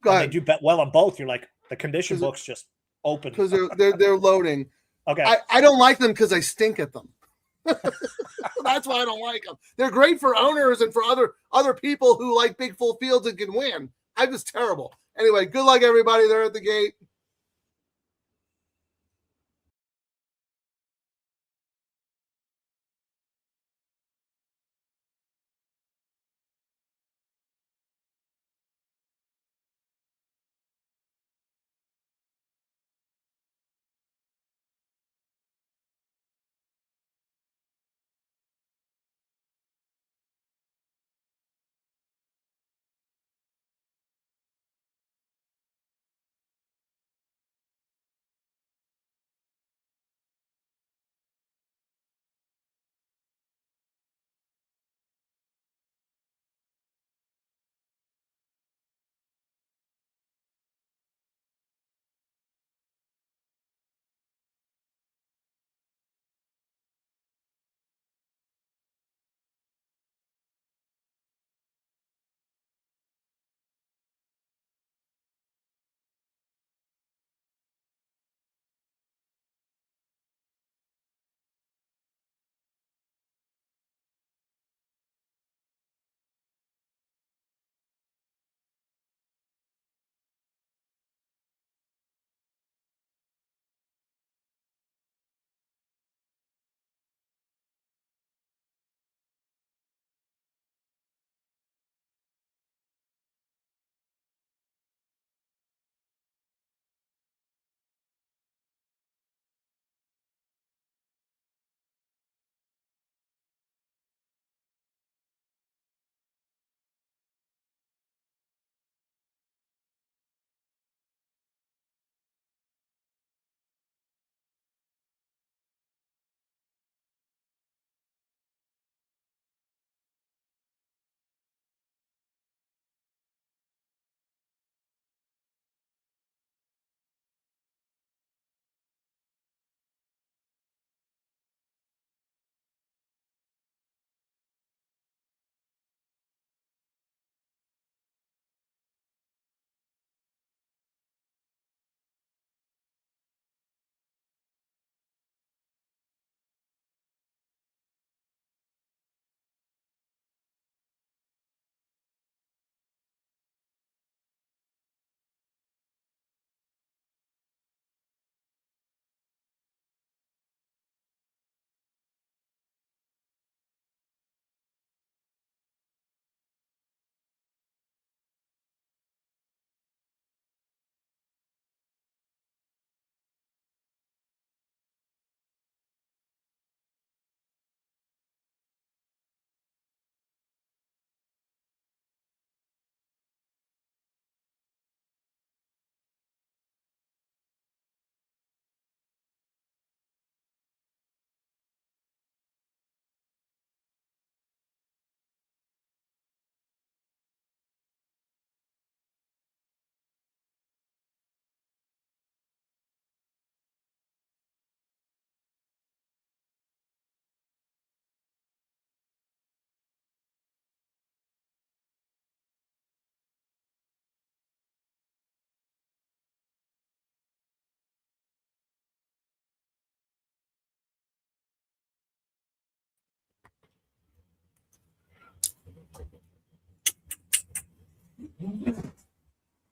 Speaker 1: they
Speaker 2: ahead.
Speaker 1: do bet well on both, you're like the condition book's just open
Speaker 2: Because they're loading.
Speaker 1: Okay,
Speaker 2: I don't like them because I stink at them. That's why I don't like them. They're great for owners and for other people who like big full fields and can win. I'm just terrible. Anyway, good luck everybody. They're at the gate.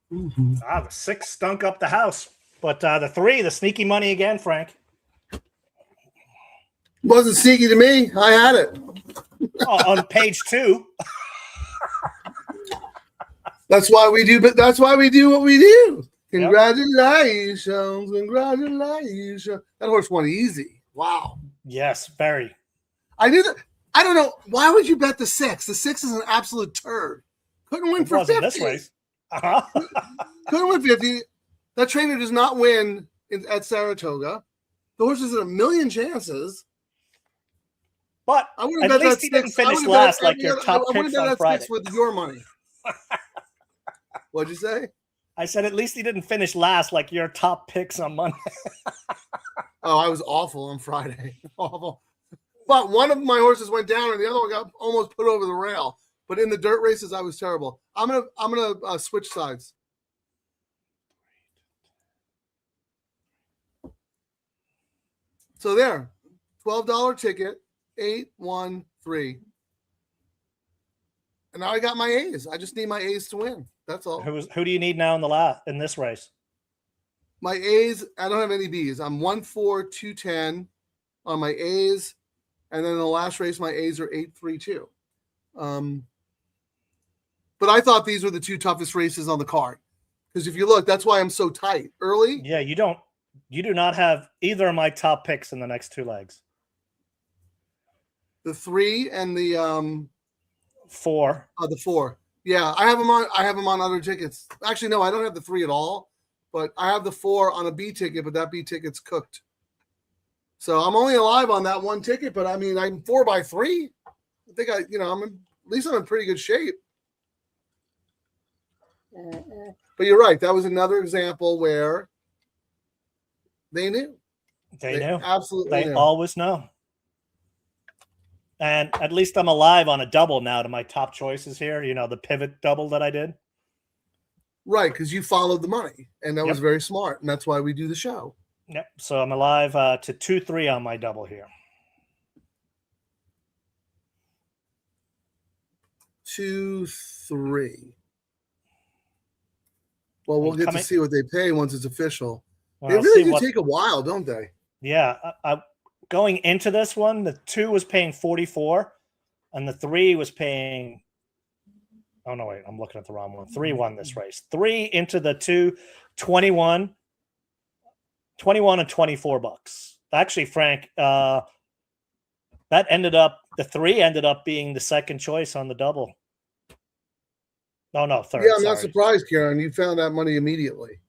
Speaker 1: The 6 stunk up the house. But the 3, the sneaky money again, Frank.
Speaker 2: Wasn't sneaky to me. I had it.
Speaker 1: On page 2.
Speaker 2: That's why we do. But that's why we do what we do. Congratulations, congratulations. That horse won easy. Wow.
Speaker 1: Yes, very.
Speaker 2: I knew that. I don't know. Why would you bet the 6? The 6 is an absolute turd. Couldn't win
Speaker 1: It
Speaker 2: for
Speaker 1: wasn't
Speaker 2: 50.
Speaker 1: this race. Uh-huh.
Speaker 2: Couldn't win 50. That trainer does not win at Saratoga. The horse has a million chances.
Speaker 1: But
Speaker 2: I would
Speaker 1: at
Speaker 2: have bet
Speaker 1: least
Speaker 2: that
Speaker 1: he
Speaker 2: 6.
Speaker 1: didn't finish last like your top
Speaker 2: I would
Speaker 1: picks
Speaker 2: have bet
Speaker 1: on
Speaker 2: that
Speaker 1: Friday.
Speaker 2: 6 with your money. What'd you say?
Speaker 1: I said at least he didn't finish last like your top picks on Monday.
Speaker 2: Oh, I was awful on Friday. Awful. But one of my horses went down and the other one got almost put over the rail. But in the dirt races, I was terrible. I'm gonna switch sides. So there, $12 ticket, 8-1-3. And now I got my A's. I just need my A's to win. That's all.
Speaker 1: Who do you need now in this race?
Speaker 2: My A's, I don't have any B's. I'm 1-4-2-10 on my A's. And then in the last race, my A's are 8-3-2. But I thought these were the 2 toughest races on the card. Because if you look, that's why I'm so tight. Early.
Speaker 1: Yeah, you do not have either of my top picks in the next 2 legs.
Speaker 2: The 3 and the
Speaker 1: 4.
Speaker 2: the 4. Yeah, I have them on other tickets. Actually, no, I don't have the 3 at all. But I have the 4 on a B ticket, but that B ticket's cooked. So I'm only alive on that one ticket, but I mean, I'm 4x3. I think at least I'm in pretty good shape. But you're right. That was another example where they knew.
Speaker 1: They knew.
Speaker 2: Absolutely.
Speaker 1: They
Speaker 2: knew.
Speaker 1: always know. And at least I'm alive on a double now to my top choices here. The pivot double that I did.
Speaker 2: Right, because you followed the money, and that was very smart, and that's why we do the show.
Speaker 1: Yep. So I'm alive to 2-3 on my double here.
Speaker 2: 2-3. Well, we'll get to see what they pay once it's official.
Speaker 1: Well,
Speaker 2: they really do take a while, don't they?
Speaker 1: Yeah. Going into this one, the 2 was paying 44, and the 3 was paying. Oh no! Wait, I'm looking at the wrong one. 3 won this race. 3 into the 2, 21 and $24. Actually, Frank, that ended up the 3 ended up being the second choice on the double. No, third.
Speaker 2: Yeah, I'm not surprised, Karen. You found that money immediately.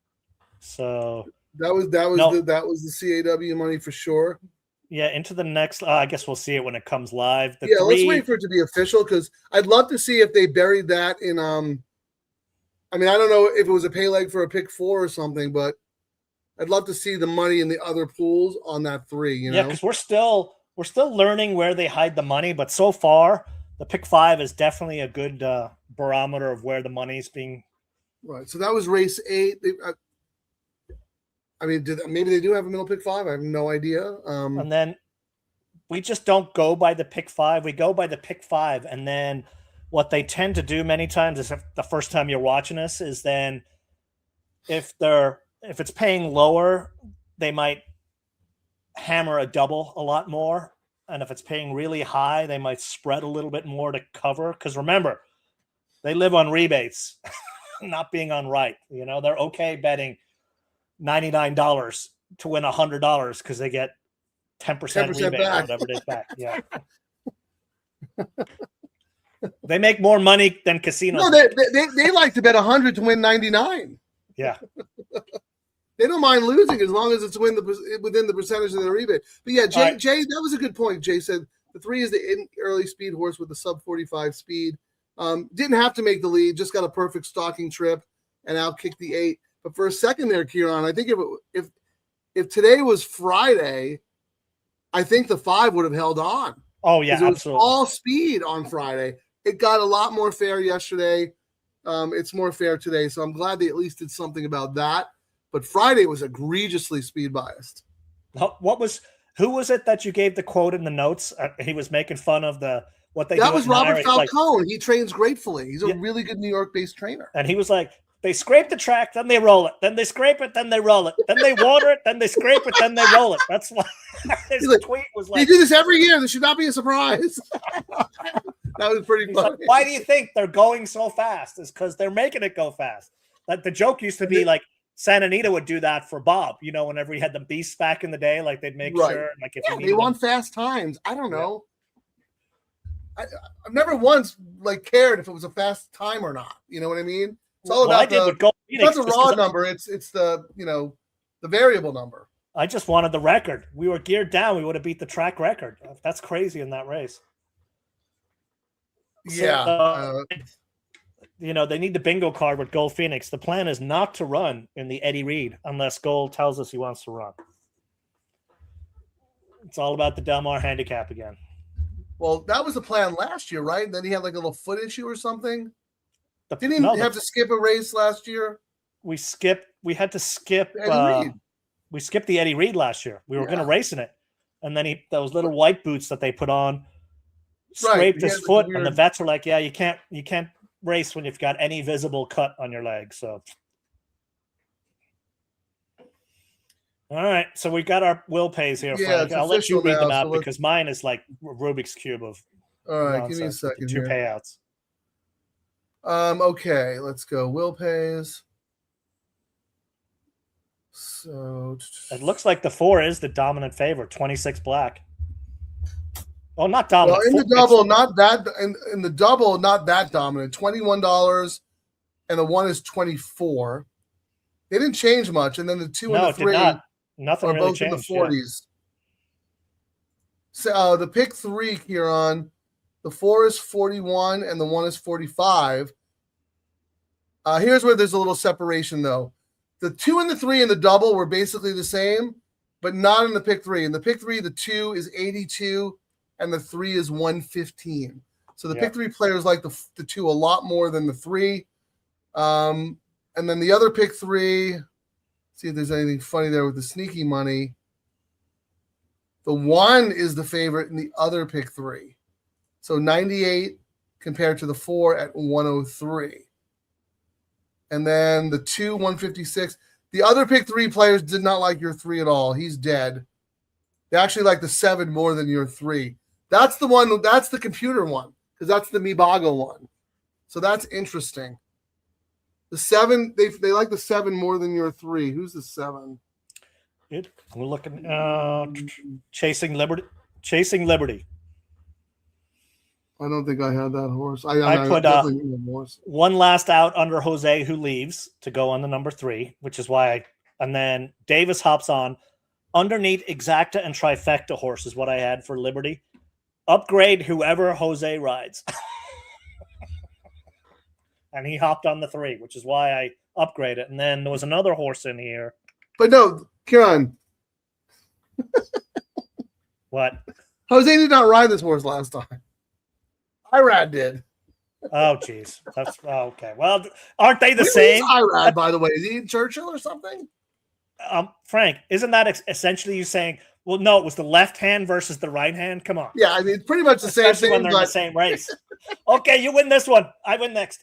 Speaker 1: So
Speaker 2: that was the CAW money for sure.
Speaker 1: Yeah, into the next. I guess we'll see it when it comes live.
Speaker 2: Let's wait for it to be official because I'd love to see if they buried that in. I mean, I don't know if it was a pay leg for a pick 4 or something, but I'd love to see the money in the other pools on that 3.
Speaker 1: Yeah, because we're still learning where they hide the money, but so far the pick 5 is definitely a good barometer of where the money's being.
Speaker 2: Right. So that was race 8. I mean, maybe they do have a middle pick 5. I have no idea.
Speaker 1: And then we just don't go by the pick 5. We go by the pick 5. And then what they tend to do many times is if the first time you're watching us is then if it's paying lower, they might hammer a double a lot more. And if it's paying really high, they might spread a little bit more to cover. Because remember, they live on rebates, not being on right. They're okay betting $99 to win $100 because they get 10% rebate or whatever it is back. Yeah. They make more money than casinos.
Speaker 2: No, they like to bet 100 to win 99.
Speaker 1: Yeah.
Speaker 2: They don't mind losing as long as it's within the percentage of their rebate. But yeah, Jay, that was a good point. Jay said the 3 is the early speed horse with the sub 45 speed. Didn't have to make the lead, just got a perfect stalking trip and outkicked the 8. But for a second there, Kieran, I think if today was Friday, I think the 5 would have held on.
Speaker 1: Oh yeah,
Speaker 2: it was
Speaker 1: absolutely.
Speaker 2: all speed on Friday. It got a lot more fair yesterday. It's more fair today, so I'm glad they at least did something about that. But Friday was egregiously speed biased.
Speaker 1: Who was it that you gave the quote in the notes? He was making fun of the what they
Speaker 2: That
Speaker 1: do
Speaker 2: was
Speaker 1: at
Speaker 2: Robert
Speaker 1: Naira. Like,
Speaker 2: Falcone. He trains gratefully. He's a
Speaker 1: Yeah.
Speaker 2: really good New York-based trainer.
Speaker 1: and he was like, they scrape the track, then they roll it, then they scrape it, then they roll it, then they water it, then they scrape it, then they roll it. That's why his
Speaker 2: like,
Speaker 1: tweet was
Speaker 2: They
Speaker 1: like,
Speaker 2: do this every year. This should not be a surprise. That was pretty
Speaker 1: he's like,
Speaker 2: funny.
Speaker 1: why do you think they're going so fast? It's because they're making it go fast. Like the joke used to be like Santa Anita would do that for Bob, you know, whenever he had the beasts back in the day, like they'd make
Speaker 2: Right.
Speaker 1: sure, like if
Speaker 2: Yeah,
Speaker 1: you
Speaker 2: they
Speaker 1: needed
Speaker 2: want
Speaker 1: them.
Speaker 2: fast times. I don't know. I've never once like cared if it was a fast time or not. You know what I mean? It's all
Speaker 1: Well, I
Speaker 2: about
Speaker 1: did
Speaker 2: the,
Speaker 1: with Gold
Speaker 2: it's not
Speaker 1: Phoenix.
Speaker 2: the
Speaker 1: just
Speaker 2: raw
Speaker 1: 'cause
Speaker 2: number. It's the the variable number.
Speaker 1: I just wanted the record. We were geared down. We would have beat the track record. That's crazy in that race. So,
Speaker 2: Yeah.
Speaker 1: you know, they need the bingo card with Gold Phoenix. The plan is not to run in the Eddie Reed unless Gold tells us he wants to run. It's all about the Del Mar handicap again.
Speaker 2: Well, that was the plan last year, right? And then he had like a little foot issue or something.
Speaker 1: The-
Speaker 2: Didn't he
Speaker 1: no,
Speaker 2: have to skip a race last year?
Speaker 1: we had to skip
Speaker 2: Eddie Reed.
Speaker 1: we skipped the Eddie Reed last year. We were going to
Speaker 2: Yeah.
Speaker 1: race in it. And then those little white boots that they put on
Speaker 2: Right,
Speaker 1: scraped
Speaker 2: he
Speaker 1: his
Speaker 2: had, like, a
Speaker 1: foot, and the
Speaker 2: weird-
Speaker 1: vets were like, yeah, you can't race when you've got any visible cut on your leg. So all right, so we got our will pays here.
Speaker 2: Yeah,
Speaker 1: Frank.
Speaker 2: it's
Speaker 1: I'll let you
Speaker 2: official
Speaker 1: read them
Speaker 2: now,
Speaker 1: out
Speaker 2: so let's-
Speaker 1: because mine is like Rubik's cube of
Speaker 2: All right, give me a
Speaker 1: nonsense with the
Speaker 2: second
Speaker 1: two
Speaker 2: here.
Speaker 1: payouts.
Speaker 2: Okay, let's go. Will pays. So
Speaker 1: It looks like the 4 is the dominant favorite, 26 black. Oh, not
Speaker 2: well,
Speaker 1: dominant.
Speaker 2: in the
Speaker 1: Four-
Speaker 2: double, not that in the double, not that dominant. $21 and the 1 is 24. They didn't change much, and then the 2
Speaker 1: no,
Speaker 2: and
Speaker 1: it
Speaker 2: the
Speaker 1: did
Speaker 2: 3
Speaker 1: not. Nothing
Speaker 2: are
Speaker 1: really
Speaker 2: both
Speaker 1: changed.
Speaker 2: in the 40s. So the pick 3, Kieran, the 4 is 41 and the 1 is 45. Here's where there's a little separation, though. The 2 and the 3 in the double were basically the same, but not in the pick 3. In the pick 3, the 2 is 82 and the 3 is 115. So the pick 3 players like the 2 a lot more than the 3. And then the other pick 3, see if there's anything funny there with the sneaky money. The 1 is the favorite in the other pick 3. So 98 compared to the 4 at 103. And then the 2, 156. The other pick 3 players did not like your 3 at all. He's dead. They actually like the 7 more than your 3. That's the one. That's the computer one because that's the Mibago one. So that's interesting. The 7, they like the 7 more than your 3. Who's the 7?
Speaker 1: We're looking Chasing Liberty. Chasing Liberty.
Speaker 2: I don't think I had that horse. I
Speaker 1: put
Speaker 2: definitely need a horse.
Speaker 1: One last out under Jose, who leaves to go on the number 3, which is why. And then Davis hops on underneath Exacta and Trifecta horse is what I had for Liberty. Upgrade whoever Jose rides. And he hopped on the 3, which is why I upgraded. And then there was another horse in here.
Speaker 2: But no, Kieran,
Speaker 1: What?
Speaker 2: Jose did not ride this horse last time. Irad did.
Speaker 1: Oh, geez. That's okay. Well, aren't they the same?
Speaker 2: Irad, by the way, is he in Churchill or something?
Speaker 1: Frank, isn't that essentially you saying, well, no, it was the left hand versus the right hand? Come on.
Speaker 2: Yeah, I mean, it's pretty much the same
Speaker 1: Especially
Speaker 2: thing.
Speaker 1: when they're in the
Speaker 2: But
Speaker 1: same race. Okay, you win this one. I win next.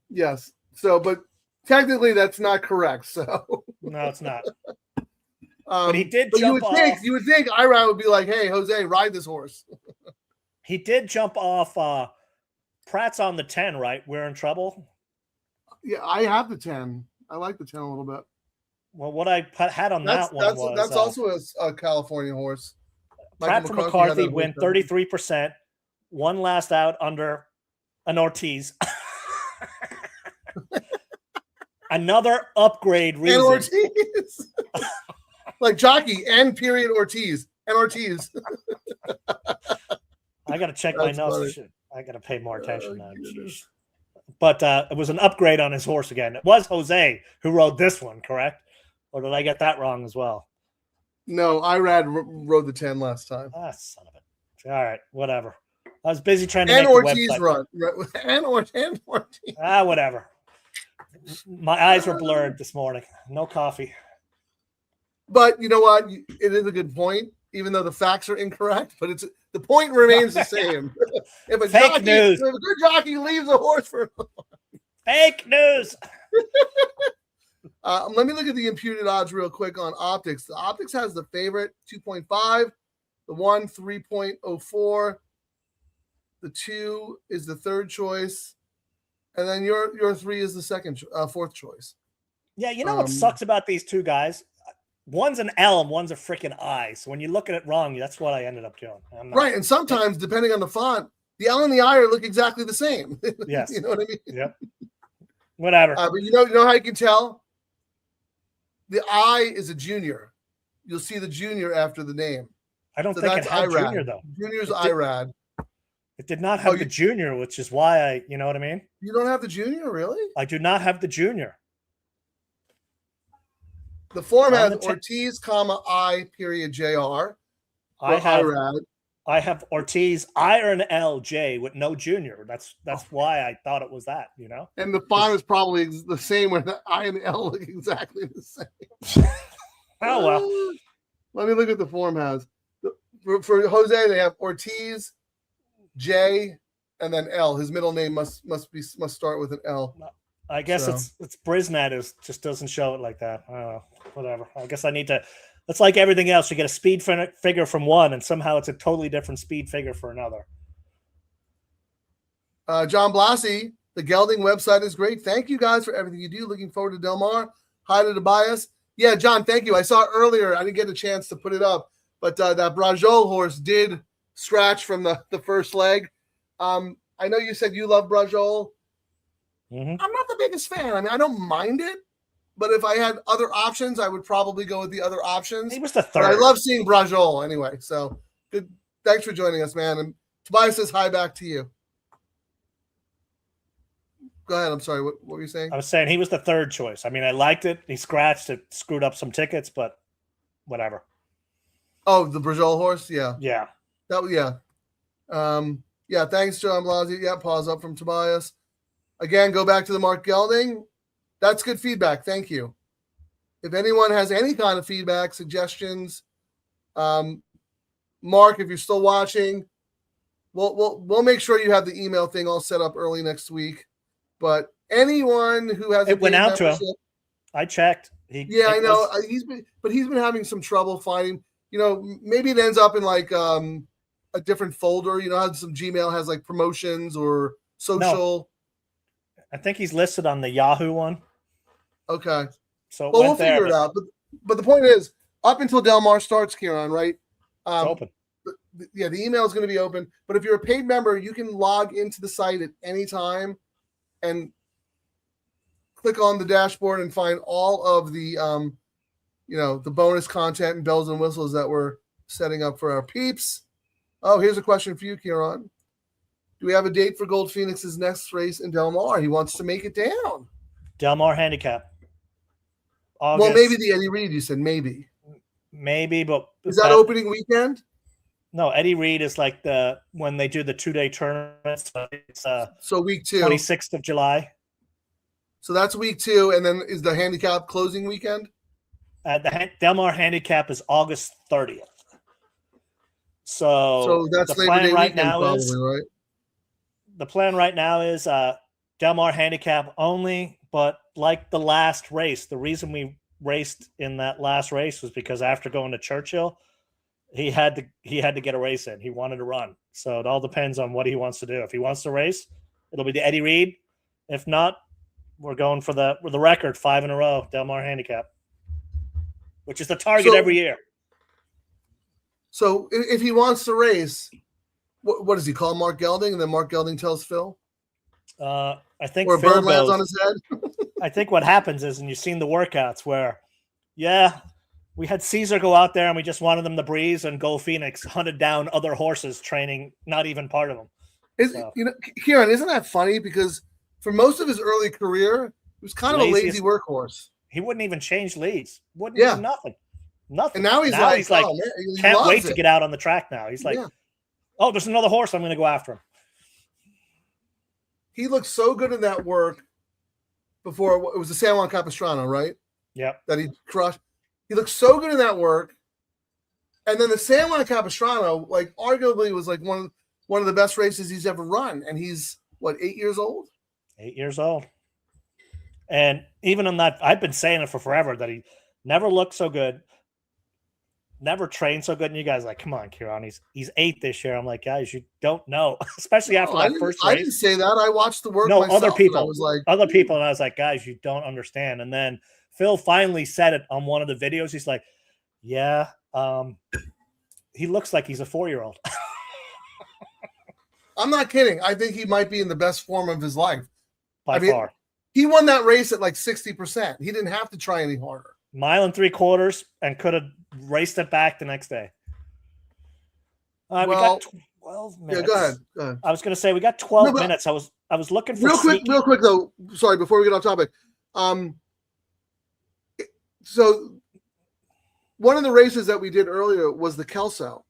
Speaker 2: yes, so but technically that's not correct. So
Speaker 1: No, it's not. But he did
Speaker 2: But
Speaker 1: jump off.
Speaker 2: you would think Irad would be like, "Hey, Jose, ride this horse."
Speaker 1: He did jump off. Pratt's on the 10, right? We're in trouble.
Speaker 2: Yeah, I have the 10. I like the 10 a little bit.
Speaker 1: Well, what I had on that one was
Speaker 2: That's also a California horse.
Speaker 1: Pratt
Speaker 2: Michael
Speaker 1: from
Speaker 2: McCarthy had
Speaker 1: McCarthy
Speaker 2: that
Speaker 1: win
Speaker 2: horse.
Speaker 1: 33%. One last out under an Ortiz. Another upgrade reason.
Speaker 2: And Ortiz. Like jockey and period Ortiz. And Ortiz.
Speaker 1: I got to check my notes. I got to pay more attention now.
Speaker 2: goodness.
Speaker 1: But it was an upgrade on his horse again. It was Jose who rode this one, correct? Or did I get that wrong as well?
Speaker 2: No, Irad rode the 10 last time.
Speaker 1: Ah, son of it. All right, whatever. I was busy trying to
Speaker 2: And
Speaker 1: make
Speaker 2: Ortiz
Speaker 1: the website.
Speaker 2: run. And Ortiz.
Speaker 1: Whatever. My eyes were blurred this morning. No coffee.
Speaker 2: But you know what? It is a good point. even though the facts are incorrect, but the point remains the same. If a
Speaker 1: Fake news.
Speaker 2: If a good jockey leaves a horse for
Speaker 1: Fake news.
Speaker 2: let me look at the imputed odds real quick on Optics. The Optics has the favorite 2.5, the 1 3.04, the 2 is the third choice, and then your 3 is the fourth choice.
Speaker 1: Yeah, you know what sucks about these two guys? One's an L and one's a freaking I. So when you look at it wrong, that's what I ended up doing.
Speaker 2: Right, and sometimes depending on the font, the L and the I look exactly the same.
Speaker 1: Yes,
Speaker 2: you know what I mean.
Speaker 1: Yep. Whatever.
Speaker 2: But you know how you can tell? The I is a junior. You'll see the junior after the name.
Speaker 1: I don't think it had
Speaker 2: IRAD.
Speaker 1: junior though.
Speaker 2: Junior's IRAD.
Speaker 1: It did not have the junior, which is why you know what I mean?
Speaker 2: You don't have the junior, really?
Speaker 1: I do not have the junior.
Speaker 2: The form has Ortiz, I period JR.
Speaker 1: I have Ortiz, I or an LJ with no junior. That's why I thought it was that, you know?
Speaker 2: And the font is probably the same where the I and the L look exactly the same.
Speaker 1: Oh, well.
Speaker 2: Let me look at the form has. For Jose, they have Ortiz, J, and then L. His middle name must start with an L.
Speaker 1: I guess it's Brisnet just doesn't show it like that. I don't know. Whatever. I guess I need to. It's like everything else. You get a speed figure from one, and somehow it's a totally different speed figure for another.
Speaker 2: John Blassie, the Gelding website is great. Thank you guys for everything you do. Looking forward to Del Mar. Hi to Tobias. Yeah, John, thank you. I saw earlier. I didn't get a chance to put it up, but that Brajol horse did scratch from the first leg. I know you said you love Brajol.
Speaker 1: Mm-hmm.
Speaker 2: I'm not the biggest fan. I mean, I don't mind it, but if I had other options, I would probably go with the other options.
Speaker 1: He was the third.
Speaker 2: But I love seeing Brajol anyway. So good. Thanks for joining us, man. And Tobias says hi back to you. Go ahead. I'm sorry. What were you saying?
Speaker 1: I was saying he was the third choice. I mean, I liked it. He scratched it, screwed up some tickets, but whatever.
Speaker 2: Oh, the Brajol horse? Yeah.
Speaker 1: Yeah.
Speaker 2: Yeah. Yeah, thanks, John Blasey. Yeah, pause up from Tobias. Again, go back to the Mark Gelding. That's good feedback. Thank you. If anyone has any kind of feedback, suggestions, Mark, if you're still watching, we'll make sure you have the email thing all set up early next week. But anyone who has
Speaker 1: it went out to him. I checked.
Speaker 2: I know he's been having some trouble finding. You know, maybe it ends up in like a different folder. You know, how some Gmail has like promotions or social.
Speaker 1: No. I think he's listed on the Yahoo one.
Speaker 2: Okay.
Speaker 1: So
Speaker 2: we'll figure it out. But the point is, up until Del Mar starts, Kieran, right?
Speaker 1: It's open.
Speaker 2: The email is going to be open. But if you're a paid member, you can log into the site at any time and click on the dashboard and find all of the the bonus content and bells and whistles that we're setting up for our peeps. Oh, here's a question for you, Kieran. Do we have a date for Gold Phoenix's next race in Del Mar? He wants to make it down.
Speaker 1: Del Mar Handicap.
Speaker 2: August. Well, maybe the Eddie Reed, you said maybe.
Speaker 1: Maybe, but
Speaker 2: is that opening weekend?
Speaker 1: No, Eddie Reed is like when they do the 2-day tournament. So it's
Speaker 2: so week 2.
Speaker 1: 26th of July.
Speaker 2: So that's week 2, and then is the handicap closing weekend?
Speaker 1: The Del Mar Handicap is August 30th. So
Speaker 2: that's
Speaker 1: the plan right now
Speaker 2: probably, right?
Speaker 1: The plan right now is Del Mar Handicap only, but like the last race, the reason we raced in that last race was because after going to Churchill, he had to get a race in. He wanted to run. So it all depends on what he wants to do. If he wants to race, it'll be the Eddie Reed. If not, we're going for the record 5 in a row, Del Mar Handicap, which is the target every year.
Speaker 2: So if he wants to race, what does he call Mark Gelding? And then Mark Gelding tells Phil?
Speaker 1: I think
Speaker 2: or
Speaker 1: Phil
Speaker 2: bird lands on his head?
Speaker 1: I think what happens is, and you've seen the workouts where, we had Caesar go out there and we just wanted them to breeze, and Gold Phoenix hunted down other horses training, not even part of them.
Speaker 2: Kieran, isn't that funny? Because for most of his early career, he was kind of a lazy workhorse.
Speaker 1: He wouldn't even change leads. Wouldn't do nothing.
Speaker 2: And now he's like,
Speaker 1: oh, man, he can't wait to get out on the track now. He's like, oh, there's another horse. I'm going to go after him.
Speaker 2: He looked so good in that work before. It was the San Juan Capistrano, right?
Speaker 1: Yep.
Speaker 2: That he crushed. He looked so good in that work. And then the San Juan Capistrano, like arguably was like one of the best races he's ever run. And he's what, 8 years old?
Speaker 1: 8 years old. And even on that, I've been saying it for forever that he never looked so good, never trained so good. And you guys are like, come on, Kieran, he's 8 this year. I'm like, guys, you don't know, especially after that first race.
Speaker 2: I didn't say that. I watched the work.
Speaker 1: No,
Speaker 2: myself,
Speaker 1: other people.
Speaker 2: I was like,
Speaker 1: other people, and I was like, guys, you don't understand. And then Phil finally said it on one of the videos. He's like, yeah, he looks like he's a 4-year-old.
Speaker 2: I'm not kidding. I think he might be in the best form of his life.
Speaker 1: By far.
Speaker 2: He won that race at like 60%. He didn't have to try any harder.
Speaker 1: 1 3/4 and could have raced it back the next day. We got 12 minutes.
Speaker 2: Yeah, go ahead.
Speaker 1: I was going to say we got 12 minutes. I was looking for
Speaker 2: real quick though. Sorry, before we get off topic. So one of the races that we did earlier was the Kelso.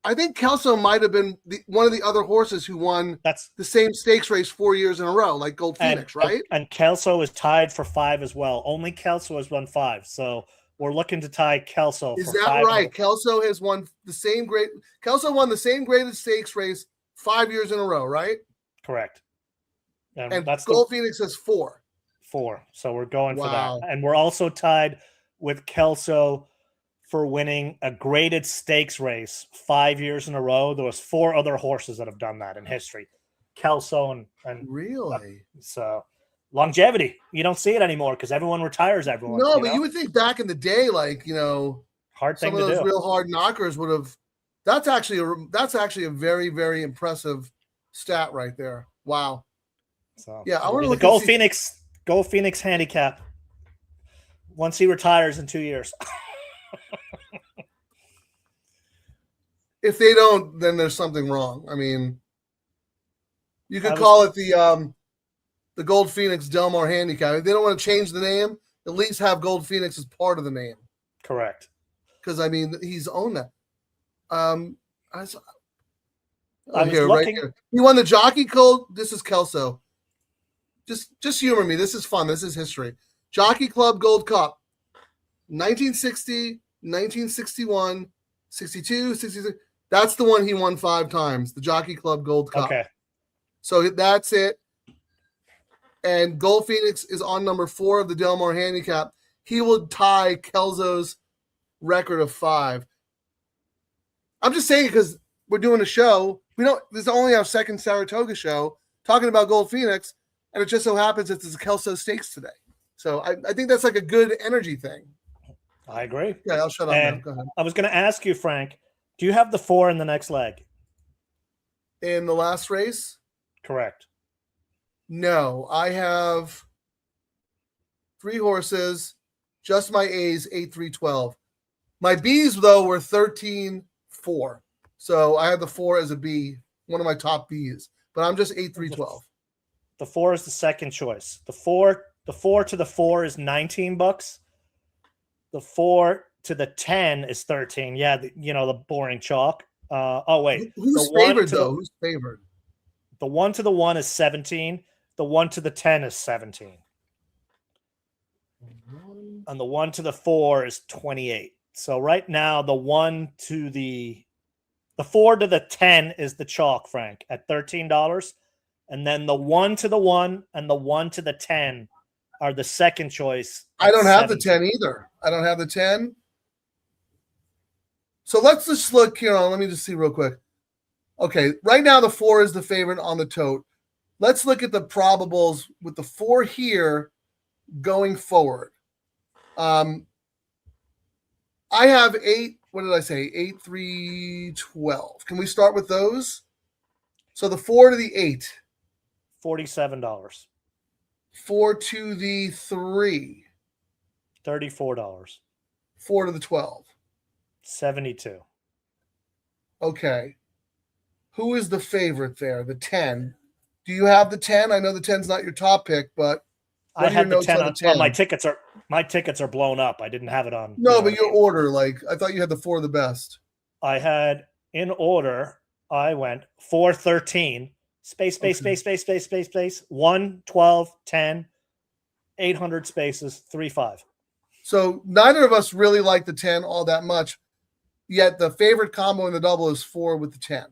Speaker 2: I think Kelso might have been one of the other horses who won the same stakes race 4 years in a row, like Gold Phoenix, right?
Speaker 1: And Kelso is tied for 5 as well. Only Kelso has won 5. So we're looking to tie Kelso.
Speaker 2: Is that right? Kelso has won the same Kelso won the same graded stakes race 5 years in a row, right?
Speaker 1: Correct.
Speaker 2: And that's Gold Phoenix has 4.
Speaker 1: 4. So we're going for that. And we're also tied with Kelso for winning a graded stakes race 5 years in a row. There was 4 other horses that have done that in history. Kelso and
Speaker 2: really.
Speaker 1: So longevity. You don't see it anymore because everyone retires everyone.
Speaker 2: No, but you would think back in the day, like,
Speaker 1: hard thing
Speaker 2: some of those real hard knockers would have. That's actually a very, very impressive stat right there. Wow.
Speaker 1: So
Speaker 2: yeah, I want to look
Speaker 1: at Gold Phoenix handicap once he retires in 2 years.
Speaker 2: If they don't, then there's something wrong. I mean, you could call it the Gold Phoenix Del Mar handicap. If they don't want to change the name, at least have Gold Phoenix as part of the name.
Speaker 1: Correct.
Speaker 2: Because I mean, he's owned that.
Speaker 1: Right
Speaker 2: here. He won the Jockey Club. This is Kelso. Just humor me. This is fun. This is history. Jockey Club Gold Cup. 1960, 1961, 62, 63. That's the one he won 5 times, the Jockey Club Gold Cup.
Speaker 1: Okay.
Speaker 2: So that's it. And Gold Phoenix is on number 4 of the Del Mar handicap. He will tie Kelso's record of 5. I'm just saying because we're doing a show. This is only our second Saratoga show talking about Gold Phoenix, and it just so happens it's a Kelso Stakes today. So I think that's like a good energy thing.
Speaker 1: I agree.
Speaker 2: Yeah, I'll shut up now. Go ahead.
Speaker 1: I was going to ask you, Frank, do you have the 4 in the next leg?
Speaker 2: In the last race?
Speaker 1: Correct.
Speaker 2: No, I have 3 horses, just my A's, 8, 3, 12. My B's, though, were 13, 4. So I have the 4 as a B, one of my top B's. But I'm just 8, 3, 12.
Speaker 1: The 4 is the second choice. The 4 to the 4 is $19. The 4 to the 10 is 13. Yeah, the boring chalk. Wait.
Speaker 2: Who's favored, though? Who's favored?
Speaker 1: The 1 to the 1 is 17. The 1 to the 10 is 17. And the 1 to the 4 is 28. So right now, the 4 to the 10 is the chalk, Frank, at $13. And then the 1 to the 1 and the 1 to the 10 are the second choice.
Speaker 2: I don't have the 10 either. I don't have the 10. So let's just look here on. Let me just see real quick. Okay, right now the 4 is the favorite on the tote. Let's look at the probables with the 4 here going forward. I have 8. What did I say? 8, 3, 12. Can we start with those? So the 4 to the 8.
Speaker 1: $47.
Speaker 2: 4 to the 3.
Speaker 1: $34.
Speaker 2: 4 to the 12.
Speaker 1: 72.
Speaker 2: Okay. Who is the favorite there? The 10. Do you have the 10? I know the 10's not your top pick, but
Speaker 1: I had the 10 on 10. Well, my tickets are blown up. I didn't have it on.
Speaker 2: No, but your order, I thought you had the 4 of the best.
Speaker 1: I had in order, I went 4, 13, space, 1, 12, 10, 800 spaces, 3, 5.
Speaker 2: So neither of us really like the 10 all that much. Yet the favorite combo in the double is 4 with the 10.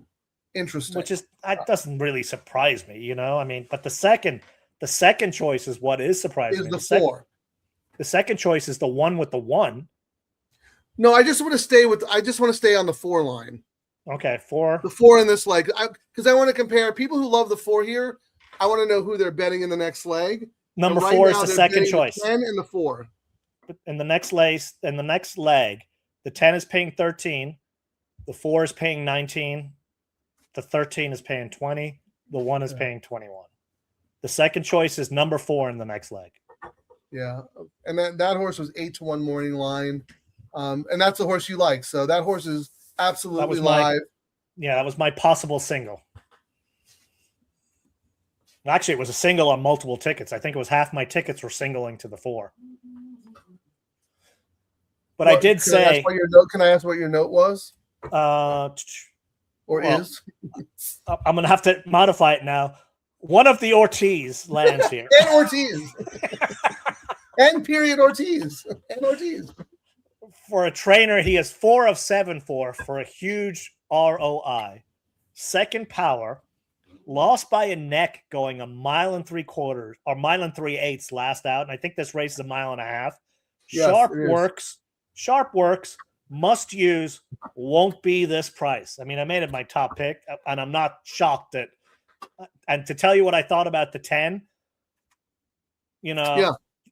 Speaker 2: Interesting.
Speaker 1: Which is that doesn't really surprise me, you know. I mean, but the second choice is what is surprising me.
Speaker 2: The 4.
Speaker 1: The second choice is the 1 with the 1.
Speaker 2: No, I just want to stay on the 4 line.
Speaker 1: Okay, 4.
Speaker 2: The 4 in this leg, because I want to compare people who love the 4 here. I want to know who they're betting in the next leg.
Speaker 1: Number 4 is the second choice.
Speaker 2: The 10 and the 4.
Speaker 1: In the next leg, the 10 is paying 13, the 4 is paying 19, the 13 is paying 20, the 1 is paying 21. The second choice is number 4 in the next leg.
Speaker 2: Yeah, and that horse was 8-1 morning line, and that's the horse you like. So that horse is absolutely live.
Speaker 1: That was my possible single. Actually, it was a single on multiple tickets. I think it was half my tickets were singling to the 4. But I did say.
Speaker 2: Can I ask what your note was? Is?
Speaker 1: I'm going to have to modify it now. One of the Ortiz lands here.
Speaker 2: And Ortiz. And period Ortiz. And Ortiz.
Speaker 1: For a trainer, he is 4 of 7 for a huge ROI. Second power. Lost by a neck going 1 3/4 or 1 3/8 last out. And I think this race is 1.5 miles.
Speaker 2: Yes,
Speaker 1: Sharp works. Must use. Won't be this price. I mean, I made it my top pick, and I'm not shocked that. And to tell you what I thought about the 10,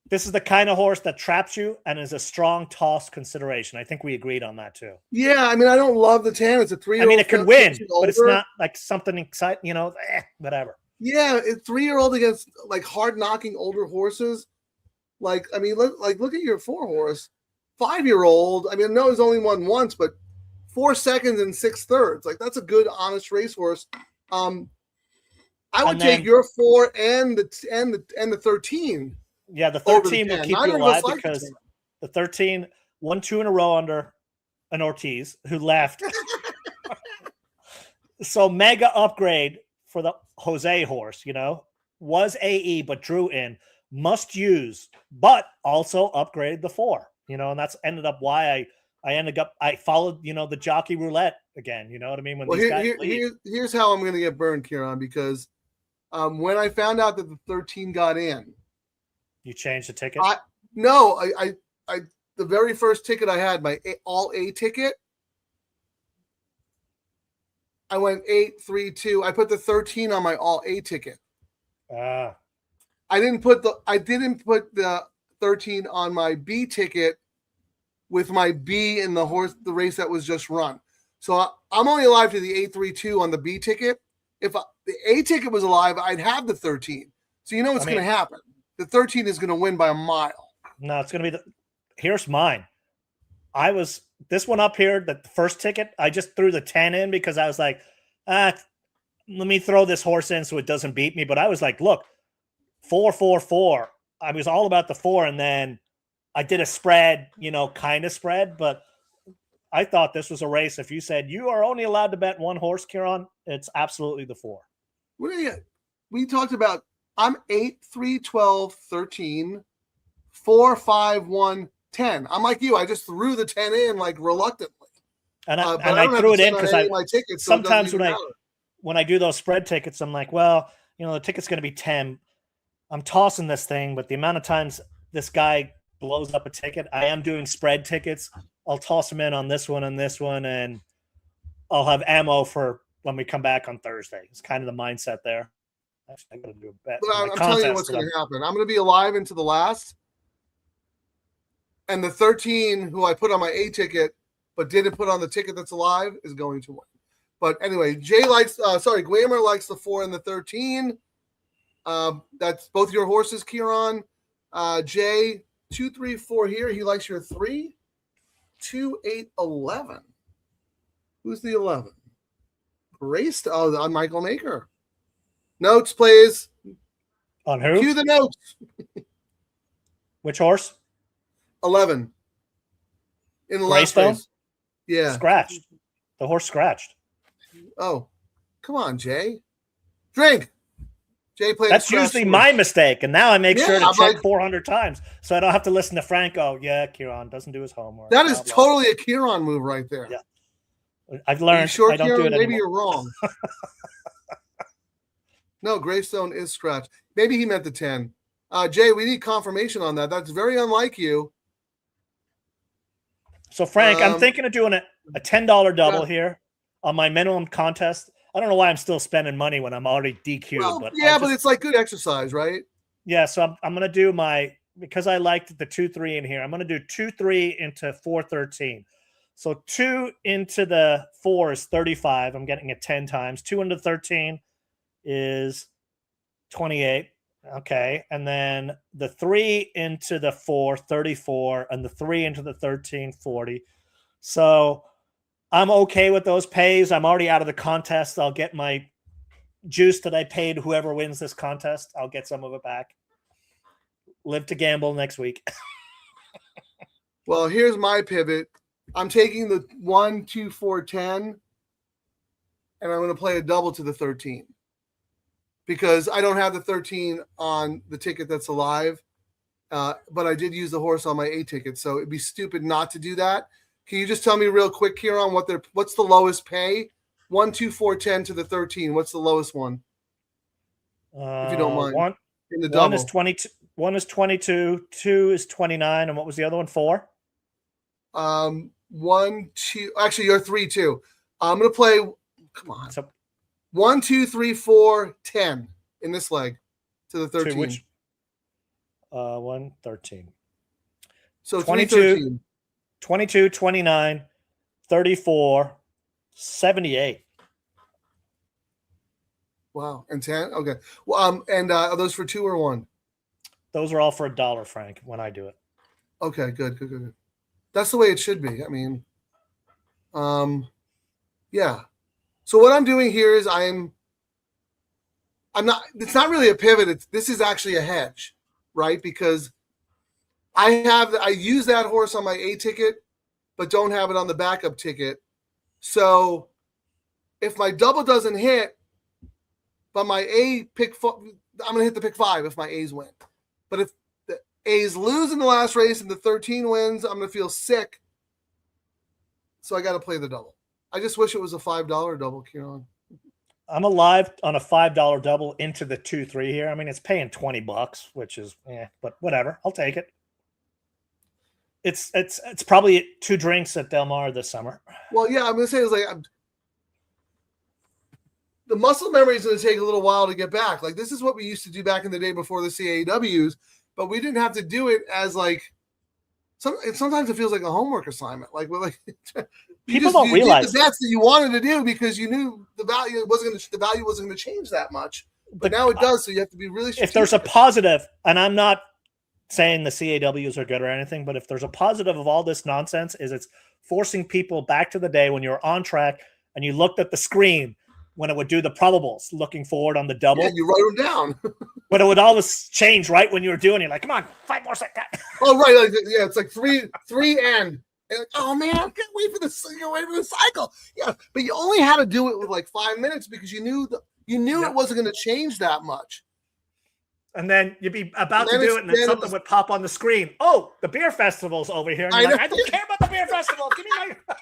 Speaker 1: this is the kind of horse that traps you and is a strong toss consideration. I think we agreed on that too.
Speaker 2: Yeah, I mean, I don't love the 10. It's a 3-year-old.
Speaker 1: I mean, it could win, but it's not like something exciting, whatever.
Speaker 2: Yeah, a 3-year-old against like hard knocking older horses. Like, I mean, look at your 4 horse, 5-year-old. I mean, no, he's only won once, but 4 seconds and 6/3. Like, that's a good, honest racehorse. I would take your 4 and the 13.
Speaker 1: Yeah, the 13 will keep you alive because the 13 won 2 in a row under an Ortiz who left. So mega upgrade for the Jose horse, was AE but drew in, must use, but also upgraded the 4, and that's ended up why I followed, the jockey roulette again. You know what I mean? When
Speaker 2: here's how I'm going to get burned, Kieran, because when I found out that the 13 got in,
Speaker 1: you changed the ticket?
Speaker 2: No, the very first ticket I had, my all A ticket, I went 8-3-2. I put the 13 on my all A ticket. I didn't put the 13 on my B ticket with my B in the race that was just run. So I'm only alive to the 8-3-2 on the B ticket. If the A ticket was alive, I'd have the 13. So you know what's going to happen. The 13 is going to win by a mile. No,
Speaker 1: it's going to be here's mine. This one up here, the first ticket, I just threw the 10 in because I was like, let me throw this horse in so it doesn't beat me. But I was like, look, 4-4-4. I was all about the 4, and then I did a spread, kind of spread, but I thought this was a race. If you said you are only allowed to bet one horse, Kieran, it's absolutely the 4.
Speaker 2: We talked about I'm 8-3-12-13, 4-5-1-10. I'm like you. I just threw the 10 in like reluctantly.
Speaker 1: And I threw it in because sometimes when I do those spread tickets, I'm like, well, the ticket's going to be 10. I'm tossing this thing, but the amount of times this guy blows up a ticket, I am doing spread tickets. I'll toss them in on this one and this one, and I'll have ammo for when we come back on Thursday. It's kind of the mindset there. Actually, I got to do a bet.
Speaker 2: I'm telling you what's going to happen. I'm going to be alive into the last. And the 13, who I put on my A ticket, but didn't put on the ticket that's alive, is going to win. But anyway, Guamer likes the 4 and the 13. That's both your horses, Kieran. Jay, 2, 3, 4 here. He likes your 3. 2, 8, 11. Who's the 11? Raced on Michael Maker. Notes, please.
Speaker 1: On who?
Speaker 2: Cue the notes.
Speaker 1: Which horse?
Speaker 2: 11. In the last race. Yeah.
Speaker 1: Scratched. The horse scratched.
Speaker 2: Oh, come on, Jay. Drink. Jay played.
Speaker 1: That's usually my mistake, and now I make sure to check 400 times so I don't have to listen to Franco. Yeah, Kieran doesn't do his homework.
Speaker 2: That is totally a Kieran move right there.
Speaker 1: Yeah. I've
Speaker 2: Are you
Speaker 1: learned
Speaker 2: sure,
Speaker 1: I don't do
Speaker 2: Kieran?
Speaker 1: it
Speaker 2: Maybe
Speaker 1: anymore.
Speaker 2: you're wrong. No, gravestone is scratched. Maybe he meant the 10. Jay, we need confirmation on that. That's very unlike you.
Speaker 1: So Frank, I'm thinking of doing a $10 double
Speaker 2: Yeah.
Speaker 1: here on my minimum contest. I don't know why I'm still spending money when I'm already DQ'd,
Speaker 2: Well,
Speaker 1: but
Speaker 2: yeah, but it's like good exercise, right?
Speaker 1: yeah. So I'm gonna do because I liked the 2-3 in here. I'm gonna do 2-3 into 4-13. So 2 into the 4 is 35. I'm getting it 10 times. 2 into 13 is 28. Okay. And then the 3 into the 4, 34, and the 3 into the 13, 40. So I'm okay with those pays. I'm already out of the contest. I'll get my juice that I paid whoever wins this contest. I'll get some of it back. Live to gamble next week.
Speaker 2: Well, here's my pivot. I'm taking the 1, 2, 4, 10, and I'm going to play a double to the 13 because I don't have the 13 on the ticket that's alive, but I did use the horse on my A ticket, so it'd be stupid not to do that. Can you just tell me real quick, Kieran, what's the lowest pay? 1, 2, 4, 10 to the 13. What's the lowest one? If you don't mind.
Speaker 1: One
Speaker 2: in the
Speaker 1: One
Speaker 2: double.
Speaker 1: is 22. 1 is 22. 2 is 29. And what was the other one? 4.
Speaker 2: 1, 2. Actually, you're 3 too. I'm gonna play. Come on.
Speaker 1: So
Speaker 2: 1, 2, 3, 4, 10 in this leg to the 13.
Speaker 1: 1, 13.
Speaker 2: So
Speaker 1: 22,
Speaker 2: 313.
Speaker 1: 22, 29, 34, 78.
Speaker 2: Wow. And 10. Okay. Well, and are those for 2 or 1?
Speaker 1: Those are all for $1, Frank, when I do it.
Speaker 2: Okay. Good. That's the way it should be. I mean, yeah. So what I'm doing here is I'm not. It's not really a pivot. This is actually a hedge, right? Because I use that horse on my A ticket, but don't have it on the backup ticket. So if my double doesn't hit, but my A pick, I'm going to hit the pick 5 if my A's win. But if the A's lose in the last race and the 13 wins, I'm going to feel sick. So I got to play the double. I just wish it was a $5 double, Kieran.
Speaker 1: I'm alive on a $5 double into the 2-3 here. I mean, it's paying $20, which is, but whatever. I'll take it. It's probably 2 drinks at Del Mar this summer.
Speaker 2: Well, yeah, I'm going to say it's like the muscle memory is going to take a little while to get back. Like this is what we used to do back in the day before the CAWs, but we didn't have to do it as like sometimes it feels like a homework assignment. Like we're like
Speaker 1: people don't realize
Speaker 2: the bets that you wanted to do because you knew the value wasn't going to change that much. But now it does, so you have to be really strategic.
Speaker 1: If there's a positive, and I'm not saying the CAWs are good or anything, but if there's a positive of all this nonsense, is it's forcing people back to the day when you were on track and you looked at the screen when it would do the probables, looking forward on the double.
Speaker 2: Yeah, you wrote them down.
Speaker 1: But it would always change right when you were doing it. Like, come on, 5 more seconds.
Speaker 2: Oh, right. Like, yeah, it's like three and like, oh man, I can't wait for the cycle. Yeah, but you only had to do it with like 5 minutes because you knew it wasn't going to change that much.
Speaker 1: And then you'd be about to do it, and then something would pop on the screen. Oh, the beer festival's over here. And you're like, I don't care about the beer festival. Give me my.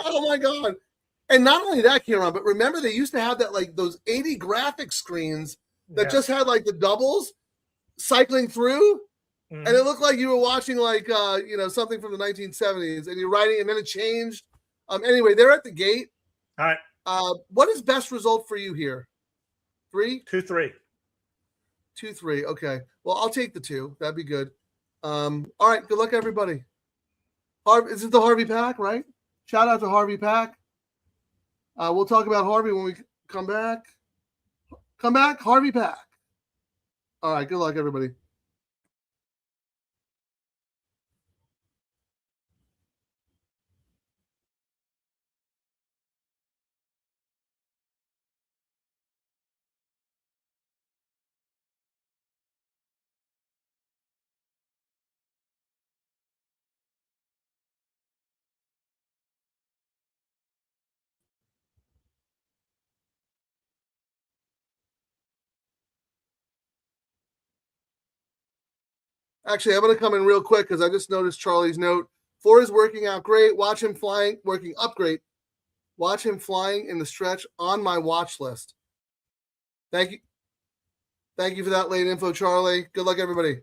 Speaker 2: Oh my god! And not only that, Kieran, but remember they used to have that like those 80 graphic screens that just had like the doubles cycling through, and it looked like you were watching like something from the 1970s, and you're writing, and then it changed. Anyway, they're at the gate.
Speaker 1: All right.
Speaker 2: What is best result for you here? 3?
Speaker 1: 2-3.
Speaker 2: 2-3. Okay. Well, I'll take the 2. That'd be good. All right. Good luck, everybody. Is it the Harvey Pack, right? Shout out to Harvey Pack. We'll talk about Harvey when we come back. Come back, Harvey Pack. All right. Good luck, everybody. Actually, I'm going to come in real quick because I just noticed Charlie's note. 4 is working out great. Watch him flying, working up great. Watch him flying in the stretch on my watch list. Thank you. Thank you for that late info, Charlie. Good luck, everybody.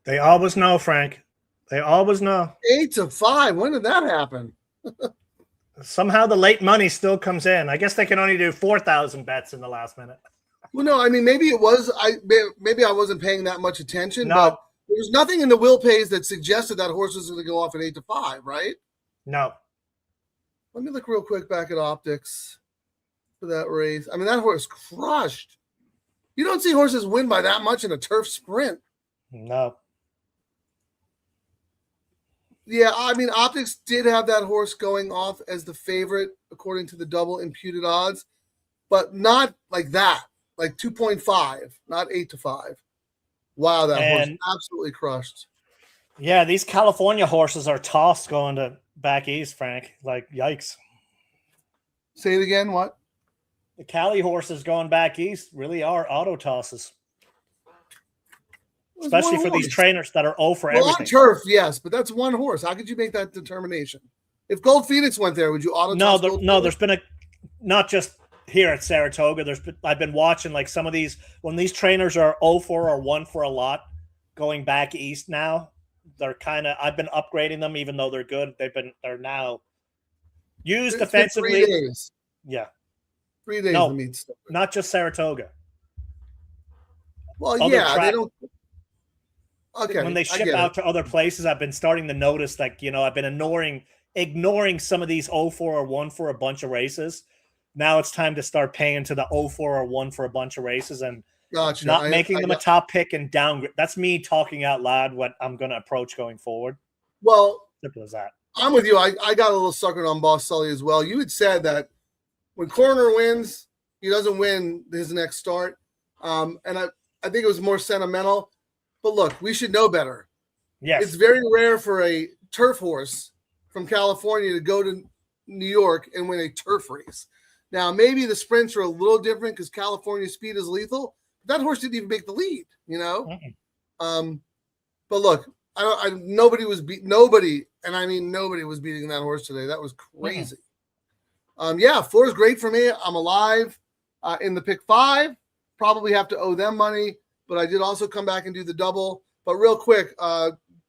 Speaker 1: They always know, Frank. They always know.
Speaker 2: 8-5. When did that happen?
Speaker 1: Somehow the late money still comes in. I guess they can only do 4,000 bets in the last minute.
Speaker 2: Well, no, I mean maybe it was maybe I wasn't paying that much attention.
Speaker 1: No.
Speaker 2: But was nothing in the Will Pays that suggested that horse was going to go off at 8-5, right?
Speaker 1: No.
Speaker 2: Let me look real quick back at optics for that race. I mean, that horse crushed. You don't see horses win by that much in a turf sprint.
Speaker 1: No.
Speaker 2: Yeah, I mean, optics did have that horse going off as the favorite according to the double imputed odds, but not like that, like 2.5, not 8-5. Wow, that horse absolutely crushed.
Speaker 1: Yeah, these California horses are tossed going to back east, Frank. Like, yikes.
Speaker 2: Say it again, what?
Speaker 1: The Cali horses going back east really are auto tosses. Especially for these trainers that are 0 for everything.
Speaker 2: On turf, yes, but that's one horse. How could you make that determination? If Gold Phoenix went there, would you auto toss?
Speaker 1: No, there's been not just here at Saratoga. I've been watching like some of these when these trainers are 0 for or 1 for a lot going back east now. They're I've been upgrading them even though they're good. They're now used defensively.
Speaker 2: 3 days.
Speaker 1: Yeah.
Speaker 2: 3 days.
Speaker 1: No, not just Saratoga.
Speaker 2: Well, yeah, they don't. Okay.
Speaker 1: When they ship out to other places, I've been starting to notice, like, I've been ignoring some of these 0 for or 1 for a bunch of races. Now it's time to start paying to the 0 for or 1 for a bunch of races and not making them a top pick and downgrade. That's me talking out loud what I'm going to approach going forward.
Speaker 2: Well,
Speaker 1: simple as that.
Speaker 2: I'm with you. I got a little suckered on Boss Sully as well. You had said that when Coroner wins, he doesn't win his next start. And I think it was more sentimental. But look, we should know better.
Speaker 1: Yes.
Speaker 2: It's very rare for a turf horse from California to go to New York and win a turf race. Now, maybe the sprints are a little different because California speed is lethal. But that horse didn't even make the lead, But look, nobody, and I mean nobody was beating that horse today. That was crazy. 4 is great for me. I'm alive in the pick 5. Probably have to owe them money. But I did also come back and do the double. But real quick,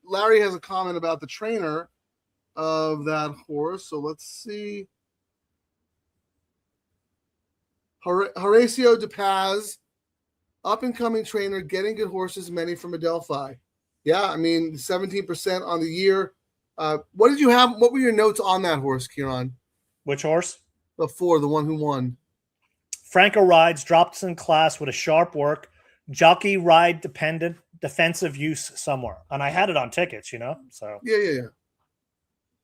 Speaker 2: Larry has a comment about the trainer of that horse. So let's see. Horacio De Paz, up-and-coming trainer, getting good horses, many from Adelphi. Yeah, I mean, 17% on the year. What did you have? What were your notes on that horse, Kieran?
Speaker 1: Which horse?
Speaker 2: The 4, the one who won.
Speaker 1: Franco rides, drops in class with a sharp work. Jockey ride dependent, defensive use somewhere. And I had it on tickets, so.
Speaker 2: Yeah.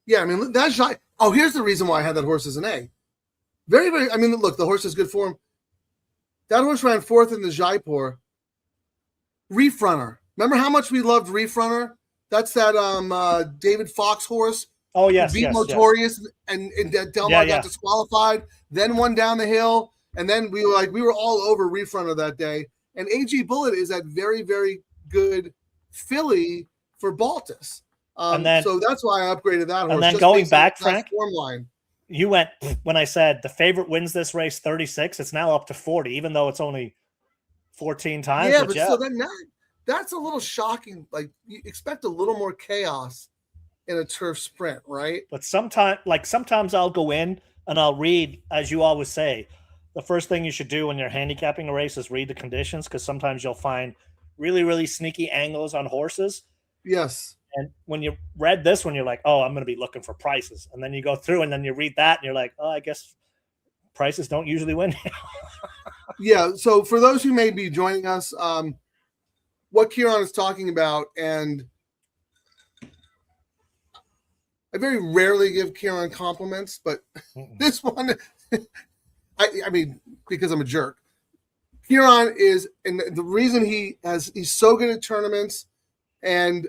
Speaker 2: Yeah, I mean, that's – oh, here's the reason why I had that horse as an A. Very, very – I mean, look, the horse is good form. That horse ran 4th in the Jaipur. Reef Runner. Remember how much we loved Reef Runner? That's that David Fox horse.
Speaker 1: Oh, yes,
Speaker 2: beat Notorious.
Speaker 1: Yes.
Speaker 2: And Del Mar got disqualified, then won down the hill. And then we were all over Reef Runner that day. And AG Bullet is that very, very good filly for Baltus. So that's why I upgraded that horse.
Speaker 1: And then going back, Frank,
Speaker 2: form line.
Speaker 1: You went when I said the favorite wins this race 36. It's now up to 40, even though it's only 14 times.
Speaker 2: Yeah, but so then that's a little shocking. Like, you expect a little more chaos in a turf sprint, right?
Speaker 1: But sometimes I'll go in and I'll read, as you always say, the first thing you should do when you're handicapping a race is read the conditions, because sometimes you'll find really, really sneaky angles on horses.
Speaker 2: Yes.
Speaker 1: And when you read this one, you're like, oh, I'm going to be looking for prices. And then you go through and then you read that and you're like, oh, I guess prices don't usually win.
Speaker 2: Yeah. So for those who may be joining us, what Kieran is talking about, and I very rarely give Kieran compliments, but this one, I mean, because I'm a jerk. Kieran is, and the reason he's so good at tournaments and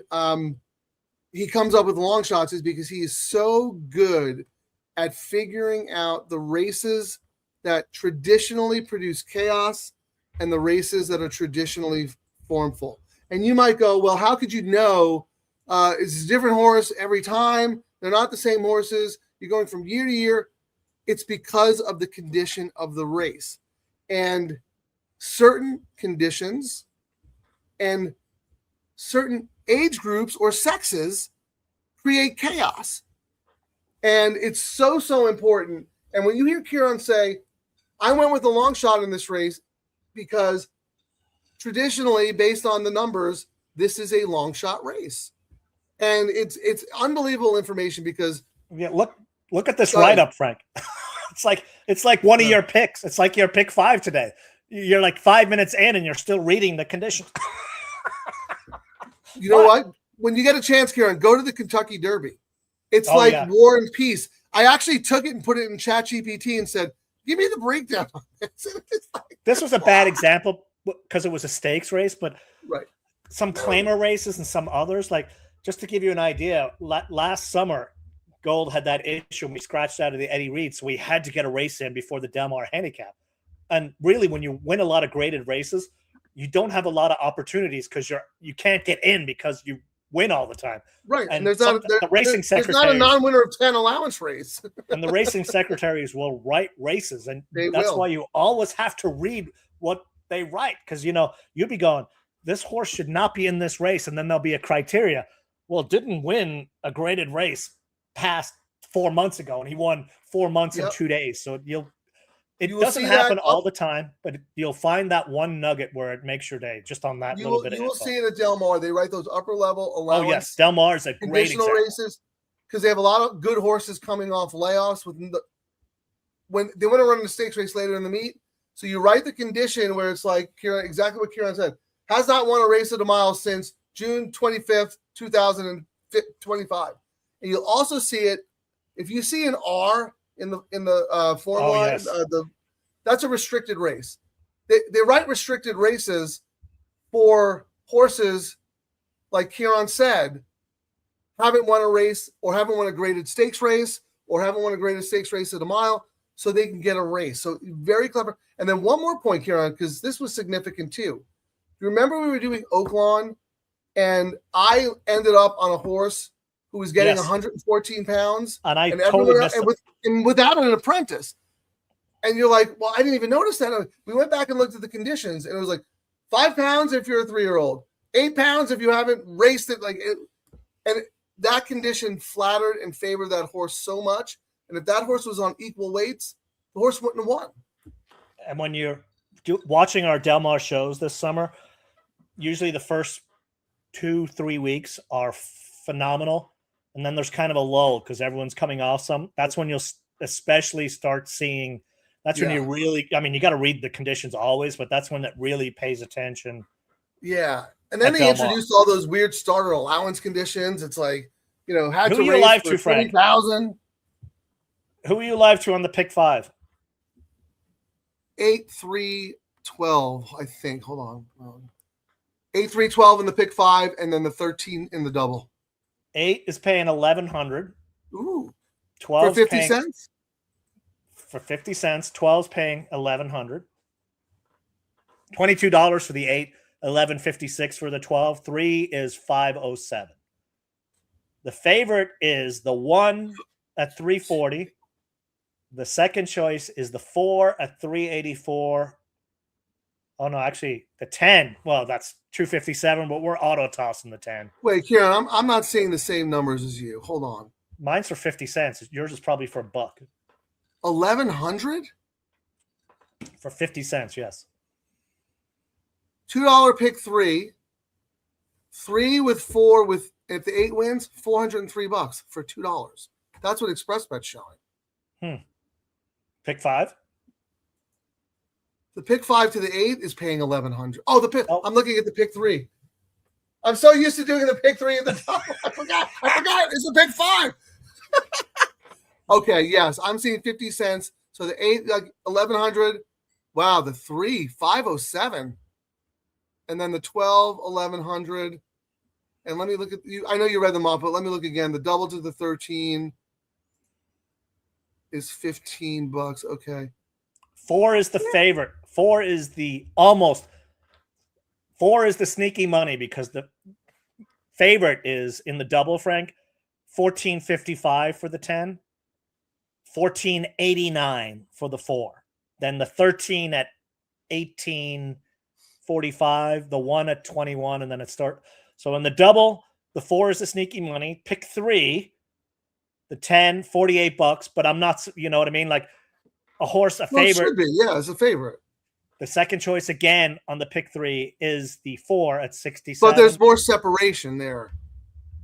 Speaker 2: he comes up with long shots is because he is so good at figuring out the races that traditionally produce chaos and the races that are traditionally formful. And you might go, well, how could you know? It's a different horse every time. They're not the same horses. You're going from year to year. It's because of the condition of the race. And certain conditions and certain age groups or sexes create chaos. And it's so, so important. And when you hear Kieran say, I went with the long shot in this race because traditionally, based on the numbers, this is a long shot race. And it's unbelievable information because
Speaker 1: look at this
Speaker 2: Go ahead.
Speaker 1: write-up, Frank. it's like one of your picks. It's like your pick 5 today. You're like 5 minutes in and you're still reading the conditions.
Speaker 2: You know what? When you get a chance, Kieran, go to the Kentucky Derby. It's like War and Peace. I actually took it and put it in ChatGPT and said, give me the breakdown on this.
Speaker 1: This was a bad example because it was a stakes race, but
Speaker 2: right.
Speaker 1: Some claimer races and some others, like just to give you an idea, last summer, Gold had that issue and we scratched out of the Eddie Reed, so we had to get a race in before the Del Mar handicap. And really, when you win a lot of graded races, you don't have a lot of opportunities because you can't get in because you win all the time.
Speaker 2: Right.
Speaker 1: And
Speaker 2: there's
Speaker 1: not a
Speaker 2: non-winner of 10 allowance race.
Speaker 1: And the racing secretaries will write races. And
Speaker 2: They
Speaker 1: that's
Speaker 2: will.
Speaker 1: why you always have to read what they write. Because, you'd be going, this horse should not be in this race. And then there'll be a criteria. Well, it didn't win a graded race past 4 months ago. And he won 4 months and 2 days. So it doesn't happen all the time, but you'll find that one nugget where it makes your day just on that little bit of
Speaker 2: You will
Speaker 1: info.
Speaker 2: see it at Del Mar. They write those upper level allowance.
Speaker 1: Oh, yes. Del Mar is a great
Speaker 2: conditional
Speaker 1: example.
Speaker 2: races because they have a lot of good horses coming off layoffs when they want to run the stakes race later in the meet. So you write the condition where it's like Kieran, exactly what Kieran said, has not won a race of the mile since June 25th, 2025. And you'll also see it if you see an R in the form line.
Speaker 1: Yes.
Speaker 2: That's a restricted race. They write restricted races for horses, like Kieran said, haven't won a race or haven't won a graded stakes race or haven't won a graded stakes race at a mile, so they can get a race. So very clever. And then one more point, Kieran, because this was significant too. You remember we were doing Oaklawn, and I ended up on a horse who was getting 114 pounds,
Speaker 1: and I totally missed it.
Speaker 2: And without an apprentice. And you're like, well, I didn't even notice that. We went back and looked at the conditions, and it was like 5 pounds if you're a 3-year-old, 8 pounds if you haven't raced it. That condition flattered and favored that horse so much. And if that horse was on equal weights, the horse wouldn't have won.
Speaker 1: And when you're watching our Del Mar shows this summer, usually the first 2-3 weeks are phenomenal. And then there's kind of a lull because everyone's coming off some. That's when you'll especially start seeing. That's when you really, you got to read the conditions always, but that's when it really pays attention.
Speaker 2: Yeah. And then they introduced all those weird starter allowance conditions. It's like, had to race for 20,000.
Speaker 1: Who are you live to on the pick 5?
Speaker 2: 8-3-12, I think. Hold on. 8-3-12 in the pick 5, and then the 13 in the double.
Speaker 1: 8 is paying 1,100.
Speaker 2: Ooh.
Speaker 1: 12
Speaker 2: for 50 cents?
Speaker 1: For 50 cents. 12 is paying 1,100. $22 for the 8, 11.56 for the 12. 3 is 5.07. The favorite is the 1 at 340. The second choice is the 4 at 384. Oh, no, actually, the 10. Well, that's 257, but we're auto tossing the 10.
Speaker 2: Wait, Kieran, I'm not seeing the same numbers as you. Hold on.
Speaker 1: Mine's for 50 cents. Yours is probably for $1.
Speaker 2: 1,100?
Speaker 1: For 50 cents, yes.
Speaker 2: $2 pick 3. 3 with 4 with if the 8 wins, $403 for $2. That's what ExpressBet's showing.
Speaker 1: Pick 5?
Speaker 2: The pick 5 to the 8 is paying 1,100. Oh, the pick. Oh. I'm looking at the pick 3. I'm so used to doing the pick 3 at the top. I forgot. It's the pick 5. Okay, yes, I'm seeing 50 cents. So the 8, like 1,100. Wow, the 3, 507. And then the 12, 1,100. And let me look at you. I know you read them off, but let me look again. The double to the 13 is $15. Okay.
Speaker 1: 4 is the favorite. 4 is the almost. 4 is the sneaky money because the favorite is in the double, Frank. 14.55 for the 10. 14.89 for the 4. Then the 13 at 18.45. The 1 at 21, and then it starts. So in the double, the 4 is the sneaky money. Pick 3, the 10, $48. But I'm not. You know what I mean? Like a horse, a favorite.
Speaker 2: It should be. Yeah, it's a favorite.
Speaker 1: The second choice again on the pick 3 is the 4 at 67.
Speaker 2: But there's more separation there,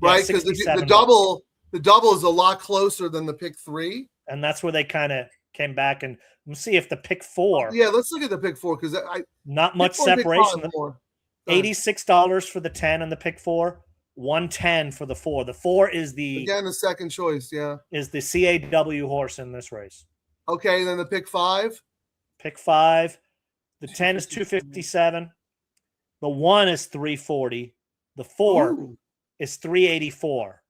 Speaker 2: right? Because the double is a lot closer than the pick 3.
Speaker 1: And that's where they kind of came back, and we'll see if the pick 4.
Speaker 2: Yeah, let's look at the pick 4 because
Speaker 1: not much separation. $86 for the 10 and the pick 4, $110 for the 4. The 4 is the
Speaker 2: second choice. Yeah,
Speaker 1: is the CAW horse in this race.
Speaker 2: Okay, then the pick 5.
Speaker 1: Pick 5. The 10 is 257. The 1 is 340. The 4 is 384.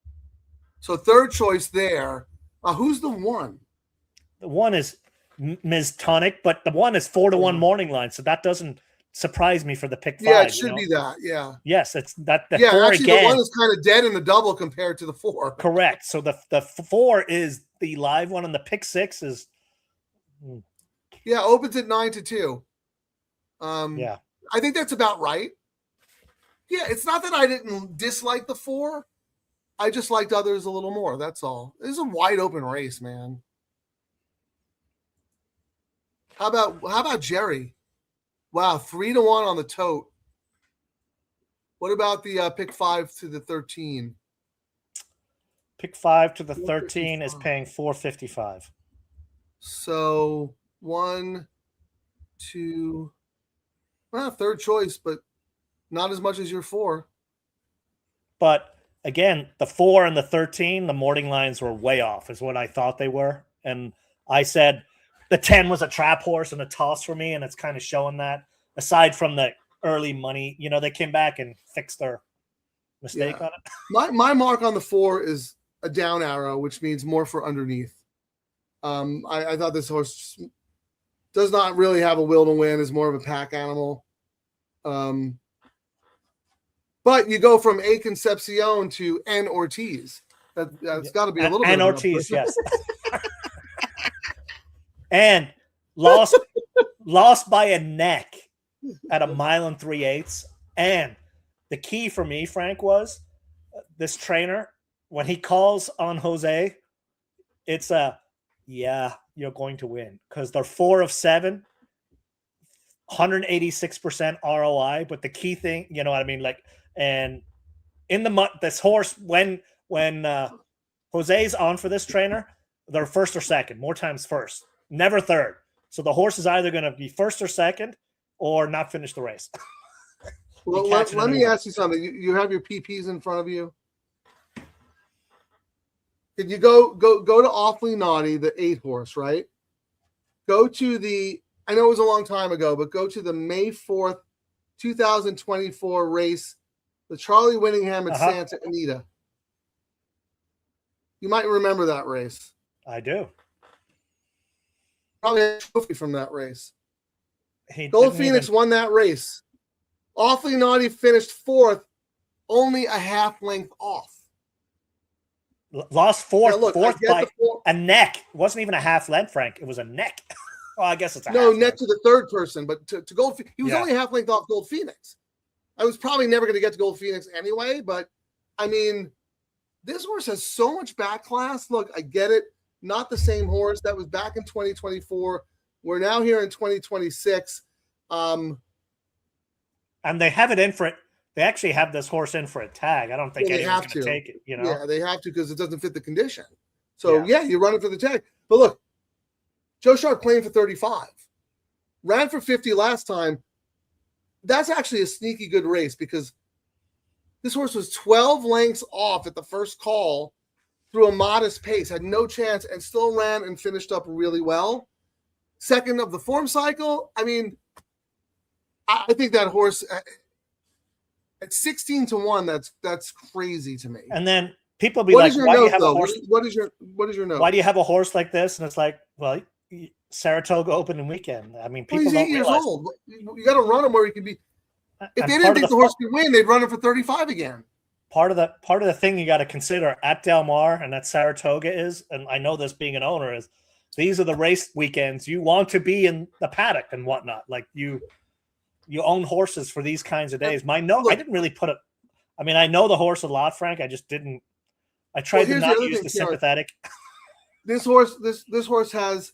Speaker 2: So third choice there. Who's the 1?
Speaker 1: The 1 is Ms. Tonic, but the 1 is 4-1 morning line, so that doesn't surprise me for the pick 5.
Speaker 2: Yeah, it should be that. Yeah.
Speaker 1: Yes, it's that. The 4
Speaker 2: actually,
Speaker 1: again,
Speaker 2: the 1 is kind of dead in the double compared to the 4.
Speaker 1: Correct. So the 4 is the live one, and the pick 6 is.
Speaker 2: Yeah, opens at 9-2.
Speaker 1: Yeah,
Speaker 2: I think that's about right. Yeah, it's not that I didn't dislike the 4. I just liked others a little more. That's all. This is a wide open race, man. How about Jerry? Wow, 3-1 on the tote. What about the pick 5 to the 13?
Speaker 1: Pick 5 to the 13 is paying $455.
Speaker 2: So 1, 2. Well, third choice, but not as much as your 4.
Speaker 1: But again, the 4 and the 13, the morning lines were way off, is what I thought they were. And I said the 10 was a trap horse and a toss for me, and it's kind of showing that. Aside from the early money, they came back and fixed their mistake on it.
Speaker 2: My mark on the 4 is a down arrow, which means more for underneath. I thought this horse does not really have a will to win, is more of a pack animal. But you go from A Concepcion to N Ortiz. That's got to be a little bit.
Speaker 1: N Ortiz, yes. And lost by a neck at 1 3/8. And the key for me, Frank, was this trainer, when he calls on Jose, it's you're going to win, because they're 4 of 7, 186% ROI. But the key thing, you know what I mean? Like, and in this horse, when Jose's on for this trainer, they're first or second, more times first, never third. So the horse is either going to be first or second or not finish the race.
Speaker 2: Well, let me ask you something. You have your PPs in front of you. Can you go to Awfully Naughty, the 8 horse, right? Go to I know it was a long time ago, but go to the May 4th, 2024 race, the Charlie Whittingham at Santa Anita. You might remember that race.
Speaker 1: I do.
Speaker 2: Probably a trophy from that race. Gold Phoenix won that race. Awfully Naughty finished 4th, only a half length off.
Speaker 1: Lost fourth by
Speaker 2: a
Speaker 1: neck. It wasn't even a half length, Frank. It was a neck. Well, I guess it's a
Speaker 2: neck length to the third person, but to Gold, he was only half length off Gold Phoenix. I was probably never going to get to Gold Phoenix anyway, but I mean, this horse has so much back class. Look, I get it. Not the same horse. That was back in 2024. We're now here in 2026. And
Speaker 1: they have it in for it. They actually have this horse in for a tag. I don't think anyone's going to take it.
Speaker 2: Yeah, they have to, because it doesn't fit the condition. So you run it for the tag. But look, Joe Sharp claimed for 35, ran for 50 last time. That's actually a sneaky good race, because this horse was 12 lengths off at the first call through a modest pace, had no chance, and still ran and finished up really well. Second of the form cycle. I mean, I think that horse at 16-1, that's crazy to me.
Speaker 1: And then people be like,
Speaker 2: "Why do you have a horse? What is your note?
Speaker 1: Why do you have a horse like this?" And it's like, well, Saratoga opening weekend. I mean, people
Speaker 2: he's 8 years old. You got to run him where he can be. If they didn't think the horse could win, they'd run him for 35 again.
Speaker 1: Part of the thing you got to consider at Del Mar and at Saratoga is, and I know this being an owner, is these are the race weekends you want to be in the paddock and whatnot. Like you own horses for these kinds of days. My note, I didn't really put it. I mean, I know the horse a lot, Frank. I just didn't. I tried to not use the sympathetic.
Speaker 2: This horse has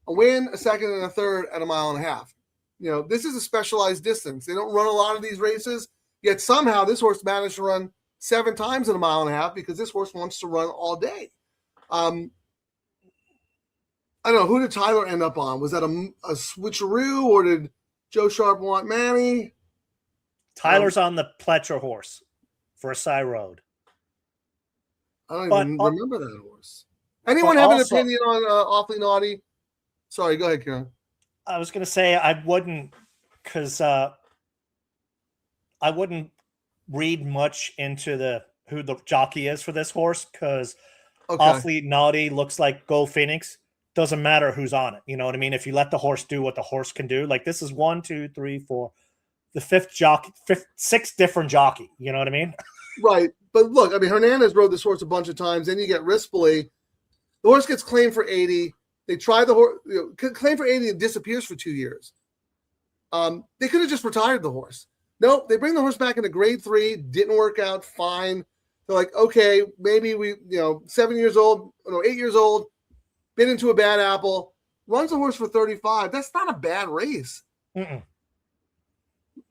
Speaker 2: a win, a second, and a third at 1.5 miles. this is a specialized distance. They don't run a lot of these races, yet somehow this horse managed to run 7 times in a mile and a half because this horse wants to run all day. I don't know. Who did Tyler end up on? Was that a switcheroo, or did Joe Sharp want Manny?
Speaker 1: Tyler's on the Pletcher horse for a Cy Road.
Speaker 2: I don't even remember that horse. Anyone have an opinion on Awfully Naughty? Sorry, go ahead, Karen.
Speaker 1: I was going to say I wouldn't, because I wouldn't read much into who the jockey is for this horse, because Awfully Naughty looks like Gold Phoenix. Doesn't matter who's on it. You know what I mean? If you let the horse do what the horse can do, like this is 1, 2, 3, 4, the sixth different jockey. You know what I mean?
Speaker 2: Right. But look, I mean, Hernandez rode this horse a bunch of times. Then you get Rispoli. The horse gets claimed for 80. They try the horse, claim for 80 and disappears for 2 years. They could have just retired the horse. Nope. They bring the horse back into grade 3. Didn't work out. Fine. They're like, okay, maybe 7 years old, 8 years old, bit into a bad apple, runs the horse for 35. That's not a bad race.
Speaker 1: Mm-mm.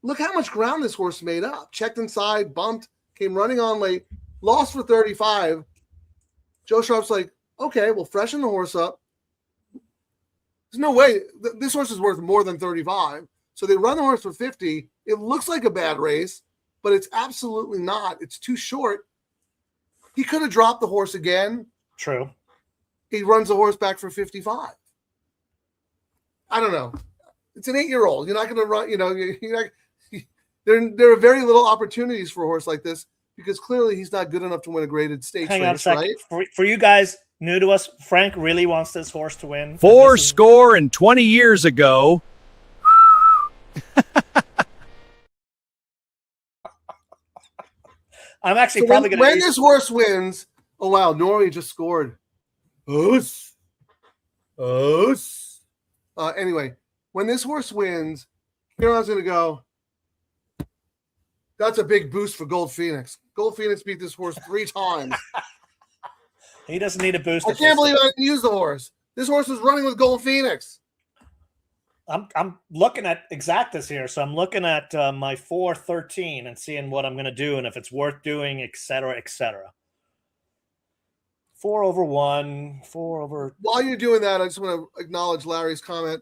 Speaker 2: Look how much ground this horse made up. Checked inside, bumped, came running on late, lost for 35. Joe Sharp's like, okay, we'll freshen the horse up. There's no way. This horse is worth more than 35. So they run the horse for 50. It looks like a bad race, but it's absolutely not. It's too short. He could have dropped the horse again.
Speaker 1: True.
Speaker 2: He runs the horse back for 55. I don't know. It's an 8-year-old. You're not going to run, there are very little opportunities for a horse like this because clearly he's not good enough to win a graded stakes race.
Speaker 1: Hang on a second. Right? For you guys new to us, Frank really wants this horse to win.
Speaker 3: 20 years ago.
Speaker 1: I'm actually probably going to.
Speaker 2: When this horse wins, oh wow, Norrie just scored. Anyway, when this horse wins, Caroline's going to go, that's a big boost for Gold Phoenix. Gold Phoenix beat this horse 3 times.
Speaker 1: He doesn't need a boost.
Speaker 2: I can't believe I didn't use the horse. This horse was running with Gold Phoenix.
Speaker 1: I'm looking at exactas here, so I'm looking at my 413 and seeing what I'm going to do and if it's worth doing, et cetera, et cetera. 4/1, 4/.
Speaker 2: While you're doing that, I just want to acknowledge Larry's comment.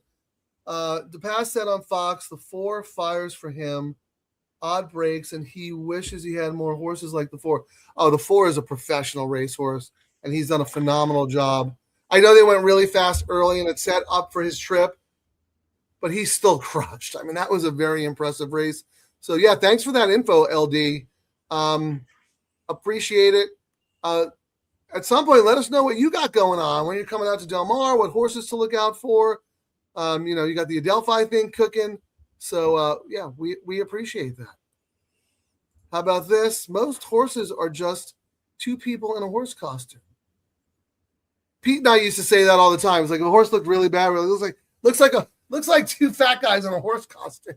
Speaker 2: DePass said on Fox, the 4 fires for him, odd breaks, and he wishes he had more horses like the 4. Oh, the 4 is a professional racehorse, and he's done a phenomenal job. I know they went really fast early, and it set up for his trip, but he's still crushed. I mean, that was a very impressive race. So, yeah, thanks for that info, LD. Appreciate it. At some point, let us know what you got going on when you're coming out to Del Mar, what horses to look out for. You got the Adelphi thing cooking. So, yeah, we appreciate that. How about this? Most horses are just 2 people in a horse costume. Pete and I used to say that all the time. It's like, if a horse looked really bad, really looks like 2 fat guys in a horse costume.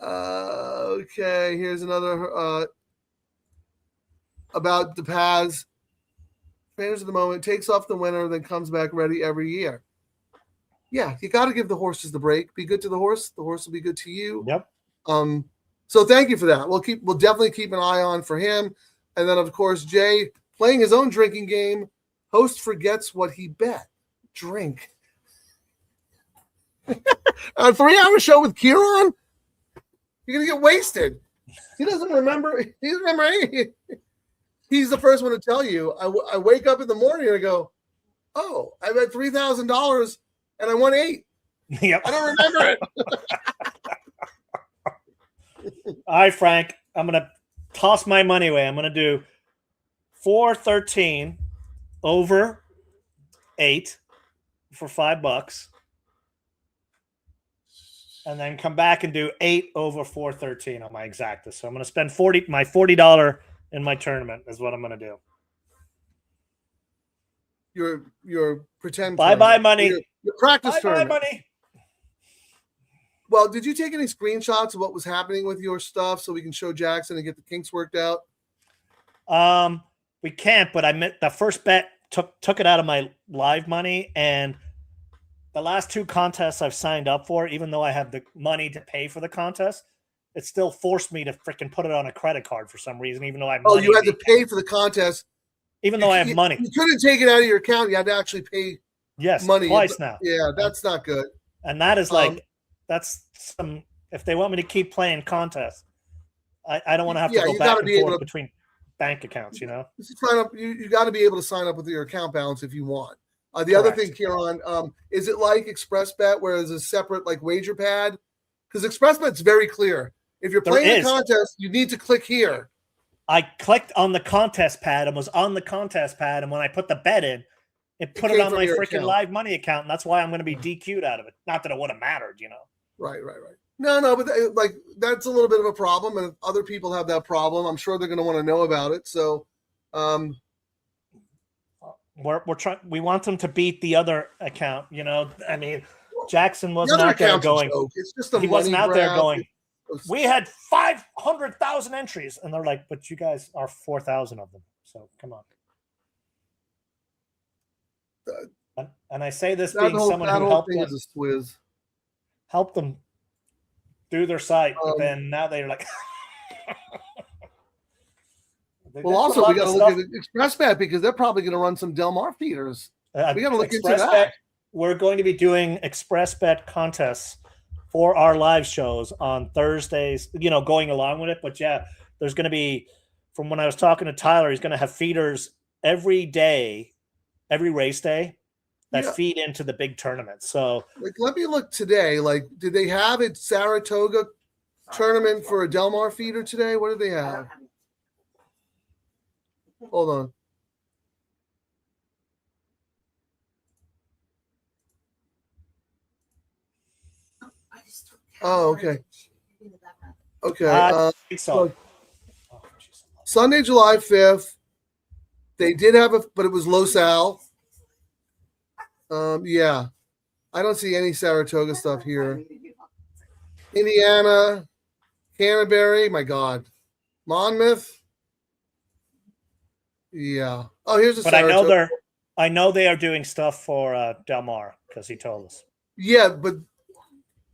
Speaker 2: Okay, here's another about DePaz. Trainers of the moment, takes off the winner, then comes back ready every year. Yeah, you got to give the horses the break. Be good to the horse will be good to you.
Speaker 1: Yep.
Speaker 2: So thank you for that. We'll definitely keep an eye on for him. And then of course, Jay playing his own drinking game. Host forgets what he bet. Drink. A 3-hour show with Kieran? You're gonna get wasted. He doesn't remember. He doesn't remember anything. He's the first one to tell you. I wake up in the morning and I go, "Oh, I bet $3,000 and I won 8."
Speaker 1: Yep.
Speaker 2: I don't remember it.
Speaker 1: All right, Frank. I'm gonna toss my money away. I'm gonna do 413 over 8 for $5. And then come back and do 8 over 413 on my exacta. So I'm going to spend my $40 in my tournament is what I'm going to do.
Speaker 2: Your pretend
Speaker 1: bye money.
Speaker 2: Your practice
Speaker 1: bye
Speaker 2: tournament.
Speaker 1: Money.
Speaker 2: Well, did you take any screenshots of what was happening with your stuff so we can show Jackson and get the kinks worked out?
Speaker 1: We can't, but I meant the first bet took it out of my live money, and the last 2 contests I've signed up for, even though I have the money to pay for the contest, it still forced me to freaking put it on a credit card for some reason, even though I have money.
Speaker 2: Oh, you had to pay for the contest.
Speaker 1: Even though I have money.
Speaker 2: You couldn't take it out of your account. You had to actually pay money.
Speaker 1: Twice now.
Speaker 2: Yeah, that's not good.
Speaker 1: And that is like, that's some, if they want me to keep playing contests, I don't want to have to go back and forth between bank accounts, you know?
Speaker 2: Sign up. You got to be able to sign up with your account balance if you want. The other thing, Kieran, is it like ExpressBet where there's a separate like wager pad? Because ExpressBet's very clear. If you're playing the contest, you need to click here.
Speaker 1: I clicked on the contest pad and was on the contest pad, and when I put the bet in, it put it on my freaking live money account, and that's why I'm going to be DQ'd out of it. Not that it would have mattered, you know. Right.
Speaker 2: No, but like that's a little bit of a problem, and if other people have that problem, I'm sure they're going to want to know about it. So,
Speaker 1: we're trying. We want them to beat the other account. You know, I mean, Jackson wasn't out there going.
Speaker 2: It's just he
Speaker 1: wasn't out there going. We had 500,000 entries, and they're like, "But you guys are 4,000 of them, so come on." And I say this being someone who helped them do their site, but then now they're like.
Speaker 2: Well, also we got to look at ExpressBet because they're probably going to run some Del Mar feeders. We got to look into that.
Speaker 1: We're going to be doing ExpressBet contests for our live shows on Thursdays, you know, going along with it. But yeah, there's going to be, from when I was talking to Tyler, he's going to have feeders every day, every race day that feed into the big tournament. So
Speaker 2: like, let me look today. Like, did they have a Saratoga tournament for a Del Mar feeder today? What did they have? Hold on. Oh, okay. Okay. So Sunday, July 5th, they did have but it was Los Al. Yeah. I don't see any Saratoga stuff here. Indiana, Canterbury, my God. Monmouth. Yeah. Oh, here's a
Speaker 1: Saratoga. I know they are doing stuff for Del Mar because he told us.
Speaker 2: Yeah, but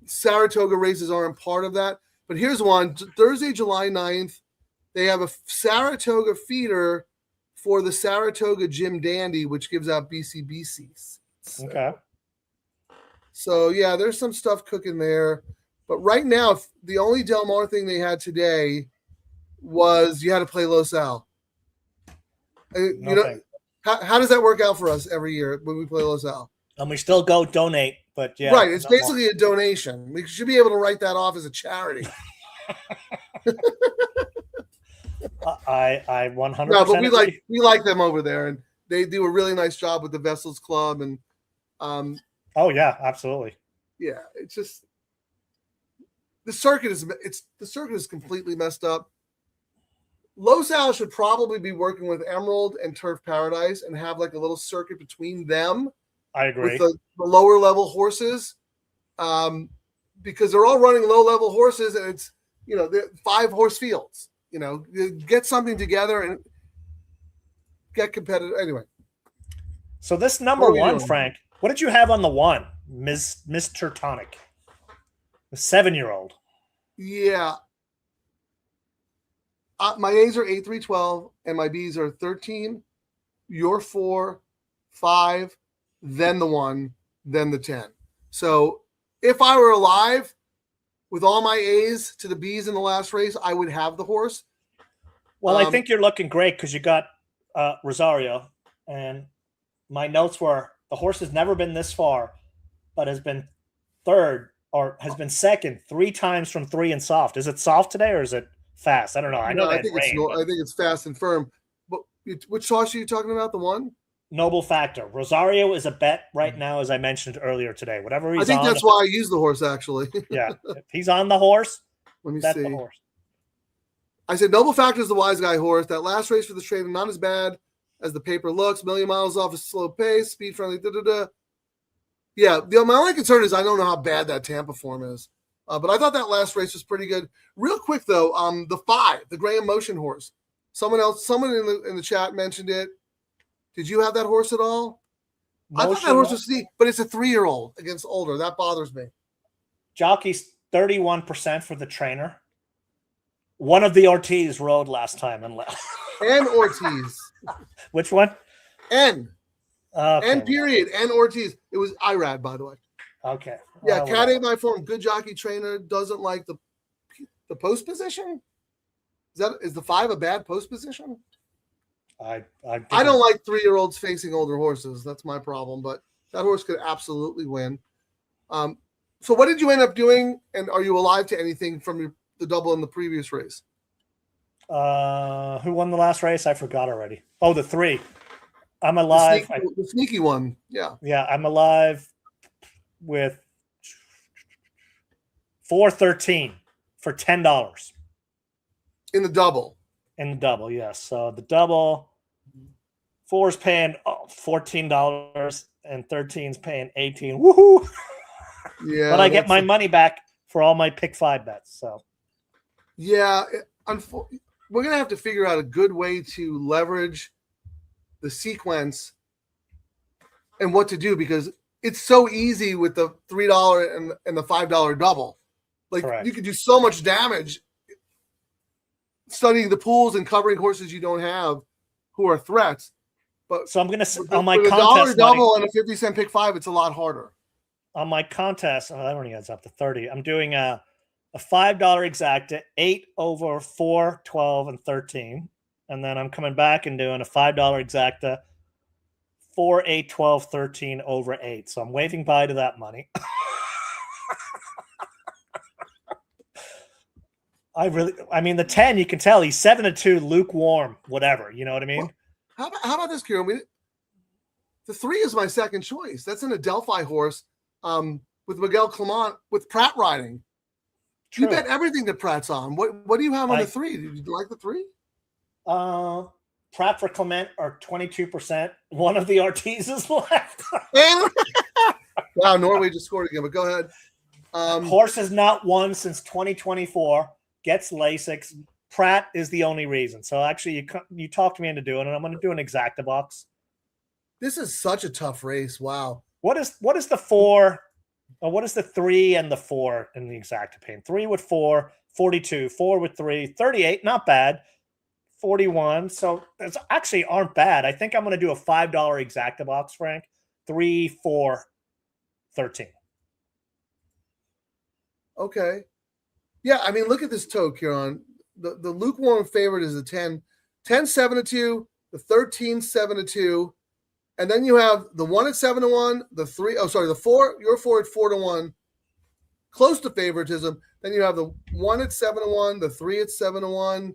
Speaker 2: Saratoga races aren't part of that. But here's one. Thursday, July 9th, they have a Saratoga feeder for the Saratoga Jim Dandy, which gives out BCBCs.
Speaker 1: Okay.
Speaker 2: So, yeah, there's some stuff cooking there. But right now, the only Del Mar thing they had today was you had to play Los Al. You know, how does that work out for us every year when we play Los Al?
Speaker 1: And we still go donate, but yeah.
Speaker 2: Right, it's basically a donation. We should be able to write that off as a charity.
Speaker 1: I 100%.
Speaker 2: No, but we like them over there, and they do a really nice job with the Vessels Club, and
Speaker 1: oh yeah, absolutely.
Speaker 2: Yeah, it's just the circuit is completely messed up. Los Al should probably be working with Emerald and Turf Paradise and have like a little circuit between them.
Speaker 1: I agree.
Speaker 2: With the lower level horses, because they're all running low level horses, and it's, you know, 5 horse fields. You know, get something together and get competitive. Anyway,
Speaker 1: so this number 1, Frank, what did you have on the 1, Mr. Tonic, the 7-year-old?
Speaker 2: Yeah, my A's are 8, 3, 12, and my B's are 13. Your 4, 5. Then the 1, then the 10. So if I were alive with all my A's to the B's in the last race, I would have the horse.
Speaker 1: Well, I think you're looking great because you got Rosario, and my notes were the horse has never been this far, but has been third or has been second 3 times from 3 and soft. Is it soft today or is it fast? I don't know. I think
Speaker 2: it's fast and firm. But which horse are you talking about? The 1?
Speaker 1: Noble Factor. Rosario is a bet right now, as I mentioned earlier today. Whatever he's on.
Speaker 2: I think that's why I use the horse, actually.
Speaker 1: Yeah. If he's on the horse,
Speaker 2: let me
Speaker 1: bet
Speaker 2: see.
Speaker 1: The horse.
Speaker 2: I said Noble Factor is the wise guy horse. That last race for the trade, not as bad as the paper looks. 1,000,000 miles off a slow pace, speed friendly. Yeah, my only concern is I don't know how bad that Tampa form is. But I thought that last race was pretty good. Real quick though, the 5, the Graham Motion horse. Someone in the chat mentioned it. Did you have that horse at all? I thought that horse was sneaky, but it's a 3-year-old against older. That bothers me.
Speaker 1: Jockey's 31% for the trainer. One of the Ortiz rode last time and left.
Speaker 2: And Ortiz.
Speaker 1: Which one?
Speaker 2: N.
Speaker 1: Okay.
Speaker 2: N period. N Ortiz. It was Irad, by the way.
Speaker 1: Okay.
Speaker 2: Yeah, Cat Ate My Form, good jockey trainer, doesn't like the post position. Is the 5 a bad post position?
Speaker 1: I
Speaker 2: don't like 3-year-olds facing older horses. That's my problem, but that horse could absolutely win. So what did you end up doing, and are you alive to anything from the double in the previous race?
Speaker 1: Who won the last race? I forgot already. Oh, the 3. I'm alive.
Speaker 2: The sneaky one. Yeah.
Speaker 1: Yeah, I'm alive with 413 for $10.
Speaker 2: In the double.
Speaker 1: In the double, yes. So the double, 4 is paying $14 and 13 is paying $18. Woohoo!
Speaker 2: Yeah.
Speaker 1: But I get my money back for all my pick 5 bets. So
Speaker 2: yeah, we're gonna have to figure out a good way to leverage the sequence and what to do, because it's so easy with the $3 and the $5 double. Like,
Speaker 1: correct.
Speaker 2: You could do so much damage studying the pools and covering horses you don't have who are threats. But
Speaker 1: so I'm gonna on my
Speaker 2: with
Speaker 1: contest
Speaker 2: $1 double and a 50-cent pick 5, it's a lot harder.
Speaker 1: On my contest, that only adds up to 30. I'm doing a $5 exacta, 8 over 4, 12, and 13. And then I'm coming back and doing a $5 exacta, 4, 8, 12, 13 over 8. So I'm waving bye to that money. I mean, the 10, you can tell he's 7-2, lukewarm, whatever. You know what I mean?
Speaker 2: Well, how about this, Kieran? The 3 is my second choice. That's an Adelphi horse with Miguel Clement with Pratt riding. True. You bet everything that Pratt's on. What do you have on the 3? Did you like the 3?
Speaker 1: Pratt for Clement are 22%. One of the Ortizes left.
Speaker 2: Wow, Norway just scored again, but go ahead.
Speaker 1: Horse has not won since 2024. Gets Lasix. Pratt is the only reason. So actually, you talked me into doing it. I'm going to do an exacta box.
Speaker 2: This is such a tough race. Wow.
Speaker 1: What is the 4? Or what is the 3 and the 4 in the exacta pain? 3 with 4, 42. 4 with 3, 38. Not bad. 41. So those actually aren't bad. I think I'm going to do a $5 exacta box, Frank. 3, 4, 13.
Speaker 2: Okay. Yeah, I mean, look at this toe, Kieran. The lukewarm favorite is the 10. 10, 7-2, the 13, 7-2. And then you have the 1 at 7-1, the 3, the 4, your 4 at 4-1, close to favoritism. Then you have the 1 at 7-1, the 3 at 7-1,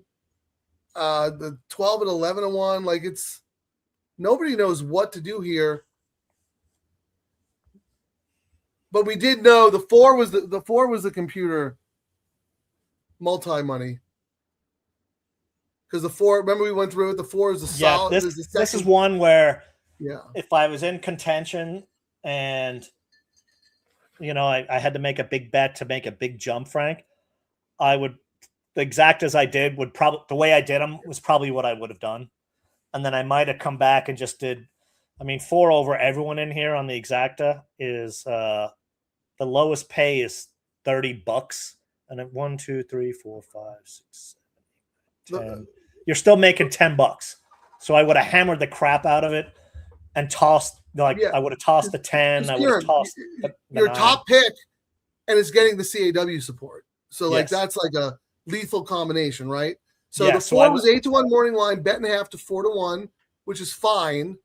Speaker 2: the 12 at 11-1. Like, it's nobody knows what to do here. But we did know the 4 was the computer multi-money. Because the 4, remember we went through it, the 4 is the solid.
Speaker 1: This is one where if I was in contention and I had to make a big bet to make a big jump, Frank, the exact as I did would probably, the way I did them was probably what I would have done. And then I might have come back and just did, 4 over everyone in here on the exacta is the lowest pay is $30. And at 1, 2, 3, 4, 5, 6, 7, 8, 10. You're still making $10. So I would have hammered the crap out of it and tossed, I would have tossed the 10. I would have tossed the
Speaker 2: your
Speaker 1: 9.
Speaker 2: top pick, and it's getting the CAW support. So that's like a lethal combination, right? So the 4 was 8-1 morning line, bet and a half to 4-1, which is fine.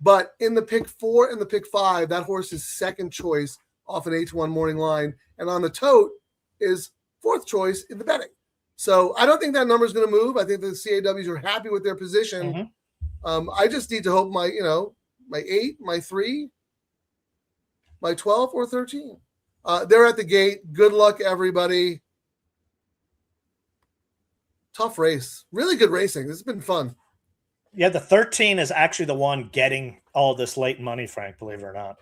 Speaker 2: But in the pick 4 and the pick 5, that horse is second choice off an 8-1 morning line, and on the tote is fourth choice in the betting. So I don't think that number is going to move. I think the CAWs are happy with their position. Mm-hmm. I just need to hope my 8, my 3, my 12, or 13. They're at the gate. Good luck, everybody. Tough race. Really good racing. This has been fun.
Speaker 1: Yeah, the 13 is actually the one getting all this late money, Frank, believe it or not.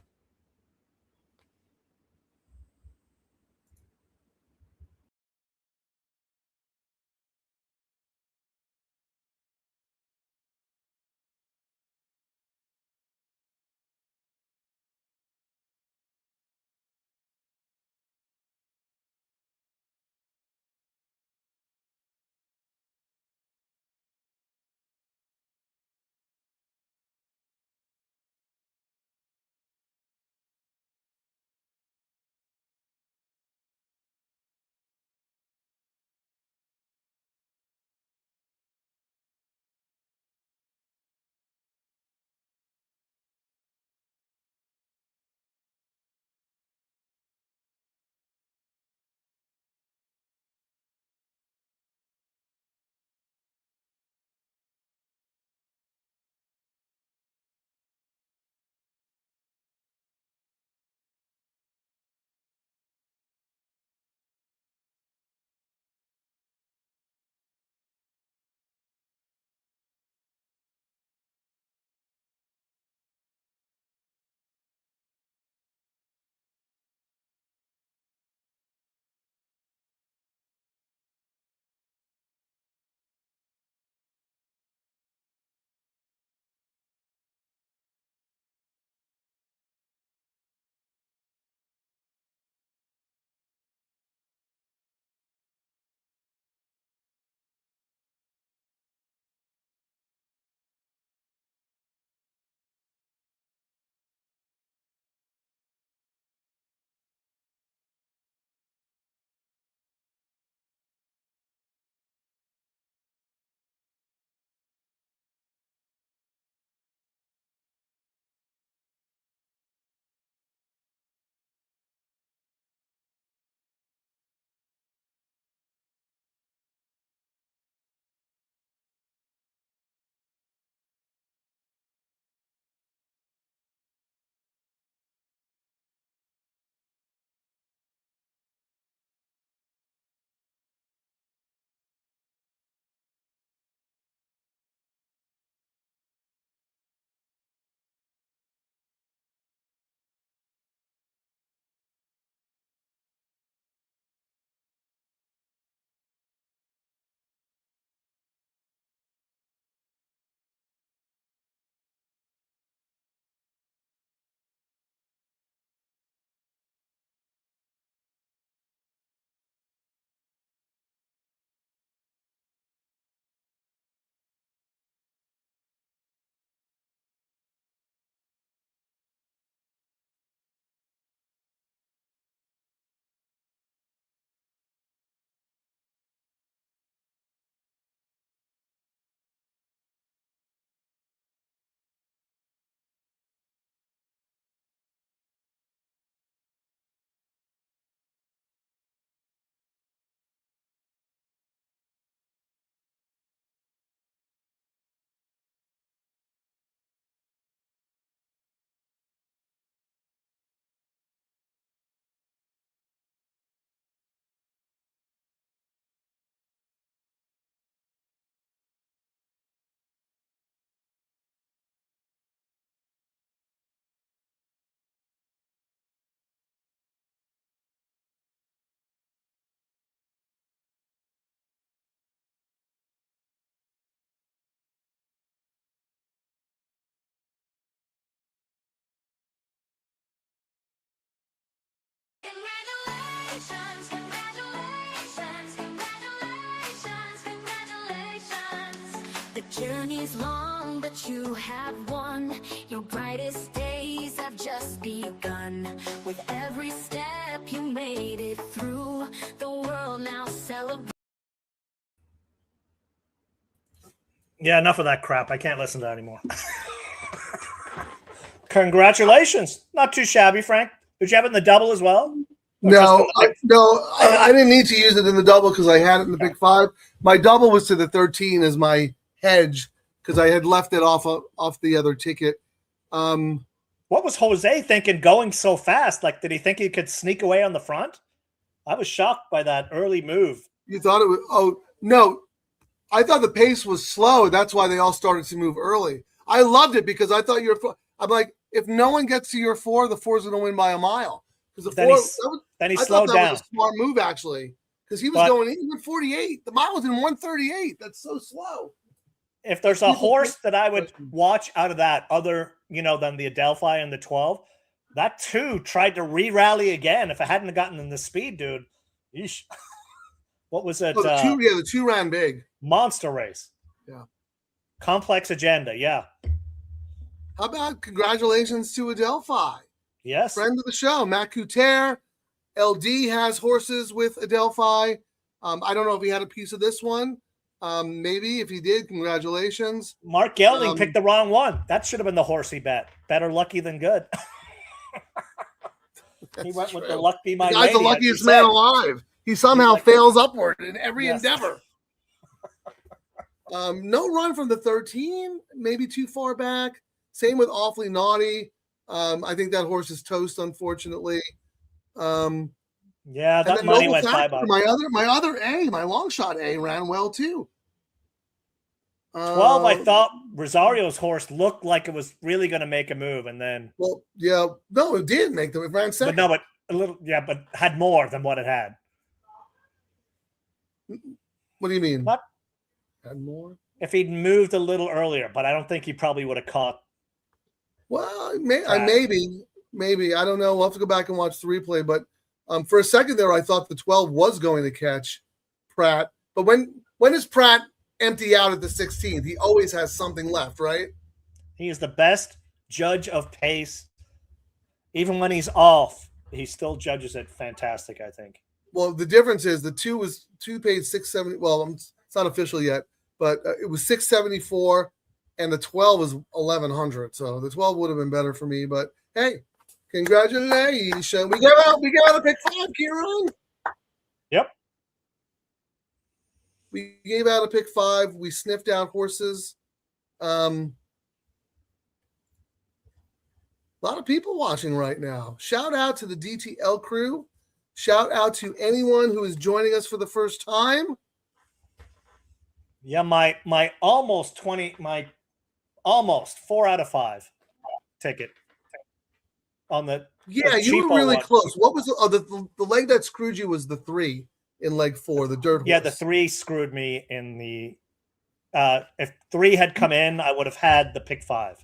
Speaker 5: Congratulations, congratulations, congratulations, congratulations. The journey's long, but you have won. Your brightest days have just begun. With every step you made it through, the world now celebrates.
Speaker 1: Yeah, enough of that crap. I can't listen to that anymore. Congratulations. Not too shabby, Frank. Did you have it in the double as well? Or just in
Speaker 2: No,
Speaker 1: the
Speaker 2: I didn't need to use it in the double because I had it in the big five. My double was to the 13 as my hedge because I had left it off the other ticket.
Speaker 1: What was Jose thinking going so fast? Like, did he think he could sneak away on the front? I was shocked by that early move.
Speaker 2: You thought it was? Oh no, I thought the pace was slow. That's why they all started to move early. I loved it because I thought I'm like, if no one gets to your four, the four's going to win by a mile. Because the
Speaker 1: then he
Speaker 2: I
Speaker 1: slowed
Speaker 2: thought that
Speaker 1: down.
Speaker 2: was a smart move actually, because he was going even 48. The mile was in 138. That's so slow.
Speaker 1: If there's a horse that I would watch out of that other, than the Adelphi and the 12, that 2 tried to re-rally again. If it hadn't gotten in the speed, dude, yeesh. What was it?
Speaker 2: The 2 ran big.
Speaker 1: Monster race.
Speaker 2: Yeah.
Speaker 1: Complex agenda. Yeah.
Speaker 2: How about congratulations to Adelphi?
Speaker 1: Yes.
Speaker 2: Friend of the show, Matt Couture. LD has horses with Adelphi. I don't know if he had a piece of this one. Maybe if he did, congratulations.
Speaker 1: Mark Gelding picked the wrong one. That should have been the horse he bet. Better lucky than good. He went with the luck be my lady.
Speaker 2: He's the luckiest man alive. He somehow fails upward in every endeavor. No run from the 13, maybe too far back. Same with Awfully Naughty. I think that horse is toast, unfortunately.
Speaker 1: Yeah, that money went bye-bye.
Speaker 2: My other A, my long shot A, ran well too.
Speaker 1: 12, I thought Rosario's horse looked like it was really going to make a move, and then
Speaker 2: it did make them. It ran second.
Speaker 1: But a little, but had more than what it had.
Speaker 2: What do you mean?
Speaker 1: What?
Speaker 2: Had more?
Speaker 1: If he'd moved a little earlier, but I don't think he probably would have caught.
Speaker 2: Well, maybe. I don't know. We'll have to go back and watch the replay. But for a second there, I thought the 12 was going to catch Pratt. But when does Pratt empty out at the 16th? He always has something left, right?
Speaker 1: He is the best judge of pace. Even when he's off, he still judges it fantastic, I think.
Speaker 2: Well, the difference is the 2 paid 670. Well, it's not official yet, but it was 674. And the 12 was 1,100, so the 12 would have been better for me. But hey, congratulations! We gave out a pick 5, Kieran.
Speaker 1: Yep.
Speaker 2: We gave out a pick 5. We sniffed out horses. A lot of people watching right now. Shout out to the DTL crew. Shout out to anyone who is joining us for the first time.
Speaker 1: Yeah, my almost 4 out of 5 ticket on the
Speaker 2: you were really close. What was the leg that screwed you? Was the 3 in leg 4, the dirt horse?
Speaker 1: Yeah, the 3 screwed me in the. If 3 had come in, I would have had the pick 5.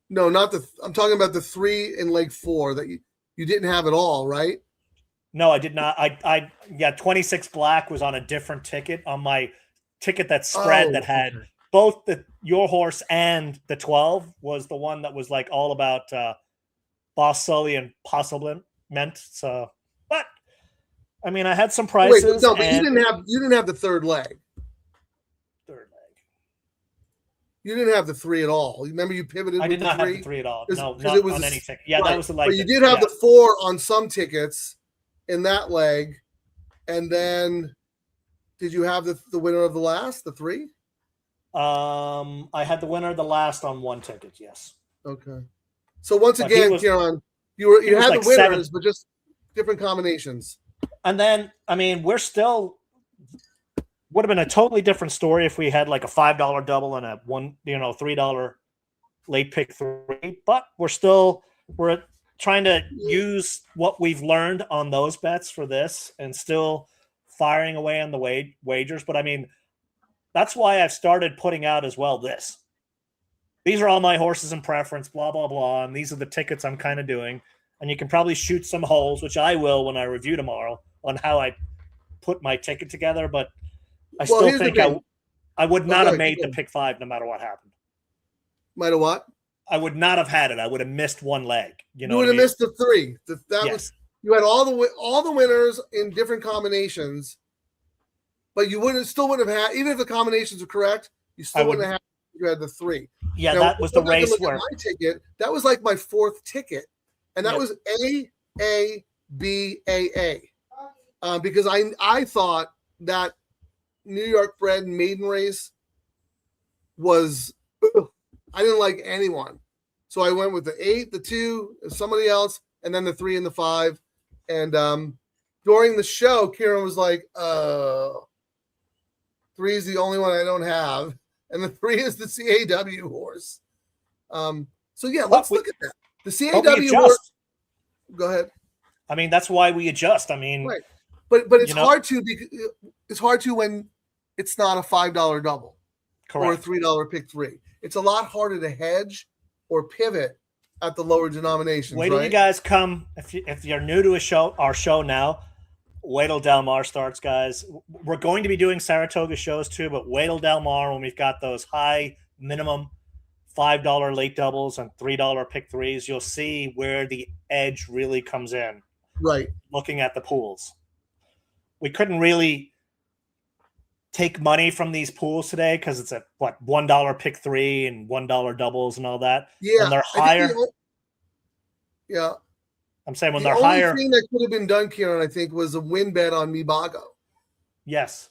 Speaker 2: No, not the. I'm talking about the 3 in leg 4 that you didn't have at all, right?
Speaker 1: No, I did not. 26 black was on a different ticket on my ticket that spread that had both your horse and the 12 was the one that was like all about Boss Sully and possibly meant. So, but I mean, I had some prices.
Speaker 2: Wait, no, but you didn't have the third leg. You didn't have the 3 at all. Remember, you pivoted.
Speaker 1: I did not have the 3 at all. No, not
Speaker 2: it was
Speaker 1: on any ticket. Yeah, right. That was the leg.
Speaker 2: But you did have the 4 on some tickets in that leg, and then did you have the winner of the last, the 3?
Speaker 1: I had the winner of the last on one ticket. Yes.
Speaker 2: Okay. So once again, Kieran, you had the winners, but just different combinations.
Speaker 1: And then, I mean, we're still would have been a totally different story if we had like a $5 double and a $3 late pick 3. But we're trying to use what we've learned on those bets for this and still firing away on the wagers. But I mean, that's why I've started putting out as well these are all my horses in preference, blah, blah, blah. And these are the tickets I'm kind of doing. and you can probably shoot some holes, which I will when I review tomorrow on how I put my ticket together. But I still think I would not have made the pick 5 no matter what happened.
Speaker 2: Might have what?
Speaker 1: I would not have had it. I would have missed one leg. You
Speaker 2: would have missed the 3.
Speaker 1: Yes.
Speaker 2: You had all the winners in different combinations, but you still wouldn't have had, even if the combinations are correct, you still wouldn't have had. You had the 3.
Speaker 1: Yeah, now, that was the race where
Speaker 2: my ticket. That was like my 4th ticket, and that was A B A. Because I thought that New York bred maiden race was. I didn't like anyone. So I went with the 8, the 2, somebody else, and then the 3 and the 5. And during the show, Kieran was like, 3 is the only one I don't have. And the 3 is the CAW horse. So yeah, let's look at that. The CAW horse. Go ahead.
Speaker 1: I mean, that's why we adjust. I mean,
Speaker 2: right. But it's hard to when it's not a $5 double.
Speaker 1: Correct.
Speaker 2: Or a $3 pick 3. It's a lot harder to hedge or pivot at the lower denominations.
Speaker 1: Wait till you guys come. If you're new to our show now, wait till Del Mar starts, guys. We're going to be doing Saratoga shows too, but wait till Del Mar when we've got those high minimum $5 late doubles and $3 pick 3s. You'll see where the edge really comes in.
Speaker 2: Right.
Speaker 1: Looking at the pools. We couldn't really take money from these pools today because it's a $1 pick 3 and $1 doubles and all that.
Speaker 2: Yeah,
Speaker 1: when they're higher.
Speaker 2: Yeah,
Speaker 1: I'm saying when they're higher.
Speaker 2: The only thing that could have been done, Kieran, I think, was a win bet on Mibago.
Speaker 1: Yes,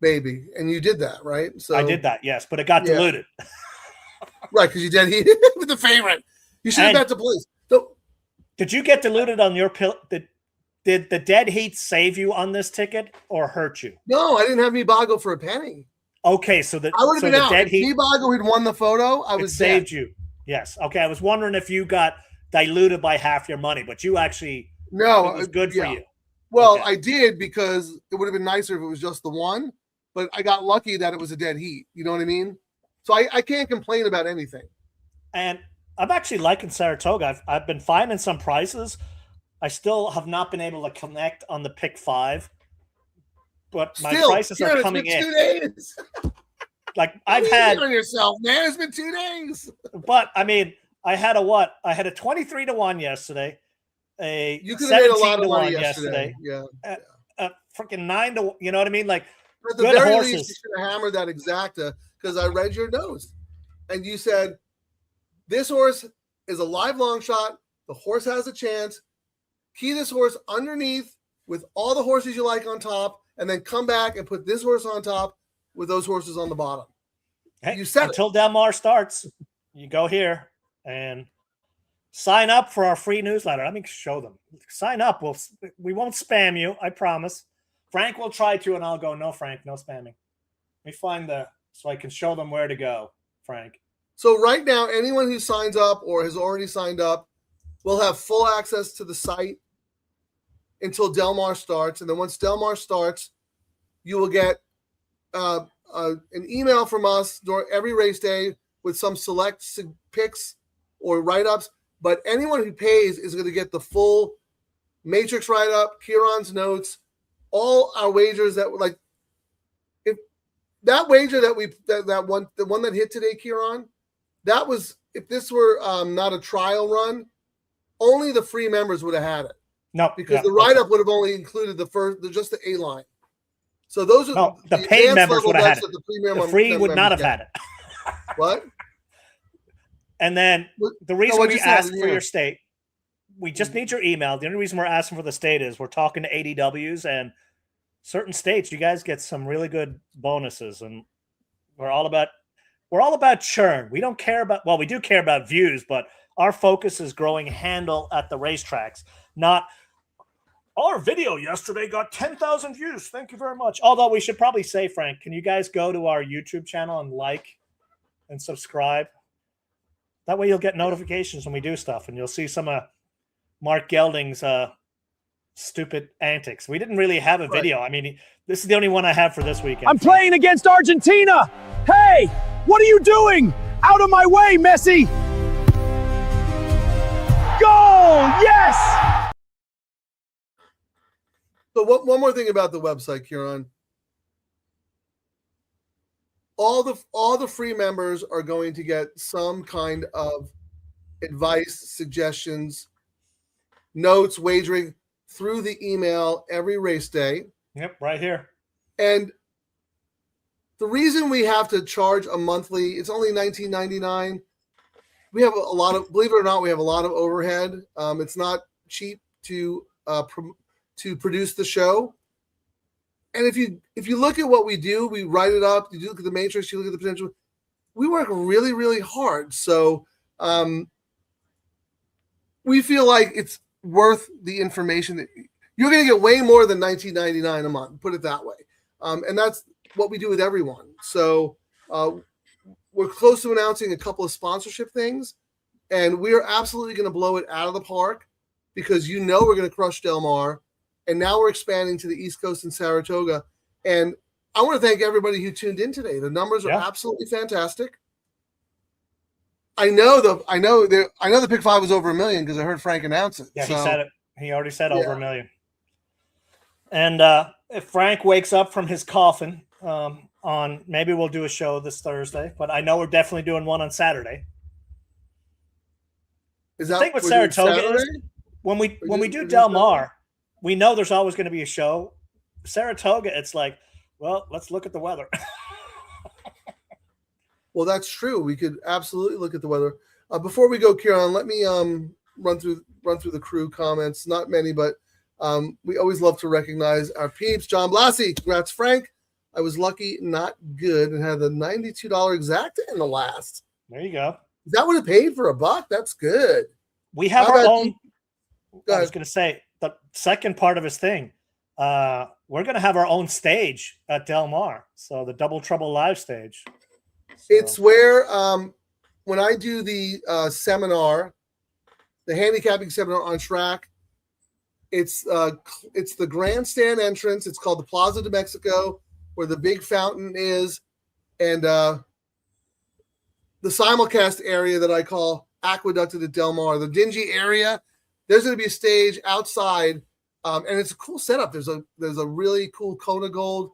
Speaker 2: baby, and you did that, right? So
Speaker 1: I did that, yes, but it got diluted.
Speaker 2: Right, because you did with the favorite. You should have bet the place. So,
Speaker 1: did you get diluted on your pill? Did the dead heat save you on this ticket or hurt you?
Speaker 2: No, I didn't have Mibago for a penny.
Speaker 1: Okay, so
Speaker 2: I would have been out. Dead heat, Mibago had won the photo. I was
Speaker 1: saved you. Yes. Okay, I was wondering if you got diluted by half your money, but you actually it was good for you.
Speaker 2: Well, I did because it would have been nicer if it was just the one, but I got lucky that it was a dead heat. You know what I mean? So I can't complain about anything.
Speaker 1: And I'm actually liking Saratoga. I've been finding some prices. I still have not been able to connect on the pick 5, but my prices are coming in. 2 days. Like I've had
Speaker 2: on yourself, man. It's been 2 days.
Speaker 1: But I mean, I had a 23 to 1 yesterday.
Speaker 2: You could have made a lot of money yesterday. Yeah.
Speaker 1: Freaking 9 to, you know what I mean? Like
Speaker 2: at the very least, you should have hammered that exacta because I read your notes and you said this horse is a live long shot. The horse has a chance. Key this horse underneath with all the horses you like on top, and then come back and put this horse on top with those horses on the bottom.
Speaker 1: Hey, you said until Del Mar starts, you go here and sign up for our free newsletter. Let me show them. Sign up. We won't spam you. I promise. Frank will try to, and I'll go, no, Frank, no spamming. Let me find so I can show them where to go, Frank.
Speaker 2: So right now, anyone who signs up or has already signed up will have full access to the site until Del Mar starts. And then once Del Mar starts, you will get an email from us during every race day with some select picks or write-ups. But anyone who pays is going to get the full matrix write-up, Kieran's notes, all our wagers that like if that wager that one, the one that hit today, Kieran, that was, if this were not a trial run, only the free members would have had it.
Speaker 1: No,
Speaker 2: because the write-up would have only included just the A line. So those are
Speaker 1: the paid members would have had it. The free would not have had it.
Speaker 2: What?
Speaker 1: And then the reason we asked for your state, we just need your email. The only reason we're asking for the state is we're talking to ADWs and certain states. You guys get some really good bonuses, and we're all about churn. We don't care about, we do care about views, but our focus is growing handle at the racetracks, not our video yesterday got 10,000 views. Thank you very much. Although we should probably say, Frank, can you guys go to our YouTube channel and like and subscribe? That way you'll get notifications when we do stuff, and you'll see some of Mark Gelding's stupid antics. We didn't really have a video. I mean, this is the only one I have for this weekend.
Speaker 3: I'm playing against Argentina. Hey, what are you doing? Out of my way, Messi. Goal! Oh, yes!
Speaker 2: So one more thing about the website, Kieran. All the free members are going to get some kind of advice, suggestions, notes, wagering through the email every race day.
Speaker 1: Yep, right here.
Speaker 2: And the reason we have to charge a monthly, it's only $19.99. We have a lot of, believe it or not, we have a lot of overhead. It's not cheap to produce the show. And if you look at what we do, we write it up. You look at the matrix, you look at the potential. We work really, really hard. So we feel like it's worth the information that you're going to get way more than $19.99 a month. Put it that way, and that's what we do with everyone. So we're close to announcing a couple of sponsorship things, and we are absolutely going to blow it out of the park because we're going to crush Del Mar. And now we're expanding to the East Coast and Saratoga. And I want to thank everybody who tuned in today. The numbers are absolutely fantastic. I know the pick 5 was over 1 million because I heard Frank announce it.
Speaker 1: Yeah,
Speaker 2: so,
Speaker 1: he said it. He already said over 1 million. And if Frank wakes up from his coffin on, maybe we'll do a show this Thursday, but I know we're definitely doing one on Saturday.
Speaker 2: Is that
Speaker 1: the thing with Saratoga is when we do Del Mar, we know there's always going to be a show. Saratoga, it's like, well, let's look at the weather.
Speaker 2: Well, that's true. We could absolutely look at the weather. Before we go, Kieran, let me run through the crew comments. Not many, but we always love to recognize our peeps. John Blassie, congrats, Frank. I was lucky, not good, and had the $92 exacta in the last.
Speaker 1: There you go.
Speaker 2: Is that what it paid for $1? That's good.
Speaker 1: We have our own. I was going to say the second part of his thing. We're going to have our own stage at Del Mar. So the Double Trouble live stage. So.
Speaker 2: It's where when I do the seminar, the handicapping seminar on track, it's the grandstand entrance. It's called the Plaza de Mexico, where the big fountain is, and the simulcast area that I call Aqueduct at Del Mar, the dingy area. There's going to be a stage outside, and it's a cool setup. There's a really cool Kona Gold.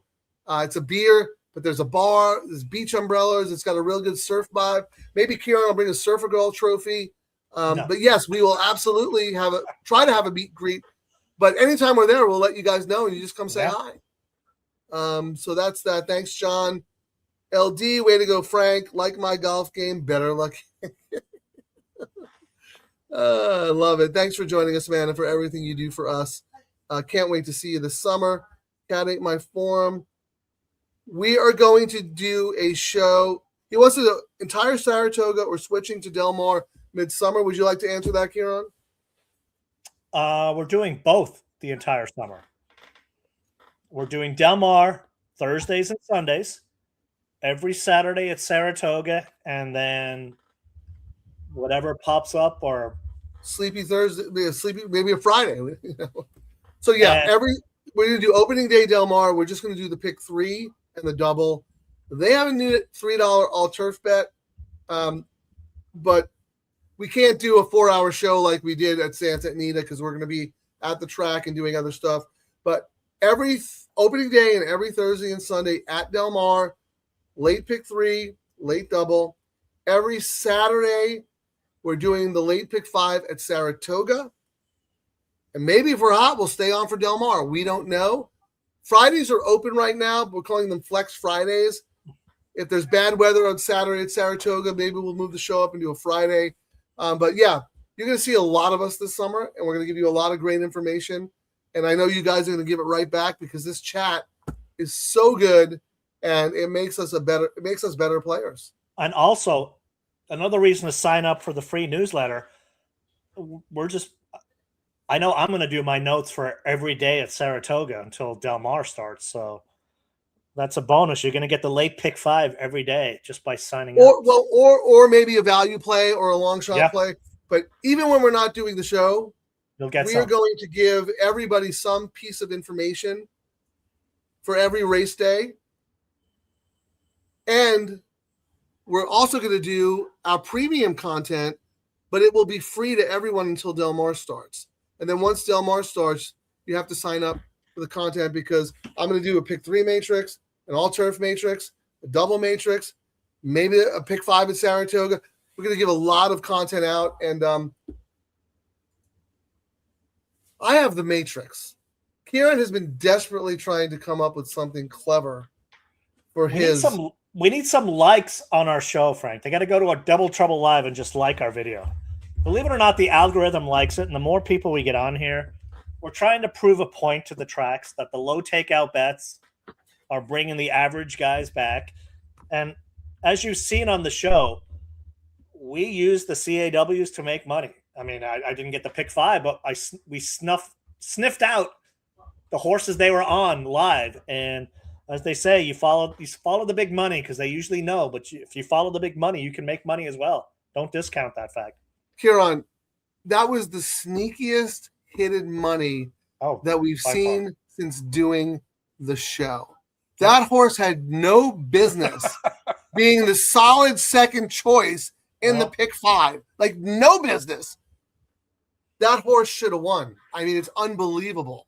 Speaker 2: It's a beer, but there's a bar. There's beach umbrellas. It's got a real good surf vibe. Maybe Kieran will bring a Surfer Girl trophy. No. But yes, we will absolutely try to have a meet and greet. But anytime we're there, we'll let you guys know, and you just come say hi. So that's that. Thanks, John. LD, way to go, Frank. Like my golf game, better luck. I love it. Thanks for joining us, man, and for everything you do for us. Can't wait to see you this summer. Cat ate my forum. We are going to do a show. He wants to do entire Saratoga or switching to Del Mar midsummer. Would you like to answer that, Kieran?
Speaker 1: We're doing both the entire summer. We're doing Del Mar Thursdays and Sundays, every Saturday at Saratoga, and then whatever pops up, or
Speaker 2: Sleepy Thursday, maybe a Friday. So yeah, we're gonna do opening day Del Mar. We're just gonna do the pick 3 and the double. They have a new $3 all turf bet, but we can't do a 4-hour show like we did at Santa Anita because we're gonna be at the track and doing other stuff. But every opening day and every Thursday and Sunday at Del Mar, late pick 3, late double. Every Saturday, we're doing the late pick 5 at Saratoga. And maybe if we're hot, we'll stay on for Del Mar. We don't know. Fridays are open right now. We're calling them Flex Fridays. If there's bad weather on Saturday at Saratoga, maybe we'll move the show up and do a Friday. But yeah, you're going to see a lot of us this summer, and we're going to give you a lot of great information. And I know you guys are going to give it right back because this chat is so good, and it makes us better players.
Speaker 1: And also, another reason to sign up for the free newsletter, I know I'm going to do my notes for every day at Saratoga until Del Mar starts. So that's a bonus. You're going to get the late pick 5 every day just by signing up.
Speaker 2: Or maybe a value play or a long shot play. But even when we're not doing the show, we are going to give everybody some piece of information for every race day. And we're also going to do our premium content but it will be free to everyone until Del Mar starts. And then once Del Mar starts, you have to sign up for the content because I'm going to do a pick 3 matrix, an all turf matrix, a double matrix, maybe a pick 5 at Saratoga. We're going to give a lot of content out. And I have the matrix. Kieran has been desperately trying to come up with something clever for his.
Speaker 1: We need some likes on our show, Frank. They got to go to our Double Trouble Live and just like our video. Believe it or not, the algorithm likes it, and the more people we get on here, we're trying to prove a point to the tracks that the low takeout bets are bringing the average guys back. And as you've seen on the show, we use the CAWs to make money. I mean, I didn't get the pick 5, but we sniffed out the horses they were on live. And as they say, you follow the big money because they usually know. But if you follow the big money, you can make money as well. Don't discount that fact.
Speaker 2: Kieran, that was the sneakiest hidden money that we've seen since doing the show. That horse had no business being the solid second choice in the pick 5. Like, no business. That horse should have won. I mean, it's unbelievable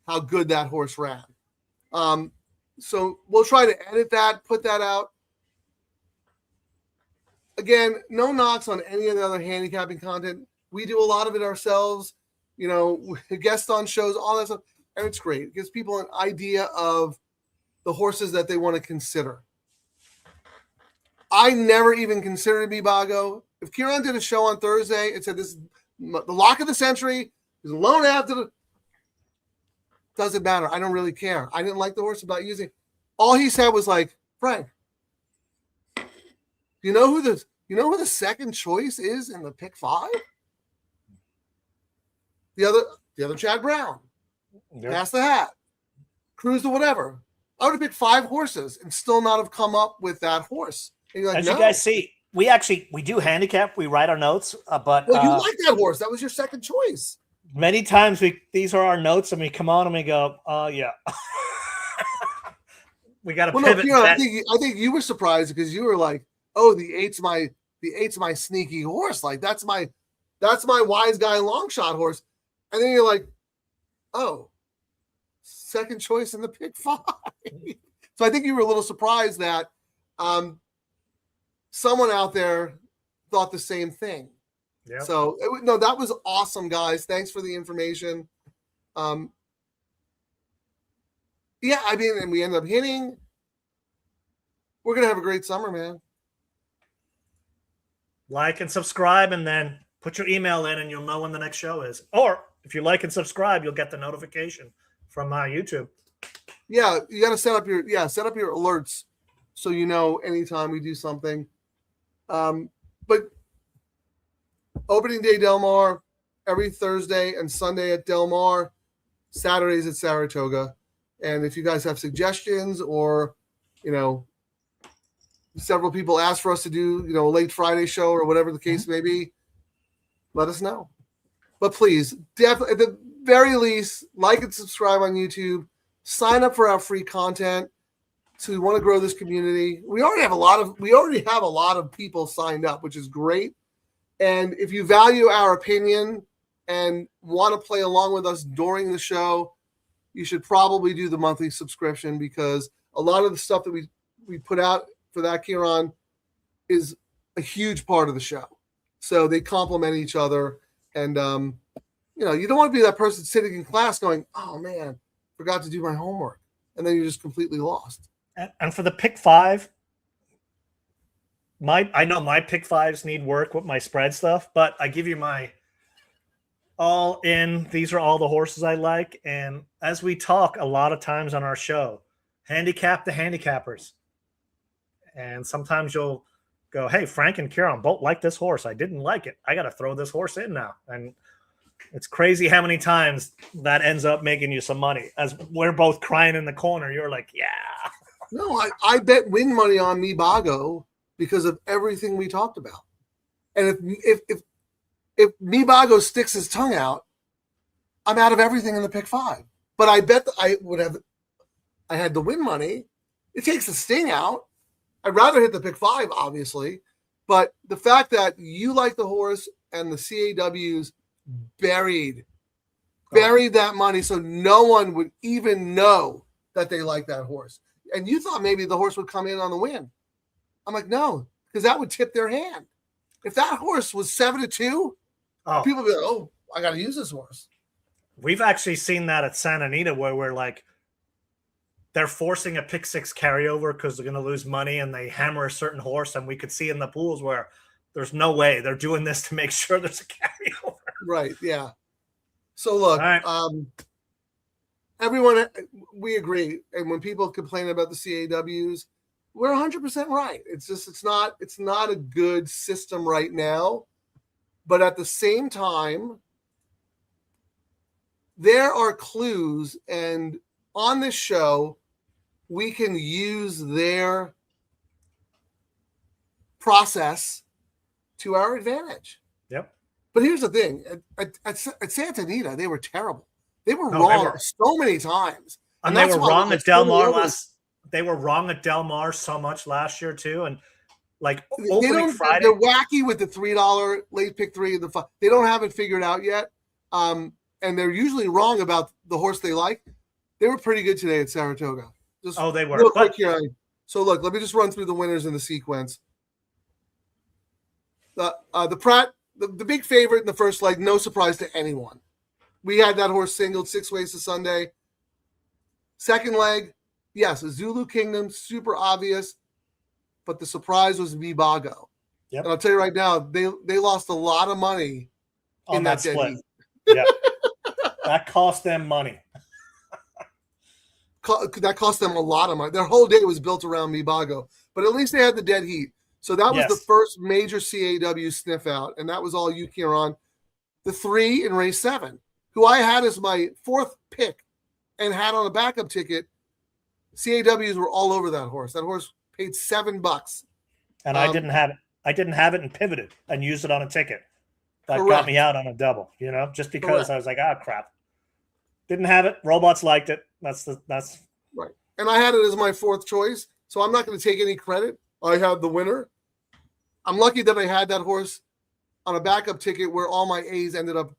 Speaker 2: how good that horse ran. So we'll try to edit that, put that out. Again, no knocks on any of the other handicapping content. We do a lot of it ourselves, guests on shows, all that stuff. And it's great. It gives people an idea of the horses that they want to consider. I never even considered Mibago. If Kieran did a show on Thursday, it said this is the lock of the century, is alone after the. Doesn't matter. I don't really care. I didn't like the horse about using. All he said was like, Frank, you know who the second choice is in the pick 5? The other Chad Brown. Yep. Pass the hat. Cruise to whatever. I would have picked 5 horses and still not have come up with that horse. And you're like,
Speaker 1: as you guys see, we do handicap. We write our notes, but
Speaker 2: you like that horse. That was your second choice.
Speaker 1: Many times these are our notes, and we come on and we go, yeah. We got to pivot.
Speaker 2: No, I think you were surprised because you were like, oh, the eight's my sneaky horse. Like that's my wise guy long shot horse. And then you're like, oh, second choice in the pick 5. So I think you were a little surprised that someone out there thought the same thing. Yeah. So that was awesome, guys. Thanks for the information. Yeah, I mean, and we end up hitting. We're gonna have a great summer, man.
Speaker 1: Like and subscribe, and then put your email in, and you'll know when the next show is. Or if you like and subscribe, you'll get the notification from YouTube.
Speaker 2: Yeah, you got to set up your alerts so you know anytime we do something. But opening day Del Mar every Thursday and Sunday at Del Mar, Saturdays at Saratoga. And if you guys have suggestions or, several people asked for us to do, a late Friday show or whatever the case may be, let us know. But please, definitely, at the very least, like and subscribe on YouTube. Sign up for our free content. So we want to grow this community. We already have a lot of people signed up, which is great. And if you value our opinion and want to play along with us during the show, you should probably do the monthly subscription because a lot of the stuff that we put out for that, Kieran, is a huge part of the show. So they complement each other. And, you don't want to be that person sitting in class going, oh, man, forgot to do my homework. And then you're just completely lost.
Speaker 1: And for the pick 5, I know my pick 5s need work with my spread stuff, but I give you my all in. These are all the horses I like. And as we talk a lot of times on our show, handicap the handicappers. And sometimes you'll go, hey, Frank and Kieran both like this horse. I didn't like it. I got to throw this horse in now. And it's crazy how many times that ends up making you some money. As we're both crying in the corner, you're like, yeah.
Speaker 2: No, I bet win money on Mibago because of everything we talked about. And if Mibago sticks his tongue out, I'm out of everything in the pick 5. But I bet I had the win money. It takes the sting out. I'd rather hit the pick 5, obviously. But the fact that you like the horse and the CAWs buried that money so no one would even know that they liked that horse. And you thought maybe the horse would come in on the win. I'm like, no, because that would tip their hand. If that horse was 7-2, people would be like, oh, I got to use this horse.
Speaker 1: We've actually seen that at Santa Anita where we're like, they're forcing a pick six carryover because they're going to lose money and they hammer a certain horse. And we could see in the pools where there's no way they're doing this to make sure there's a carryover.
Speaker 2: Right. Yeah. So look,
Speaker 1: right.
Speaker 2: Everyone, we agree. And when people complain about the CAWs, we're 100% right. It's just, it's not a good system right now. But at the same time, there are clues, and on this show, we can use their process to our advantage.
Speaker 1: Yep.
Speaker 2: But here's the thing. At Santa Anita, they were terrible. They were wrong so many times.
Speaker 1: And they were wrong at Del Mar They were wrong at Del Mar so much last year, too. And like opening Friday.
Speaker 2: They're wacky with the $3 late pick 3 and the 5. They don't have it figured out yet. And they're usually wrong about the horse they like. They were pretty good today at Saratoga.
Speaker 1: They were.
Speaker 2: Real quick here. So look, let me just run through the winners in the sequence. The Pratt, the big favorite in the first leg, no surprise to anyone. We had that horse singled 6 ways to Sunday. Second leg, yes, Zulu Kingdom, super obvious, but the surprise was Vibago.
Speaker 1: Yep.
Speaker 2: And I'll tell you right now, they lost a lot of money
Speaker 1: on that split. Yeah, that cost them money.
Speaker 2: That cost them a lot of money. Their whole day was built around Vibago, but at least they had the dead heat. So that was the first major CAW sniff out, and that was all you care on. The 3 in race 7, who I had as my 4th pick and had on a backup ticket. CAWs were all over that horse. That horse paid $7.
Speaker 1: And I didn't have it. I didn't have it and pivoted and used it on a ticket. That
Speaker 2: Correct.
Speaker 1: got me out on a double, just because
Speaker 2: Correct.
Speaker 1: I was like, crap. Didn't have it. Robots liked it. That's
Speaker 2: right. And I had it as my 4th choice, so I'm not going to take any credit. I had the winner. I'm lucky that I had that horse on a backup ticket where all my A's ended up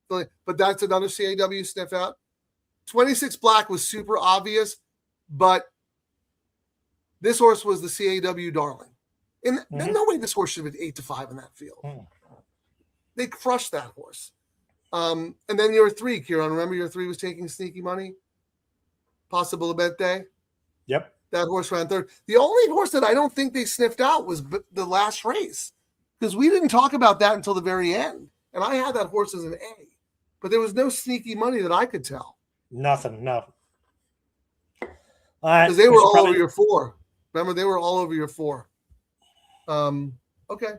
Speaker 2: filling. But that's another CAW sniff out. 26 Black was super obvious, but this horse was the CAW darling. And there's no way this horse should have been 8-5 in that field. They crushed that horse. And then your 3, Kieran. Remember your 3 was taking sneaky money? Possible bet day?
Speaker 1: Yep.
Speaker 2: That horse ran 3rd. The only horse that I don't think they sniffed out was the last race, because we didn't talk about that until the very end. And I had that horse as an A, but there was no sneaky money that I could tell.
Speaker 1: Nothing. No. All right.
Speaker 2: Because they were all over your 4. Remember, they were all over your 4. Okay.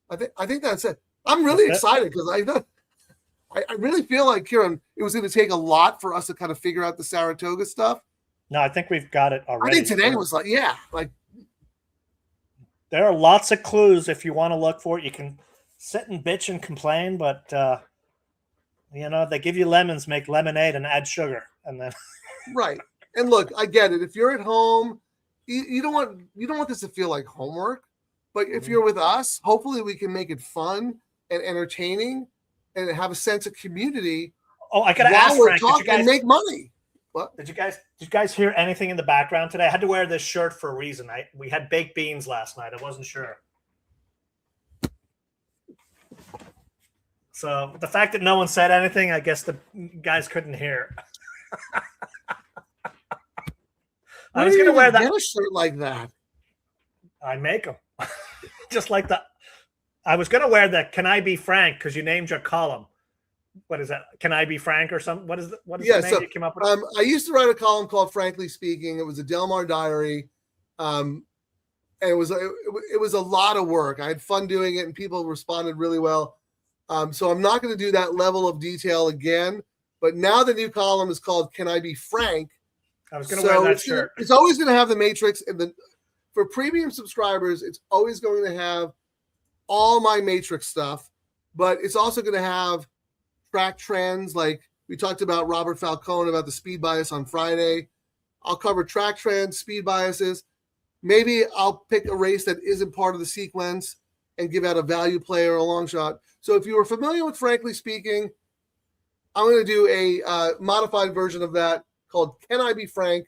Speaker 2: I think that's it. I'm really excited because I really feel like, Kieran, it was going to take a lot for us to kind of figure out the Saratoga stuff.
Speaker 1: No, I think we've got it already.
Speaker 2: I think today was
Speaker 1: there are lots of clues if you want to look for it. You can sit and bitch and complain, but they give you lemons, make lemonade, and add sugar, and then
Speaker 2: right. And look, I get it. If you're at home, you don't want this to feel like homework. But if you're with us, hopefully we can make it fun and entertaining, and have a sense of community.
Speaker 1: Oh, I gotta ask Frank,
Speaker 2: did you guys make money? What?
Speaker 1: Did you guys hear anything in the background today? I had to wear this shirt for a reason. We had baked beans last night. I wasn't sure. So the fact that no one said anything, I guess the guys couldn't hear. I was gonna wear that.
Speaker 2: Get a shirt like that.
Speaker 1: I make them. Just like that. I was gonna wear the "Can I Be Frank?" because you named your column. What is that? Can I Be Frank or something? What is the name you came up with?
Speaker 2: I used to write a column called Frankly Speaking. It was a Del Mar diary. And it was a lot of work. I had fun doing it and people responded really well. So I'm not going to do that level of detail again. But now the new column is called Can I Be Frank?
Speaker 1: I was going to wear that shirt.
Speaker 2: It's always going to have the Matrix. And for premium subscribers, it's always going to have all my Matrix stuff. But it's also going to have track trends, like we talked about Robert Falcone about the speed bias on Friday. I'll cover track trends, speed biases. Maybe I'll pick a race that isn't part of the sequence and give out a value play or a long shot. So if you were familiar with Frankly Speaking, I'm going to do a modified version of that called Can I Be Frank?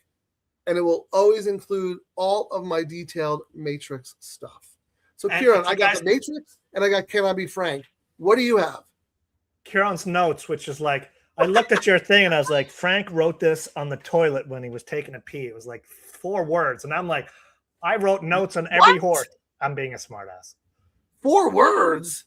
Speaker 2: And it will always include all of my detailed Matrix stuff. So,
Speaker 1: And
Speaker 2: Kieran,
Speaker 1: if you
Speaker 2: I got
Speaker 1: guys-
Speaker 2: the Matrix and I got Can I Be Frank? What do you have?
Speaker 1: Kieran's notes, which is like, I looked at your thing and I was like, Frank wrote this on the toilet when he was taking a pee. It was like 4 words. And I'm like, I wrote notes on every
Speaker 2: What?
Speaker 1: horse. I'm being a smartass.
Speaker 2: 4 words?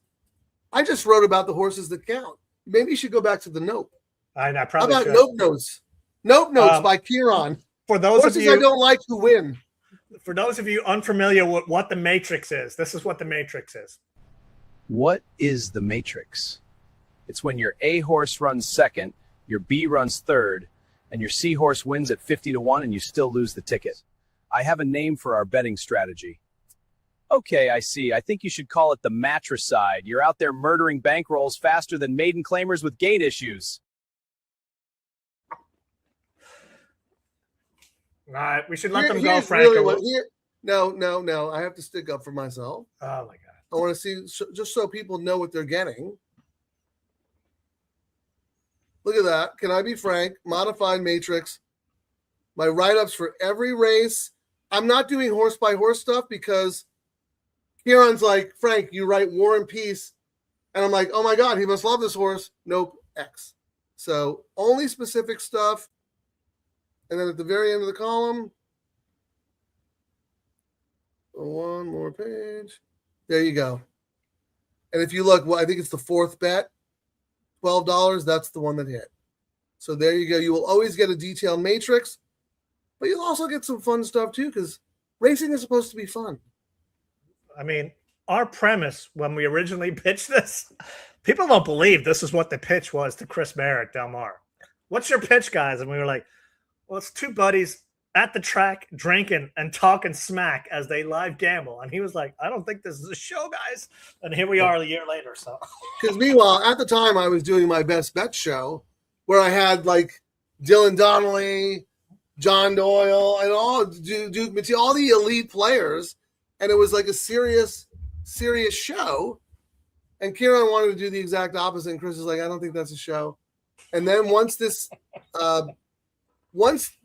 Speaker 2: I just wrote about the horses that count. Maybe you should go back to the note.
Speaker 1: I
Speaker 2: How
Speaker 1: probably
Speaker 2: about
Speaker 1: should.
Speaker 2: Nope Notes? Nope Notes
Speaker 1: Um,
Speaker 2: by Kieran.
Speaker 1: For those
Speaker 2: Horses
Speaker 1: of you,
Speaker 2: I don't like who win.
Speaker 1: for those of you unfamiliar with what the Matrix is, this is what the Matrix is.
Speaker 3: What is the Matrix? It's when your A horse runs second, your B runs third, and your C horse wins at 50-1 and you still lose the ticket. I have a name for our betting strategy. Okay, I see. I think you should call it the matricide. You're out there murdering bankrolls faster than maiden claimers with gate issues.
Speaker 1: All right, we should let them go,
Speaker 2: Here's
Speaker 1: Frank.
Speaker 2: really
Speaker 1: or
Speaker 2: what-
Speaker 1: we'll-
Speaker 2: No. I have to stick up for myself.
Speaker 1: Oh my god.
Speaker 2: I want to see just so people know what they're getting. Look at that. Can I Be Frank? Modified Matrix. My write-ups for every race. I'm not doing horse by horse stuff because Kieran's like, Frank, you write War and Peace. And I'm like, oh my God, he must love this horse. Nope, X. So only specific stuff. And then at the very end of the column, one more page. There you go. And if you look, well, I think it's the 4th bet, $12. That's the one that hit. So there you go. You will always get a detailed matrix, but you'll also get some fun stuff too, because racing is supposed to be fun.
Speaker 1: I mean, our premise when we originally pitched this, people don't believe this is what the pitch was to Chris Merritt, Del Mar. What's your pitch, guys? And we were like, well, it's 2 buddies at the track drinking and talking smack as they live gamble. And he was like, I don't think this is a show, guys. And here we are a year later. So
Speaker 2: Because meanwhile, at the time, I was doing my best bet show where I had like Dylan Donnelly, John Doyle, and all Duke Mateo, all the elite players. And it was like a serious show. And Kieran wanted to do the exact opposite. And Chris was like, I don't think that's a show. And then once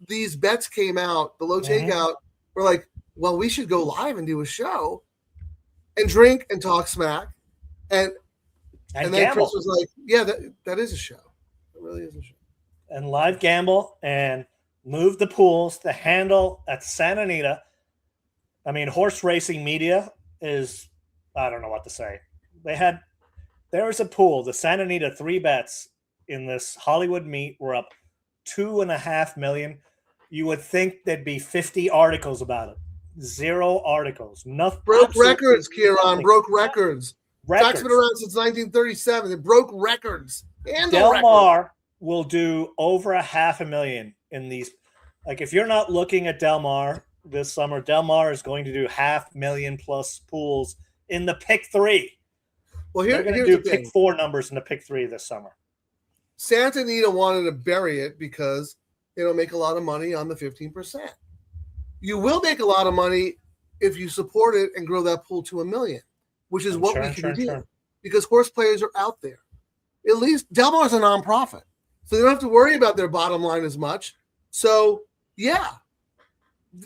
Speaker 2: these bets came out, the low takeout, we're like, well, we should go live and do a show and drink and talk smack. And then
Speaker 1: gamble.
Speaker 2: Chris was like, yeah, that is a show. It really is a show.
Speaker 1: And live gamble and move the pools. The handle at Santa Anita. I mean, horse racing media is, I don't know what to say. There was a pool, the Santa Anita 3 bets in this Hollywood meet were up $2.5 million. You would think there'd be 50 articles about it. 0 articles. Nothing.
Speaker 2: Broke records, Kieran. Broke records. Facts
Speaker 1: Records.
Speaker 2: been around since 1937. It broke records. And
Speaker 1: Del Mar will do over $500,000 in these. Like, if you're not looking at Del Mar this summer, Del Mar is going to do $500,000 plus pools in the pick 3.
Speaker 2: Well,
Speaker 1: They're going to
Speaker 2: here's
Speaker 1: do
Speaker 2: the thing.
Speaker 1: pick 4 numbers in the pick 3 this summer.
Speaker 2: Santa Anita wanted to bury it because they don't make a lot of money on the 15%. You will make a lot of money if you support it and grow that pool to $1 million, which is what we can do because horse players are out there. At least Del Mar's a nonprofit, so they don't have to worry about their bottom line as much. So, yeah,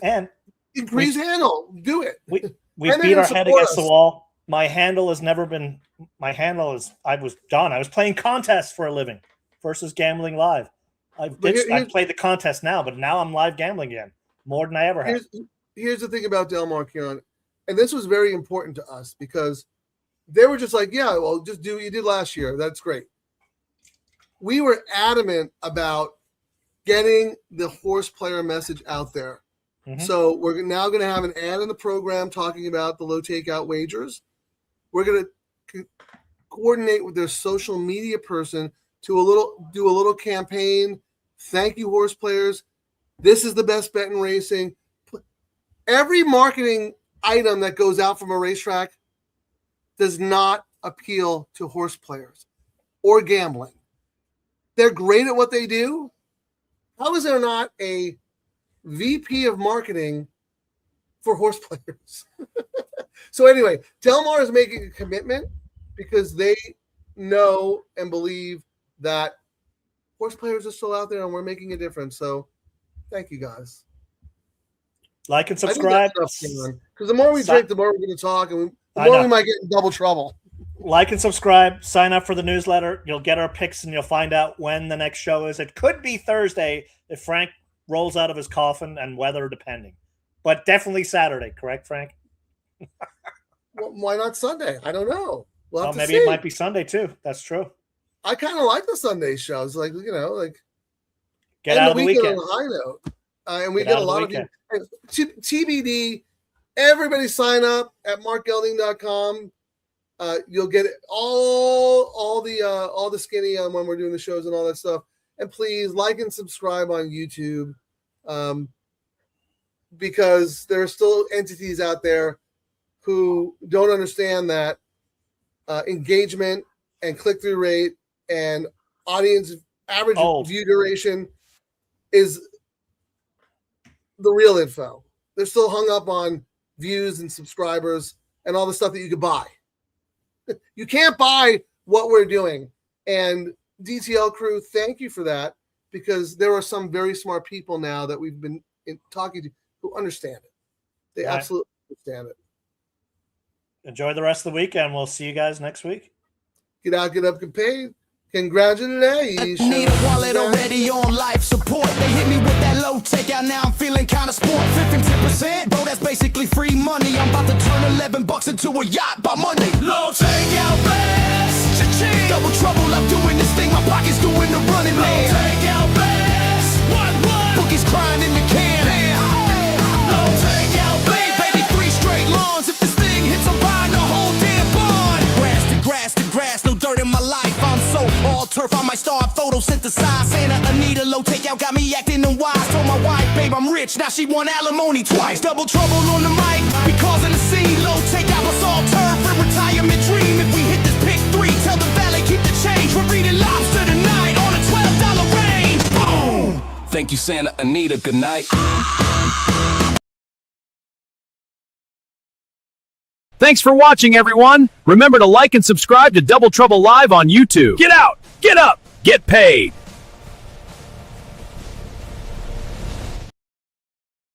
Speaker 1: And
Speaker 2: increase handle, do it.
Speaker 1: we
Speaker 2: And
Speaker 1: beat
Speaker 2: they're
Speaker 1: our
Speaker 2: gonna
Speaker 1: head
Speaker 2: support
Speaker 1: against the
Speaker 2: us.
Speaker 1: wall. My handle has never been. My handle is. I was done. I was playing contests for a living versus gambling live. I've played the contest now, but now I'm live gambling again more than I ever have.
Speaker 2: Here's the thing about Del Mar, Kieran, and this was very important to us because they were just like, yeah, well, just do what you did last year. That's great. We were adamant about getting the horse player message out there.
Speaker 1: Mhm.
Speaker 2: So we're now going to have an ad in the program talking about the low takeout wagers. We're going to coordinate with their social media person to do a little campaign. Thank you, horse players. This is the best bet in racing. Every marketing item that goes out from a racetrack does not appeal to horse players or gambling. They're great at what they do. How is there not a VP of marketing for horse players? So anyway, Del Mar is making a commitment because they know and believe that horse players are still out there and we're making a difference. So thank you guys.
Speaker 1: Like and subscribe.
Speaker 2: Because the more we drink, the more we're going to talk, and the
Speaker 1: I
Speaker 2: more
Speaker 1: know.
Speaker 2: we might get in double trouble.
Speaker 1: Like and subscribe. Sign up for the newsletter. You'll get our picks, and you'll find out when the next show is. It could be Thursday if Frank rolls out of his coffin, and weather depending. But definitely Saturday, correct, Frank?
Speaker 2: Well, why not Sunday? I don't know. We'll have to
Speaker 1: Maybe
Speaker 2: see.
Speaker 1: it might be Sunday too. That's true.
Speaker 2: I kind of like the Sunday shows, like
Speaker 1: Get out of the weekend.
Speaker 2: on a high note, and we
Speaker 1: Get
Speaker 2: get
Speaker 1: out
Speaker 2: a
Speaker 1: of the
Speaker 2: lot of
Speaker 1: weekend.
Speaker 2: TBD. Everybody sign up at markgelding.com. You'll get all the skinny on when we're doing the shows and all that stuff. And please like and subscribe on YouTube, because there are still entities out there who don't understand that engagement and click-through rate and audience average view duration is the real info. They're still hung up on views and subscribers and all the stuff that you could buy. You can't buy what we're doing. And DTL Crew, thank you for that, because there are some very smart people now that we've been talking to who understand it. They absolutely understand it.
Speaker 1: Enjoy the rest of the weekend. We'll see you guys next week.
Speaker 2: Get out, get up, get paid. Congratulations.
Speaker 4: I need a wallet already on life support. They hit me with that low takeout. Now I'm feeling kind of sport. 15%, bro, that's basically free money. I'm about to turn $11 into a yacht by Monday. Low takeout best. Cha-ching. Double trouble, I'm doing this thing. My pocket's doing the running, man. Low takeout best. What? Bookies crying in the can. Low takeout best. Baby, 3 straight lawns. If this thing hits, I'm buying the whole damn barn. Grass to grass to grass, no dirt in my life. I'm so all turf, I might start photosynthesize. Santa Anita, low takeout got me acting unwise. Told my wife, babe, I'm rich, now she want alimony twice. Double trouble on the mic, we causing a scene. Low takeout, let's all turf for retirement dream. If we hit this pick 3, tell the valet keep the change. We're reading lobster tonight on a $12 range. Boom! Thank you, Santa Anita, good night.
Speaker 3: Thanks for watching, everyone. Remember to like and subscribe to Double Trouble Live on YouTube. Get out, get up, get paid.